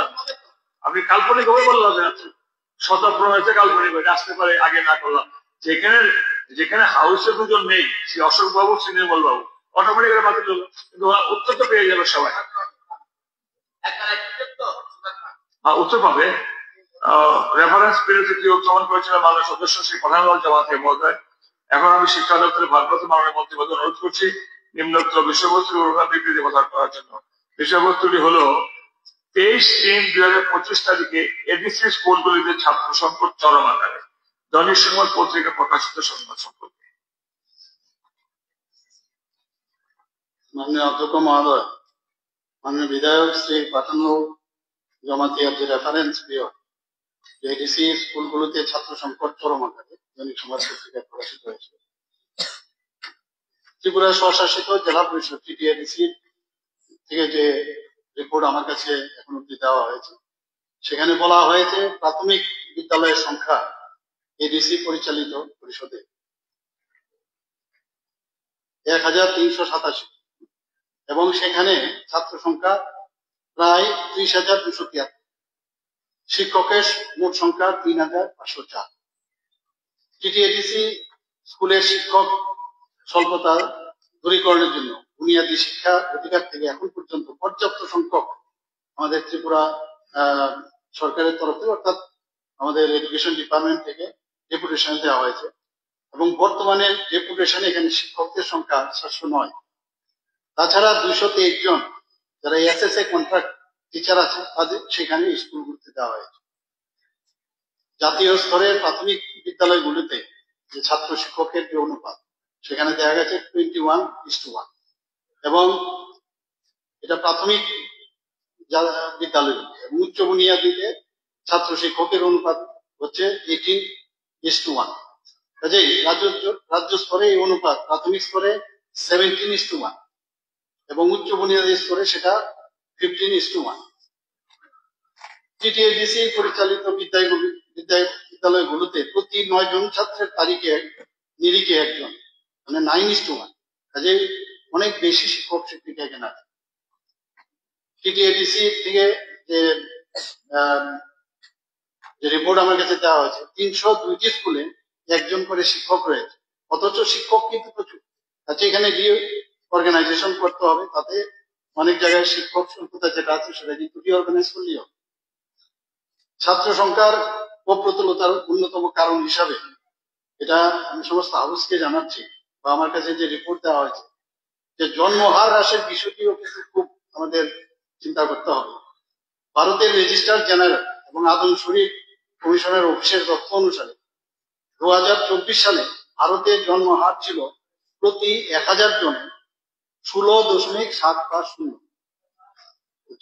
আপনি কাল্পনিক ভাবে বললাম শতপ্রণ হয়েছে কাল্পনিক হয়ে আসতে পারে আগে না করলাম। যেখানে হাউসে দুজন নেই সে অশোক বাবু শ্রী নির্মল বাবু অটোমেটিক বাতিল হলো, কিন্তু উত্তর তো পেয়ে যাবে সবাই, উত্তর পাবে। রেফারেন্স পেরেছে কি উত্থাপন করেছিলেন মাননীয় সদস্য শ্রী প্রধানলাল জামাতে মহোদয়। এখন আমি শিক্ষা দপ্তরের ভারপ্রাপ্ত মাননীয় মন্ত্রীকে অনুরোধ করছি নিম্নোক্ত বিষয়বস্তু বিবৃতি প্রদান করার জন্য। বিষয়বস্তুটি হলো 23/3/2025 তারিখে এডিসি স্কুলগুলিতে ছাত্র সংকট চরম আকারে, দৈনিক সংবাদ পত্রিকা প্রকাশিত সংবাদ সম্পর্কে। মাননীয় অধ্যক্ষ মহোদয়, মাননীয় বিধায়ক শ্রী পাঠানো জমাতিয়ার যে রেফারেন্স পিরিয়ড এডিসি স্কুলগুলোতে ছাত্র সংকট চরম আকারে দৈনিক সংবাদ পত্রিকায় প্রকাশিত হয়েছে। ত্রিপুরা স্বশাসিত জেলা পরিষদ টিটিএডিসি থেকে যে রিপোর্ট আমার কাছে এখন অব্দি দেওয়া হয়েছে সেখানে বলা হয়েছে প্রাথমিক বিদ্যালয়ের সংখ্যা এডিসি পরিচালিত পরিষদে 1387 এবং সেখানে ছাত্র সংখ্যা প্রায় 30,273, শিক্ষকের মোট সংখ্যা 3,504। টিটিএডিসি স্কুলের শিক্ষক স্বল্পতা দূরীকরণের জন্য বুনিয়াদী শিক্ষা অধিকার থেকে এখন পর্যন্ত পর্যাপ্ত সংখ্যক আমাদের ত্রিপুরা সরকারের তরফে অর্থাৎ আমাদের এডুকেশন ডিপার্টমেন্ট থেকে ডেপুটেশন দেওয়া হয়েছে এবং বর্তমানে ডেপুটেশনে এখানে শিক্ষকদের সংখ্যা 709। তাছাড়া 223 জন যারা এসএসএ কন্ট্রাক্ট টিচার আছে তাদের সেখানে স্কুলগুলিতে দেওয়া হয়েছে। জাতীয় স্তরের প্রাথমিক বিদ্যালয়গুলিতে যে ছাত্র শিক্ষকের যে অনুপাত সেখানে দেখা গেছে 21:1 এবং এটা প্রাথমিক বিদ্যালয়। উচ্চ বুনিয়াদীতে ছাত্র শিক্ষকের অনুপাত হচ্ছে 18:1। কাজেই রাজ্য স্তরে এই অনুপাত প্রাথমিক স্তরে 17:1 এবং উচ্চ বুনিয়াদী স্তরে সেটা 15:1। টিটিএডিসি পরিচালিত বিদ্যালয়গুলোতে প্রতি 9 জন ছাত্রের নিরিখে একজন, মানে 9:1। কাজেই অনেক বেশি শিক্ষক শিক্ষিকা এখানে আছে। টিটিএডিসি থেকে যে রিপোর্ট আমার কাছে দেওয়া হয়েছে 302টি স্কুলে একজন করে শিক্ষক রয়েছে, অথচ শিক্ষক কিন্তু প্রচুর। আচ্ছা, এখানে অর্গানাইজেশন করতে হবে, তাতে অনেক জায়গায় শিক্ষক সংখ্যা যেটা আছে সেটা কিন্তু রিঅর্গানাইজ করলেই হবে। ছাত্র সংখ্যার অপ্রতুলতার অন্যতম কারণ হিসাবে এটা আমি সমস্ত হাউসকে জানাচ্ছি বা আমার কাছে যে রিপোর্ট দেওয়া হয়েছে যে জন্মহার হ্রাসের বিষয়টিও কিন্তু খুব আমাদের চিন্তা করতে হবে। ভারতের রেজিস্ট্রার জেনারেল এবং আদম শরীফ কমিশনের অফিসের তথ্য অনুসারে 2024 সালে ভারতের জন্মহার ছিল প্রতি 1000 জনে 16.750,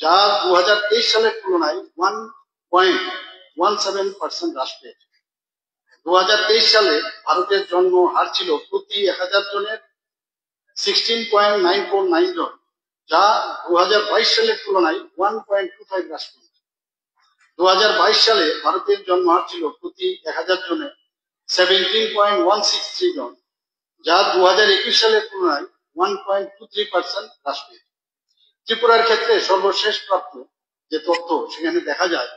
যা 2023 সালের তুলনায় 1.17% হ্রাস পেয়েছে। 2023 সালে ভারতের জন্ম হার ছিল প্রতি 1000 জনের 16.949 জন, যা 2022 সালের তুলনায় 1.25 হ্রাস পেয়েছে। 2022 সালে ভারতের জন্মহার ছিল প্রতি 1000 জনে 17.163 জন, যা 2021 সালের তুলনায় 1.23% হ্রাস পেয়েছে। ত্রিপুরার ক্ষেত্রে সর্বশেষ প্রাপ্ত যে তথ্য, সেখানে দেখা যায়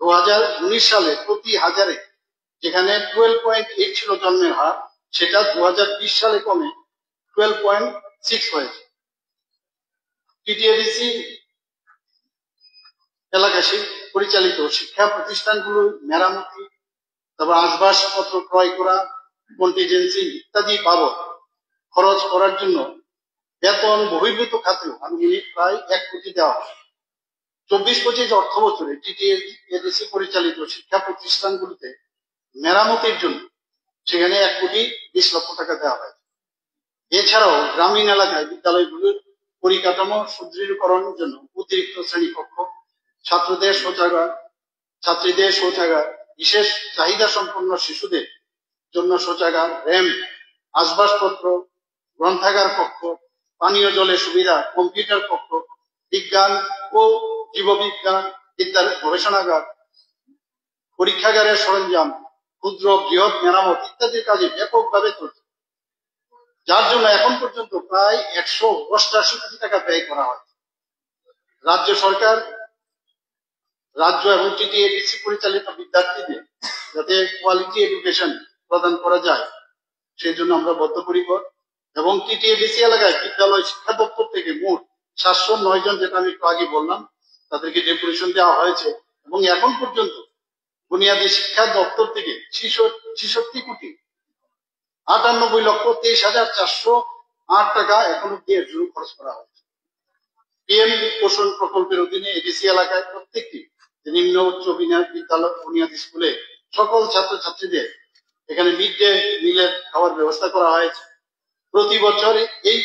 2019 সালে প্রতি হাজারে যেখানে 12.8 ছিল জন্মের হার, সেটা 2020 সালে কমে 12.6 হয়েছে। টিটিএডিসি এলাকায় পরিচালিত শিক্ষা প্রতিষ্ঠানগুলো মেরামতি, তারপর আসবাবপত্র ক্রয় করা, কন্টিজেন্সি ইত্যাদি বাবদ খরচ করার জন্য বেতন বহির্ভূত খাতেও আনুমানিক প্রায় 1 কোটি দেওয়া হয়। 24-25 অর্থ বছরে টিটিএডিসি পরিচালিত শিক্ষা প্রতিষ্ঠানগুলোতে মেরামতির জন্য সেখানে 1,20,00,000 টাকা দেওয়া হয়। এছাড়াও গ্রামীণ এলাকায় বিদ্যালয়গুলোর পরিকাঠামো সুদৃঢ়করণের জন্য অতিরিক্ত শ্রেণীকক্ষ, ছাত্রীদের শৌচাগার, বিশেষ চাহিদা সম্পন্ন শিশুদের জন্য শৌচাগার, র্যাম্প, আসবাবপত্র, গ্রন্থাগার কক্ষ, পানীয় জলের সুবিধা, কম্পিউটার কক্ষ, বিজ্ঞান ও জীববিজ্ঞান বিদ্যার গবেষণাগার, পরীক্ষাগারের সরঞ্জাম, ক্ষুদ্র বৃহৎ মেরামত ইত্যাদির কাজে ব্যাপকভাবে চলছে, যার জন্য এখন পর্যন্ত প্রায় 188 কোটি টাকা ব্যয় করা হয়। রাজ্য সরকার, রাজ্য এবং টিটিএডিসি পরিচালিত বিদ্যার্থীদের যাতে কোয়ালিটি এডুকেশন প্রদান করা যায়, সেই জন্য আমরা বদ্ধপরিকর। এবং টিটিএডিসি এলাকায় বিদ্যালয় শিক্ষা দপ্তর থেকে মোট 709 জন, যেটা আমি একটু আগে বললাম, তাদেরকে ডেপুটেশন দেওয়া হয়েছে। এবং এখন পর্যন্ত বুনিয়াদী শিক্ষা দপ্তর থেকে 66,98,23,408 টাকা এখন অব্দি এর জন্য খরচ করা হয়েছে। পিএম পোষণ প্রকল্পের অধীনে এডিসি এলাকায় প্রত্যেকটি নিম্ন উচ্চ বিদ্যালয় বুনিয়াদী স্কুলে সকল ছাত্রছাত্রীদের এখানে মিড ডে মিলের খাওয়ার ব্যবস্থা করা হয়েছে। প্রতি বছর এই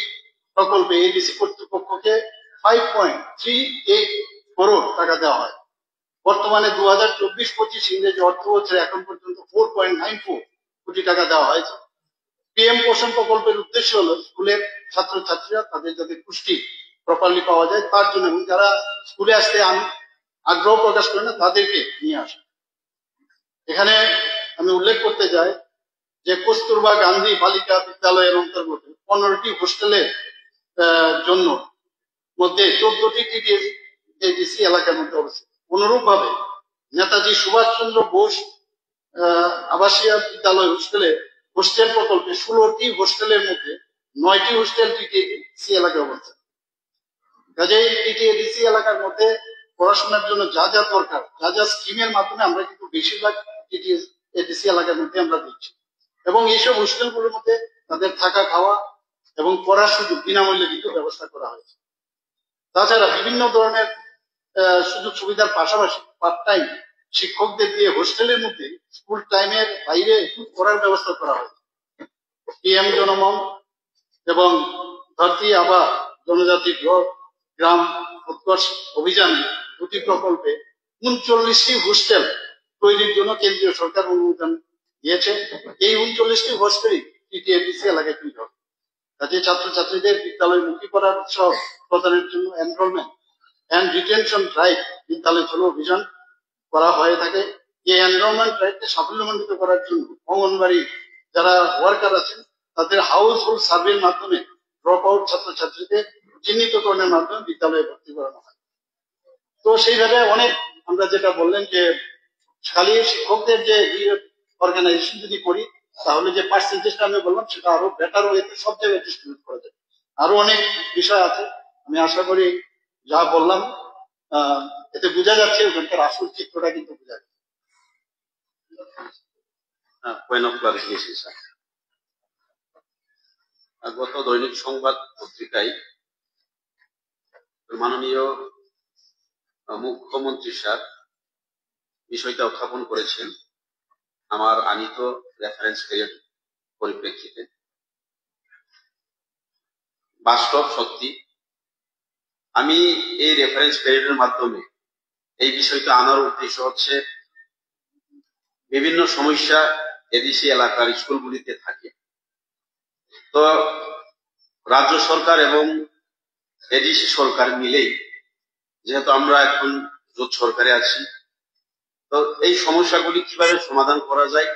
প্রকল্পে এডিসি কর্তৃপক্ষকে 5.38 করোড় টাকা দেওয়া হয়। বর্তমানে 2024-25 ইংরেজি অর্থ বছরে এখন পর্যন্ত 4.94 কোটি টাকা দেওয়া হয়েছে। পিএম পোষণ প্রকল্পের উদ্দেশ্য হলো স্কুলের ছাত্রছাত্রীরা তাদের যাতে পুষ্টি প্রপারলি পাওয়া যায় তার জন্য, এবং যারা স্কুলে আসতে আগ্রহ প্রকাশ করে না তাদেরকে নিয়ে আসা। এখানে আমি উল্লেখ করতে চাই যে কস্তুরবা গান্ধী বালিকা বিদ্যালয়ের অন্তর্গত 15টি হোস্টেলের জন্য মধ্যে 14টি টিটিএডিসি এলাকার মধ্যে অবস্থিত। অনুরূপ ভাবে নেতাজি সুভাষচন্দ্র বোস আবাসিক বিদ্যালয় হোস্টেল প্রকল্পে 16টি হোস্টেলের মধ্যে 9টি হোস্টেল টিটিএডিসি এলাকায় অবস্থিত। কাজেই টিটিএডিসি এলাকার মধ্যে পড়াশোনার জন্য যা যা দরকার, যা যা স্কিমের মাধ্যমে আমরা কিন্তু বেশিরভাগ টিটিএডিসি এলাকার মধ্যে আমরা দিচ্ছি। এবং এইসব হোস্টেলগুলোর মধ্যে তাদের থাকা খাওয়া এবং পড়ার সুযোগ বিনামূল্যে কিন্তু ব্যবস্থা করা হয়েছে। তাছাড়া বিভিন্ন ধরনের সুযোগ সুবিধার পাশাপাশি পার্ট টাইম শিক্ষকদের দিয়ে হোস্টেলের মধ্যে স্কুল টাইমের বাইরে পড়ার ব্যবস্থা করা হয়েছে। পিএম জনমন এবং ধরতি আবা জনজাতি গ্রাম উৎকর্ষ অভিযানে দুটি প্রকল্পে 39টি হোস্টেল তৈরির জন্য কেন্দ্রীয় সরকার অনুমোদন দিয়েছে। এই 39টি হোস্টেলই টিটিএডিসি এলাকায় তৈরি হবে। কাজে ছাত্রছাত্রীদের বিদ্যালয়মুখী করার উৎসাহ প্রদানের জন্য এনরোলমেন্ট এন্ড রিটেনশন ড্রাইভ বিদ্যালয় চলো অভিযান করা হয়ে থাকে। এই এনরোলমেন্ট ড্রাইভকে সাফল্যমণ্ডিত করার জন্য অঙ্গনবাড়ি যারা ওয়ার্কার আছেন তাদের হাউস হোল্ড সার্ভের মাধ্যমে ড্রপ আউট ছাত্রছাত্রীদের চিহ্নিতকরণের মাধ্যমে বিদ্যালয়ে ভর্তি করানো হয়। তো সেইভাবে অনেক আমরা যেটা বললেন যে খালি শিক্ষকদের যে অর্গানাইজেশন যদি করি তাহলে যে পার্সেন্টেজটা আমি বললাম সেটা আরো বেটার ওয়েতে সব জায়গায় ডিস্ট্রিবিউট করা যায়। আরো অনেক বিষয় আছে, আমি আশা করি যা বললাম এতে বোঝা যাচ্ছে ওখানকার আসল চিত্রটা কিন্তু বোঝা যাচ্ছে। পয়েন্ট অফ ক্লারিফিকেশন স্যার, গত দৈনিক সংবাদ পত্রিকায় মাননীয় মুখ্যমন্ত্রী স্যার বিষয়টা উত্থাপন করেছেন আমার আনিত রেফারেন্স পিরিয়ড পরিপ্রেক্ষিতে। বাস্তব সত্যি আমি এই রেফারেন্স পিরিয়ডের মাধ্যমে এই বিষয়টা আনার উদ্দেশ্য হচ্ছে বিভিন্ন সমস্যা এডিসি এলাকার স্কুলগুলিতে থাকে। তো রাজ্য সরকার এবং এডিসি সরকার মিলেই, যেহেতু আমরা এখন জোট সরকারে আছি, তো এই সমস্যাগুলি কিভাবে সমাধান করা যায়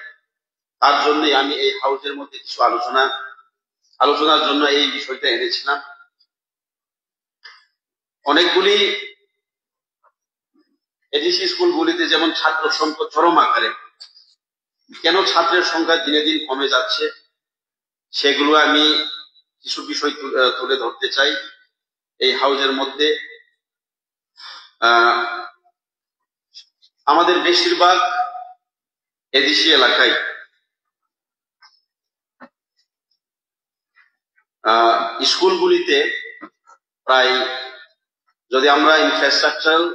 তার জন্য আমি এই হাউসের মধ্যে কিছু আলোচনার জন্য এই বিষয়টা এনেছিলাম। অনেকগুলি এডিসি স্কুলগুলিতে যেমন ছাত্র সংখ্যা চরম আকারে, কেন ছাত্রের সংখ্যা দিনে দিন কমে যাচ্ছে সেগুলো আমি কিছু বিষয় তুলে ধরতে চাই এই হাউসের মধ্যে। আমাদের বেশিরভাগ এডিসি এলাকায় স্কুলগুলিতে প্রায়, যদি আমরা ইনফ্রাস্ট্রাকচারাল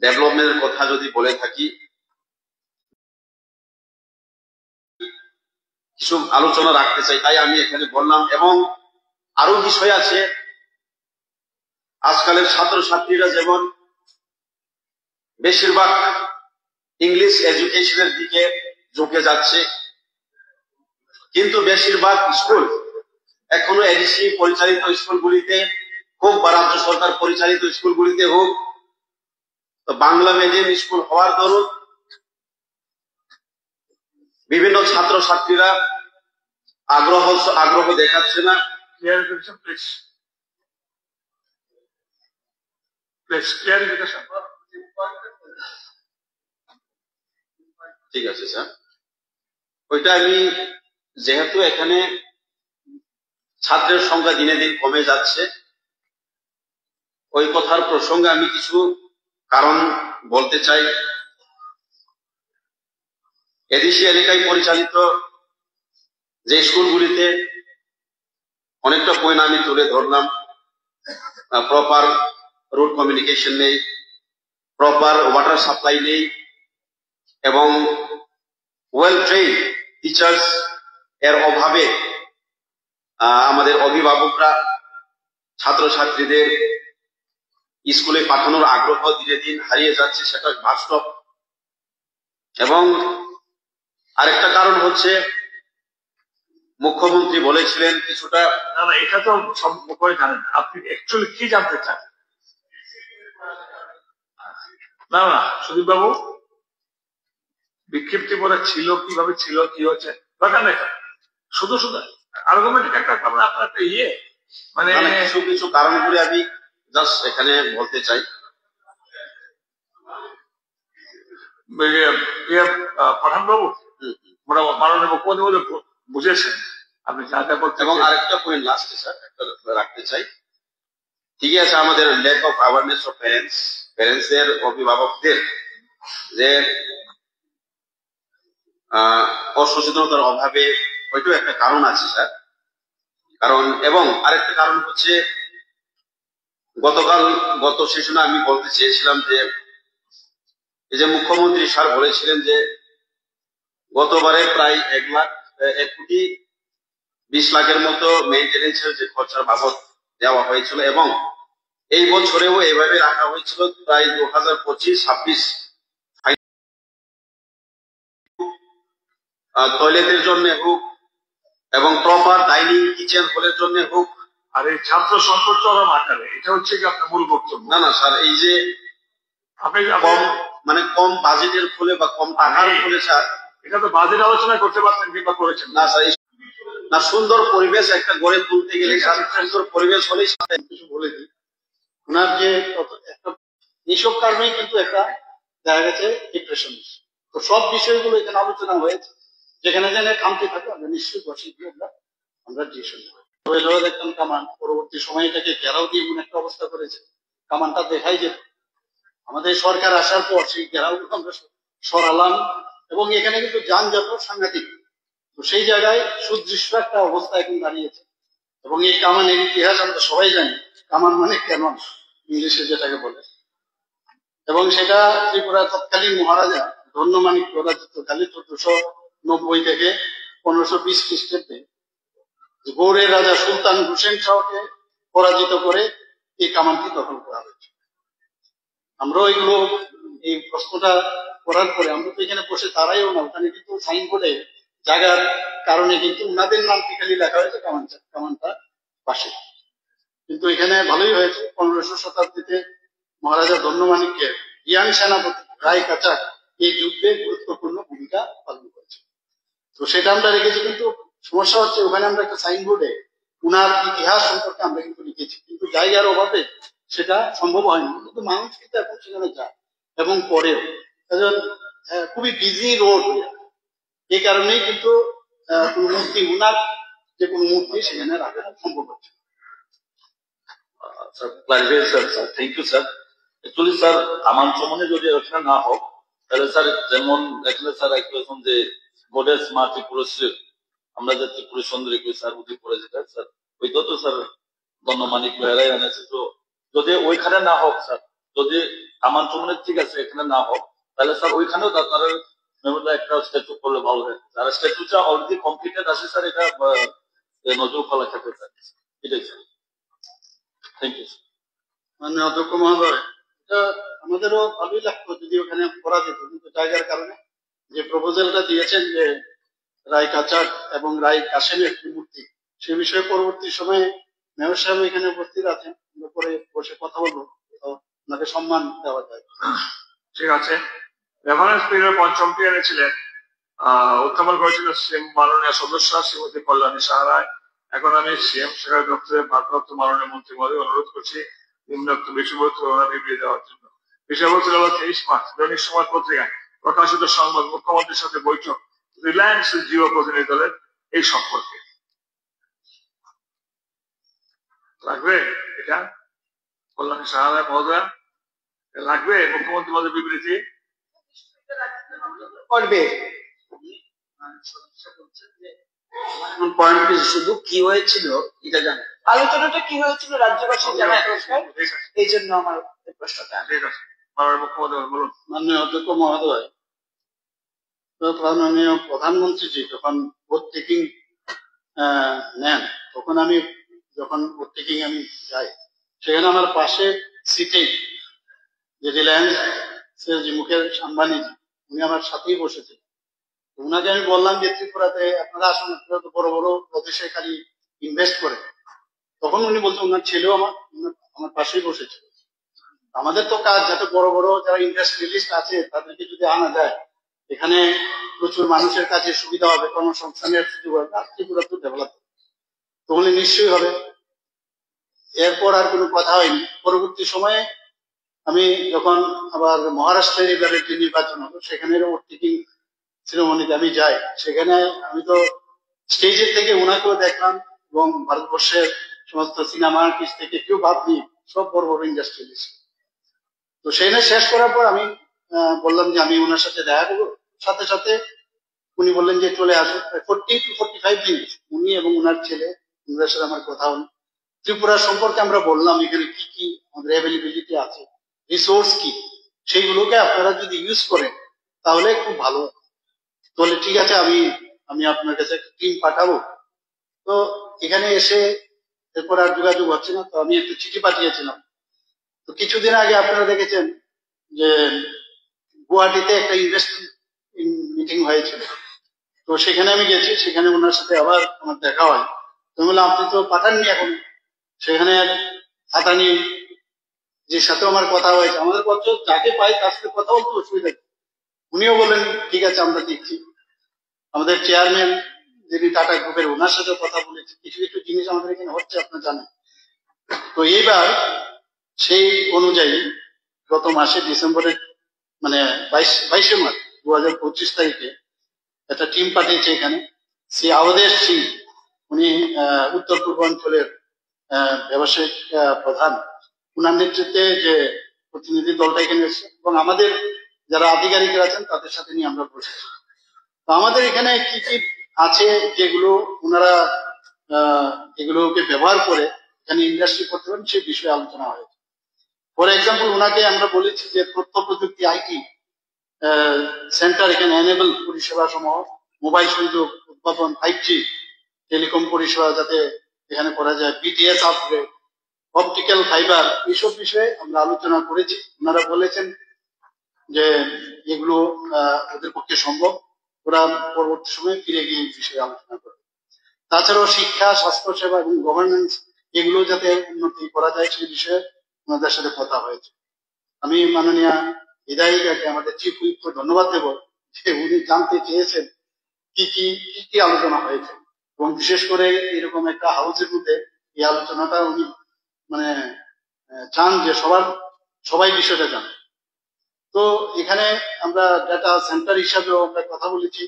ডেভেলপমেন্টের কথা যদি বলে থাকি, কিছু আলোচনা রাখতে চাই, তাই আমি এখানে বললাম। এবং আরো বিষয় আছে, আজকালের ছাত্রছাত্রীরা যেমন বেশিরভাগ ইংলিশ এডুকেশনের দিকে ঝুঁকে যাচ্ছে, কিন্তু বেশিরভাগ স্কুল এখনো এডিসি পরিচালিত স্কুলগুলিতে হোক বা রাজ্য সরকার পরিচালিত স্কুলগুলিতে হোক, তো বাংলা মিডিয়াম স্কুল হওয়ার দরুন বিভিন্ন ছাত্রছাত্রীরা আগ্রহ দেখাচ্ছে না। ঠিক আছে স্যার, ওইটা আমি, যেহেতু এখানে ছাত্রের সংখ্যা দিনে দিন কমে যাচ্ছে, ওই কথার প্রসঙ্গে আমি কিছু কারণ বলতে চাই। এডিসি এলাকায় পরিচালিত যে স্কুলগুলিতে অনেকটা পয়েন্ট আমি তুলে ধরলাম, প্রপার রুট কমিউনিকেশন নেই, প্রপার ওয়াটার সাপ্লাই নেই, এবং ওয়েল ট্রেইনড টিচার্স এর অভাবে আমাদের অভিভাবকরা ছাত্রছাত্রীদের স্কুলে পাঠানোর আগ্রহ ধীরে দিন হারিয়ে যাচ্ছে, সেটা বাস্তব। এবং আরেকটা কারণ হচ্ছে, মুখ্যমন্ত্রী বলেছিলেন কিছুটা, না এটা তো সব করে জানেন, আপনি অ্যাকচুয়ালি কি জানতে চান? না সুদীপ বাবু, বিক্ষিপ্তি পরে ছিল, কিভাবে ছিল, কি হচ্ছে দরকার নেই, শুধু আর্গুমেন্ট একটা আপনার একটা মানে কিছু কারণগুলি আমি জাস্ট এখানে বলতে চাই। পাঠান বাবু মাননীয় মুখ্যমন্ত্রী বুঝেছেন আপনি যা যা করতে। এবং আরেকটা পয়েন্ট লাস্টে স্যার একটা রাখতে চাই, ঠিক আছে, আমাদের lack of awareness of parents এর, অভিভাবকদের যে অসচেতনতার অভাবে, ওইটাও একটা কারণ আছে স্যার। কারণ, এবং আরেকটা কারণ হচ্ছে, গত সেশনে আমি বলতে চেয়েছিলাম যে, এই যে মুখ্যমন্ত্রী স্যার বলেছিলেন যে গতবারে প্রায় 1,20,00,000 মতো মেইনটেনেন্সের যে খরচার বাবদ দেওয়া হয়েছিল, এবং এই বছরেও এইভাবে রাখা হয়েছিল প্রায় 2025-26 টয়লেটের জন্য হোক এবং প্রপার ডাইনিং কিচেন হলের জন্য হোক। আর এই ছাত্র সংকট চরম আকারে, এটা হচ্ছে কি আপনার মূল বক্তব্য? না স্যার, এই যে কম বাজেটের ফলে বা কম টাকার ফলে স্যার, এটা তো বাজেট আলোচনা করতে পারতেন কিংবা করেছেন না স্যার। না, সুন্দর পরিবেশ একটা গড়ে তুলতে গেলে সুন্দর পরিবেশ হলেই কিছু বলে দিই। ওনার যে এইসব কারণেই কিন্তু একটা দেখা গেছে ডিপ্রেশন। তো সব বিষয়গুলো এখানে আলোচনা হয়েছে, যেখানে খামতি থাকে আমরা নিশ্চয়ই বসে গিয়ে আমরা ডিসিশন নেব। দেখতাম কামান, পরবর্তী সময় এটাকে ঘেরাও দিয়ে এমন একটা অবস্থা করেছে, কামানটা দেখাই যেত। আমাদের সরকার আসার পর সেই ঘেরাওগুলো আমরা সরালাম, এবং এখানে কিন্তু যানজট সাংঘাতিক। তো সেই জায়গায় সুদৃশ্য একটা অবস্থা এখন দাঁড়িয়েছে। এবং এই কামানের ইতিহাস আমরা সবাই জানি, কামান মানে ক্যানন ইংলিশে যেটাকে বলে। এবং সেটা ত্রিপুরা তৎকালীন মহারাজা ধন্যমাণিক রাজত্বকালে 1490 থেকে 1520 খ্রিস্টাব্দে গৌড়ের রাজা সুলতান হুসেন শাহকে পরাজিত করে এই কামানটি দখল করা হয়েছে। আমরা এগুলো, এই প্রশ্নটা করার পরে আমরা তো এখানে বসে দাঁড়াইও না, ওখানে কিন্তু সাইনবোর্ডে জায়গার কারণে কিন্তু উনাদের নামটি খালি লেখা হয়েছে কামানটা পাশে। কিন্তু এখানে ভালোই হয়েছে, 1500 শতাব্দীতে মহারাজা ধন্যমাণিক্যের ইয়াং সেনাপতি রায় কাচাক এই যুদ্ধে গুরুত্বপূর্ণ ভূমিকা পালন করেছে। তো সেটা আমরা রেখেছি, কিন্তু সমস্যা হচ্ছে ওখানে আমরা একটা সাইনবোর্ডে উনার ইতিহাস সম্পর্কে আমরা কিন্তু লিখেছি, কিন্তু জায়গার অভাবে সেটা সম্ভব হয়নি। কিন্তু মানুষ কিন্তু এখন সেখানে যায় এবং পরেও খুবই বিজি রোড, এই কারণেই কিন্তু কোন মূর্তি উনার যে কোনো মূর্তি সেখানে রাখা সম্ভব হচ্ছে। Sir thank you sir. Actually sir আমার চমনে যদি ওখানে না হোক তাহলে স্যার যেমন এখানে স্যার এখন যে গোডেস মা ত্রিপুরেশ্বর আমরা যে ত্রিপুরের সুন্দরী করি স্যার উঠে পড়ে যেটা স্যার ওইটা তো স্যার ধন্যমানিক বেহারাই আনেছে। তো যদি ওইখানে না হোক স্যার, যদি আমার চমনে ঠিক আছে এখানে না হোক তাহলে স্যার ওইখানেও তারা একটা স্ট্যাচু করলে ভালো হয়। আর স্ট্যাচুটা অলরেডি কমপ্লিটেড আছে স্যার, এটা নজরুল কলা ক্ষেত্রে স্যার এটাই স্যার। Thank you sir. মাননীয় অধ্যক্ষ মহোদয়, এটা আমাদেরও ভালোই লাগতো যদি ওখানে করা যেত, কিন্তু জায়গার কারণে যে প্রপোজালটা দিয়েছেন যে রায় কাচার এবং রায় কাশেমের একটি মূর্তি, সে বিষয়ে পরবর্তী সময়ে মেয়র সাহেব এখানে উপস্থিত আছেন, আমরা পরে বসে কথা বলবো, ওনাকে সম্মান দেওয়া যায়। ঠিক আছে। রেফারেন্স পিরিয়ড পঞ্চমটি এনেছিলেন, উত্থাপন করেছিল মাননীয় সদস্য শ্রীমতী কল্যাণী সাহারায়। এখন আমি সিএম সেবা দপ্তরের ভারপ্রাপ্ত মাননীয় মন্ত্রী মহোদয় অনুরোধ করছি নিম্নোক্ত বিষয়বস্তু বিবৃতি দেওয়ার জন্য। বিষয়বস্তু হল 23 মার্চ দৈনিক সমাজ পত্রিকায় প্রকাশিত সংবাদ মুখ্যমন্ত্রীর সাথে বৈঠক রিলায়েন্স জিও প্রতিনিধি দলের এই সম্পর্কে। লাগবে এটা কল্যাণী সাহারায় মহোদয়, লাগবে মুখ্যমন্ত্রী মহোদয় বিবৃতি করবে। পয়েন্ট শুধু কি হয়েছিল এটা জানে, আলোচনাটা কি হয়েছিল রাজ্যবাসী জানায় দরকার, এই জন্য আমার প্রশ্নটা। ঠিক আছে মাননীয় মুখ্যমন্ত্রী বলুন। মাননীয় অধ্যক্ষ মহোদয়, মাননীয় প্রধানমন্ত্রীজি যখন ভোট টেকিং নেন, তখন আমি যখন ভোট টেকিং আমি যাই, সেখানে আমার পাশে সিটে যে রিলায়েন্স যে মুকেশ আম্বানিজি উনি আমার সাথেই বসেছিলেন। ওনাকে আমি বললাম যে ত্রিপুরাতে আপনারা আসুন, আপনারা তো বড় বড় প্রদেশে খালি ইনভেস্ট করে, তখন উনি বলছেন ওনার ছেলেও আমার পাশেই বসেছিল। আমাদের তো কাজ যাতে বড় বড় যারা ইন্ডাস্ট্রিয়ালিস্ট আছে তাদেরকে যদি আনা যায়, এখানে প্রচুর মানুষের কাছে সুবিধা হবে, কর্মসংস্থানের সুযোগ হবে, আর ত্রিপুরা তো ডেভেলপ তো উনি নিশ্চয়ই হবে। এরপর আর কোনো কথা হয়নি। পরবর্তী সময়ে আমি যখন আবার মহারাষ্ট্রের এবারে যে নির্বাচন হলো, সেখানে ভোট টেকিং সেরেমনিতে আমি যাই, সেখানে আমি তো স্টেজের থেকে ওনাকেও দেখলাম এবং ভারতবর্ষের সমস্ত সিনেমা আর্টিস্ট থেকে কেউ বাদ নিয়ে সব বড় বড় ইন্ডাস্ট্রিয়ালিস্ট। তো সেখানে শেষ করার পর আমি বললাম যে আমি ওনার সাথে দেখা করবো, সাথে সাথে উনি বললেন যে চলে আসুন। 40 to 45 মিনিট উনি এবং ওনার ছেলে ওনাদের সাথে আমার কথা হল। ত্রিপুরা সম্পর্কে আমরা বললাম এখানে কি কি আমাদের অ্যাভেলেবিলিটি আছে, রিসোর্স কি, সেইগুলোকে আপনারা যদি ইউজ করেন তাহলে খুব ভালো। তাহলে ঠিক আছে, আমি আপনার কাছে একটা টিম পাঠাবো। তো এখানে এসে এরপর আর যোগাযোগ হচ্ছে না, তো আমি একটু চিঠি পাঠিয়েছিলাম। তো কিছুদিন আগে আপনারা দেখেছেন যে গুয়াহাটিতে একটা ইনভেস্টমেন্ট মিটিং হয়েছিল, তো সেখানে আমি গেছি, সেখানে ওনার সাথে আবার আমার দেখা হয়। তো বললাম আপনি তো পাঠাননি এখন, সেখানে আদানি যে সাথে আমার কথা হয়েছে, আমাদের কত যাকে পাই তার সাথে কথা বলতে অসুবিধা, উনিও বলেন ঠিক আছে আমরা দেখছি। আমাদের চেয়ারম্যান যিনি টাটা গ্রুপের, ওনার সাথে কথা বলেছি, কিছু কিছু জিনিস আমাদের এখানে হচ্ছে আপনারা জানেন। তো এইবার সেই অনুযায়ী গত মাসে ডিসেম্বরের মানে 22শে মার্চ 2025 তারিখে একটা টিম পাঠিয়েছে এখানে। শ্রী আবদেশ সিং, উনি উত্তর পূর্বাঞ্চলের ব্যবসায়িক প্রধান, উনার নেতৃত্বে যে প্রতিনিধি দলটা এখানে এসেছে এবং আমাদের যারা আধিকারিকরা আছেন তাদের সাথে নিয়ে আমরা বসেছি। তো আমাদের এখানে কি কি আছে যেগুলো ওনারা এগুলোকে ব্যবহার করে এখানে ইন্ডাস্ট্রি করতে পারেন, সেই বিষয়ে আলোচনা হয়েছে। ফর এক্সাম্পল ওনাকে আমরা বলেছি যে তথ্য প্রযুক্তি আইটি সেন্টার এখানে এনেবল পরিষেবা সমূহ, মোবাইল সংযোগ উদ্ভাবন, 5G টেলিকম পরিষেবা যাতে এখানে করা যায়, বিটিএস আপগ্রেড, অপটিক্যাল ফাইবার, এইসব বিষয়ে আমরা আলোচনা করেছি। ওনারা বলেছেন যে এগুলো ওদের পক্ষে সম্ভব, ওরা পরবর্তী সময়ে ফিরে গিয়ে এই বিষয়ে আলোচনা করবে। তাছাড়াও শিক্ষা, স্বাস্থ্য সেবা এবং গভর্নেন্স এগুলো যাতে উন্নতি করা যায় সেই বিষয়ে ওনাদের সাথে কথা হয়েছে। আমি মাননীয় বিধায়িকাকে আমাদের চিফ হুইপকে ধন্যবাদ দেব যে উনি জানতে চেয়েছেন কি কি কি কি আলোচনা হয়েছে, এবং বিশেষ করে এরকম একটা হাউসের মধ্যে এই আলোচনাটা উনি মানে চান যে সবাই বিষয়টা জানে। তো এখানে আমরা ডাটা সেন্টার হিসাবেও আমরা কথা বলেছি,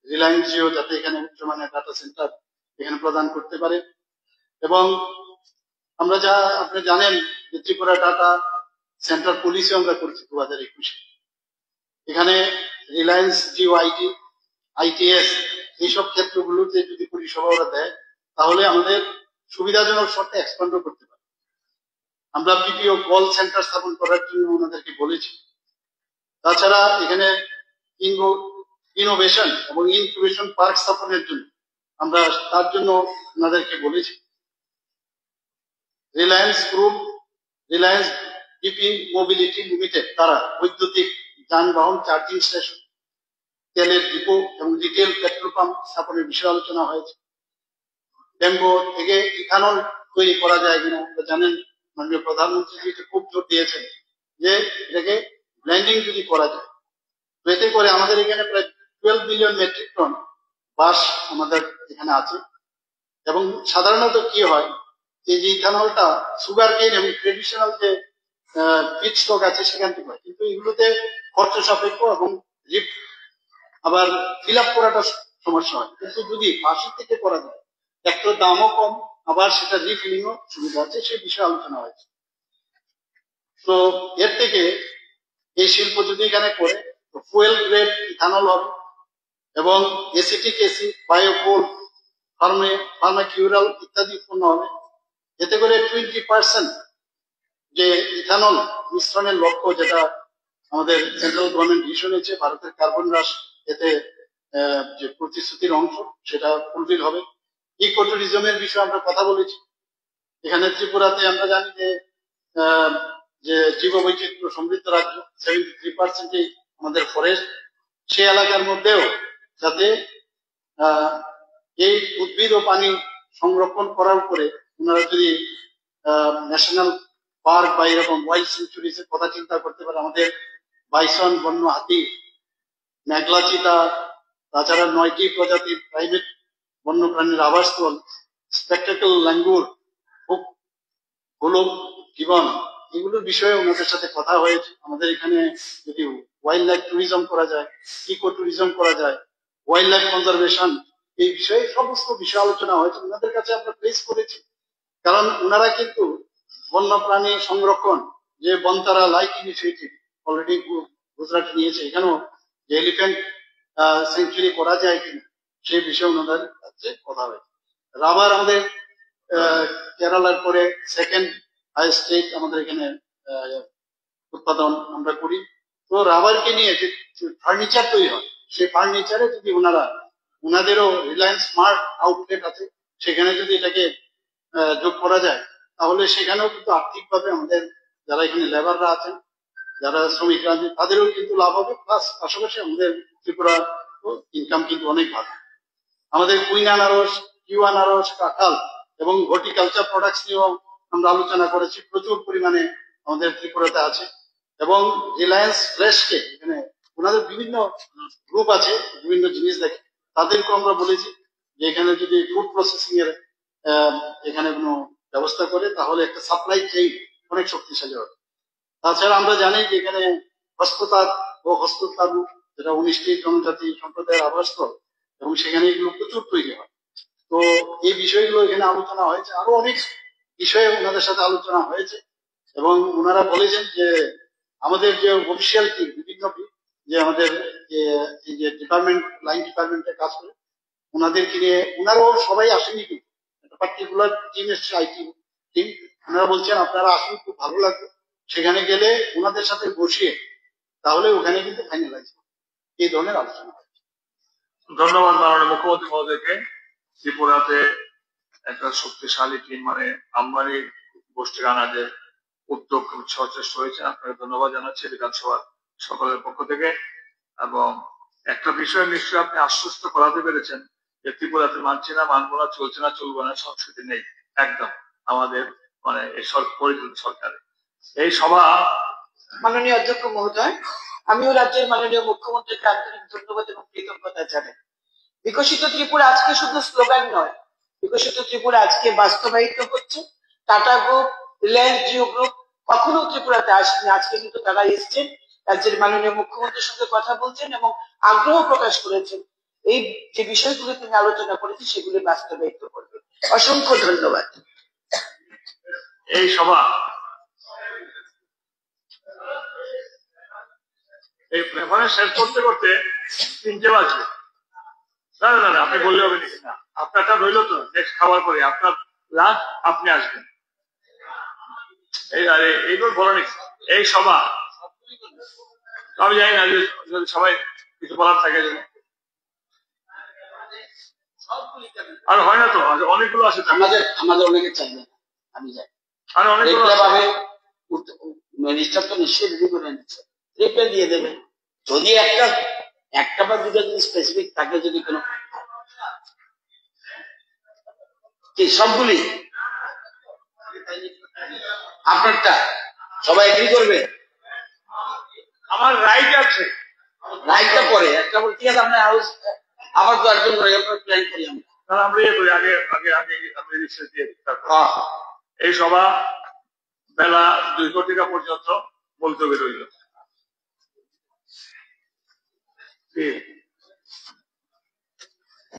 রিলায়েন্স জিও যাতে এখানে উচ্চমানের ডাটা সেন্টার এখানে প্রদান করতে পারে। এবং আমরা আপনি জানেন যে ত্রিপুরা ডাটা সেন্টার পলিসি আমরা করেছি 2021। এখানে রিলায়েন্স জিও আইটিএস এইসব ক্ষেত্রগুলোতে যদি পরিষেবা ওরা দেয় তাহলে আমাদের সুবিধাজনক শর্তে এক্সপ্যান্ডও করতে পারে। আমরা পিপিও কল সেন্টার স্থাপন করার জন্য ওনাদেরকে বলেছি। তাছাড়া এখানে ইনোভেশন এবং ইনকিউবেশন পার্ক স্থাপনের জন্য আমরা তার জন্য ওনাদেরকে বলেছি। Reliance group, Reliance DP mobility limited তারা বৈদ্যুতিক যানবাহন চার্জিং স্টেশন, তেলের ডিপো এবং রিটেল পেট্রোল পাম্প স্থাপনের বিষয়ে আলোচনা হয়েছে। ব্যাম্বো থেকে ইথানল তৈরি করা যায় কিনা আপনারা জানেন, মাননীয় প্রধানমন্ত্রী এটা খুব জোর দিয়েছেন যে এটাকে ব্লেন্ডিং যদি করা যায়, তো এতে করে আমাদের এখানে প্রায় 12 বিলিয়ন মেট্রিক টন বাঁশ আমাদের এখানে আছে। এবং সাধারণত কি হয় যে ইথানলটা সুগার কেন এবং ট্রেডিশনাল যে ফিড স্টক আছে সেখান থেকে হয়, কিন্তু এগুলোতে খরচ সাপেক্ষ এবং আবার ফিল আপ করাটা সমস্যা হয়। কিন্তু যদি বাঁশের থেকে করা যায় একটু দামও কম, আবার সেটা রিফিলিংও সুবিধা আছে, সেই বিষয়ে আলোচনা হয়েছে। তো এর থেকে এই শিল্প যদি এখানে করে ফুয়েল গ্রেড ইথানল হবে এবং এসিটিক অ্যাসিড, বায়োকোল, ফার্মাকিউরাল ইত্যাদি উৎপন্ন হবে। এতে করে 20% যে ইথানল মিশ্রণের লক্ষ্য যেটা আমাদের সেন্ট্রাল গভর্নমেন্ট ইস্যু নিয়েছে, ভারতের কার্বন হ্রাস এতে যে প্রতিশ্রুতির অংশ সেটা ফুলফিল হবে। ইকো ট্যুরিজমের বিষয়ে আমরা কথা বলেছি। এখানে ত্রিপুরাতে আমরা জানি যে জীববৈচিত্র্য সমৃদ্ধ রাজ্য, 73% আমাদের ফরেস্ট, সেই এলাকার মধ্যেও যাতে এই উদ্ভিদ ও পানি সংরক্ষণ করার উপরে ওনারা যদি ন্যাশনাল পার্ক বা এরকম ওয়াইল্ড সেঞ্চুরিজ এর কথা চিন্তা করতে পারে, আমাদের বাইসন, বন্য হাতি, মেঘলা চিতা, তাছাড়া 9টি প্রজাতির প্রাইভেট বন্যপ্রাণীর আবাসস্থল, স্পেকটেকল ল্যাঙ্গুর, গোলক জীবন, এগুলোর বিষয়ে ওনাদের সাথে কথা হয়েছে। আমাদের এখানে যদি ওয়াইল্ড লাইফ ট্যুরিজম করা যায়, ইকো ট্যুরিজম করা যায়, ওয়াইল্ড লাইফ কনজারভেশন, এই বিষয়ে সমস্ত বিষয় আলোচনা হয়েছে। ওনাদের কাছে আমরা প্লেস করেছি, কারণ ওনারা কিন্তু বন্যপ্রাণী সংরক্ষণ যে Vantara life initiative already Gujarat নিয়েছে, এখানেও যে এলিফ্যান্ট সেঞ্চুরি করা যায় কিনা সেই বিষয়ে ওনাদের কাছে কথা হয়েছে। রাবার আমাদের কেরালার পরে সেকেন্ড হাইয়েস্ট স্টেট আমাদের এখানে উৎপাদন আমরা করি। তো রাবারকে নিয়ে যে ফার্নিচার তৈরি হয়, সেই ফার্নিচারে যদি ওনাদেরও রিলায়েন্স স্মার্ট আউটলেট আছে, সেখানে যদি এটাকে যোগ করা যায় তাহলে সেখানেও কিন্তু আর্থিকভাবে আমাদের যারা এখানে লেবাররা আছেন, যারা শ্রমিকরা আছেন, তাদেরও কিন্তু লাভ হবে। প্লাস পাশাপাশি আমাদের ত্রিপুরা ইনকাম কিন্তু অনেক ভালো। আমাদের কুইন আনারস, কিউ আনারস, কাঁঠাল এবং হর্টিকালচার প্রোডাক্টস নিয়েও আমরা আলোচনা করেছি। প্রচুর পরিমাণে আমাদের ত্রিপুরাতে আছে। এবং রিলায়েন্স ফ্রেশকে এখানে ওনাদের বিভিন্ন গ্রুপ আছে, বিভিন্ন জিনিস দেখে, তাদেরকেও আমরা বলেছি যে এখানে যদি ফুড প্রসেসিং এর এখানে কোনো ব্যবস্থা করে তাহলে একটা সাপ্লাই চেইন অনেক শক্তিশালী হবে। তাছাড়া আমরা জানি যে এখানে হস্ততাঁত ও হস্ততালু যেটা 19টি জনজাতি সম্প্রদায়ের আবাসস্থল, এবং সেখানে এগুলো প্রচুর তৈরি হয়। তো এই বিষয়গুলো এখানে আলোচনা হয়েছে। আরো অনেক বিষয়ে ওনাদের সাথে আলোচনা হয়েছে এবং ওনারা বলেছেন যে আমাদের যে অফিসিয়াল টিম বিভিন্ন যে আমাদের এই যে ডিপার্টমেন্ট লাইন ডিপার্টমেন্টে কাজ করে ওনাদেরকে নিয়ে, ওনারাও সবাই আসেনি কিন্তু একটা পার্টিকুলার টিম এসছে, আইটি টিম। ওনারা বলছেন আপনারা আসুন, খুব ভালো লাগবে, সেখানে গেলে ওনাদের সাথে বসিয়ে তাহলে ওখানে কিন্তু ফাইনালাইজ হবে। এই ধরনের আলোচনা হয়েছে। ধন্যবাদ মাননীয় মুখ্যমন্ত্রী মহোদয়কে। ত্রিপুরাতে একটা শক্তিশালী টিম মানে আম্বানি গোষ্ঠীর আনা যে উদ্যোগ সচেষ্ট হয়েছে, আপনাকে ধন্যবাদ জানাচ্ছি বিধানসভার সকলের পক্ষ থেকে। এবং একটা বিষয় নিশ্চয়ই আপনি আশ্বস্ত করাতে পেরেছেন যে ত্রিপুরাতে মানছি না, মানবো না, চলছে না, চলবো না সংস্কৃতি নেই একদম আমাদের মানে এই পরিচালিত সরকারে। এই সভা মাননীয় অধ্যক্ষ মহোদয়, আমিও রাজ্যের মাননীয় মুখ্যমন্ত্রীকে আন্তরিক ধন্যবাদ এবং কৃতজ্ঞতা জানাই। বিকশিত ত্রিপুরা আজকে শুধু স্লোগান নয়, বিকশিত ত্রিপুরা আজকে বাস্তবায়িত হচ্ছে। Tata group, Reliance Jio group কখনো ত্রিপুরাতে আসেনি, আজকে কিন্তু তারা এসছেন, রাজ্যের মাননীয় মুখ্যমন্ত্রীর সঙ্গে কথা বলছেন এবং আগ্রহ প্রকাশ করেছেন এই যে বিষয়গুলো তিনি আলোচনা করেছেন সেগুলি বাস্তবায়িত করবে। অসংখ্য ধন্যবাদ। এই সভা এই প্রেফারেন্স শেষ করতে করতে 3টে বাজবে। না না না, আপনি বললে হবে নাকি? না, আপনারটা রইল তো, নেক্সট খাবার পরে আপনার লাস্ট আপনি আসবেন। এই আরে এইগুলো বলা নেই। এই সভা আমি জানি না যদি সবাই কিছু বলার থাকে। আর হয় না তো, অনেকগুলো আছে। আমাদের অনেকে চাইবে, আমি যাই। আর অনেকগুলো ভাবে মিনিস্টার তো নিশ্চয়ই রেডি করে নিচ্ছে, রিপ্লাই দিয়ে দেবে। যদি একটা বা দুটো যদি স্পেসিফিক থাকে, যদি কোনো কি সবগুলি আপনারটা সবাই এগ্রি করবে। আমার রাইট আছে, রাইটটা পরে একটা বল, ঠিক আছে আমরা আবার তো একজন প্ল্যান করি আমরা। তাহলে আমরা ইয়ে করি, আগে আগে আগে আমি রিসার্চ দিয়ে এই সভা বেলা 2 ঘটিকা পর্যন্ত বলতে রইল।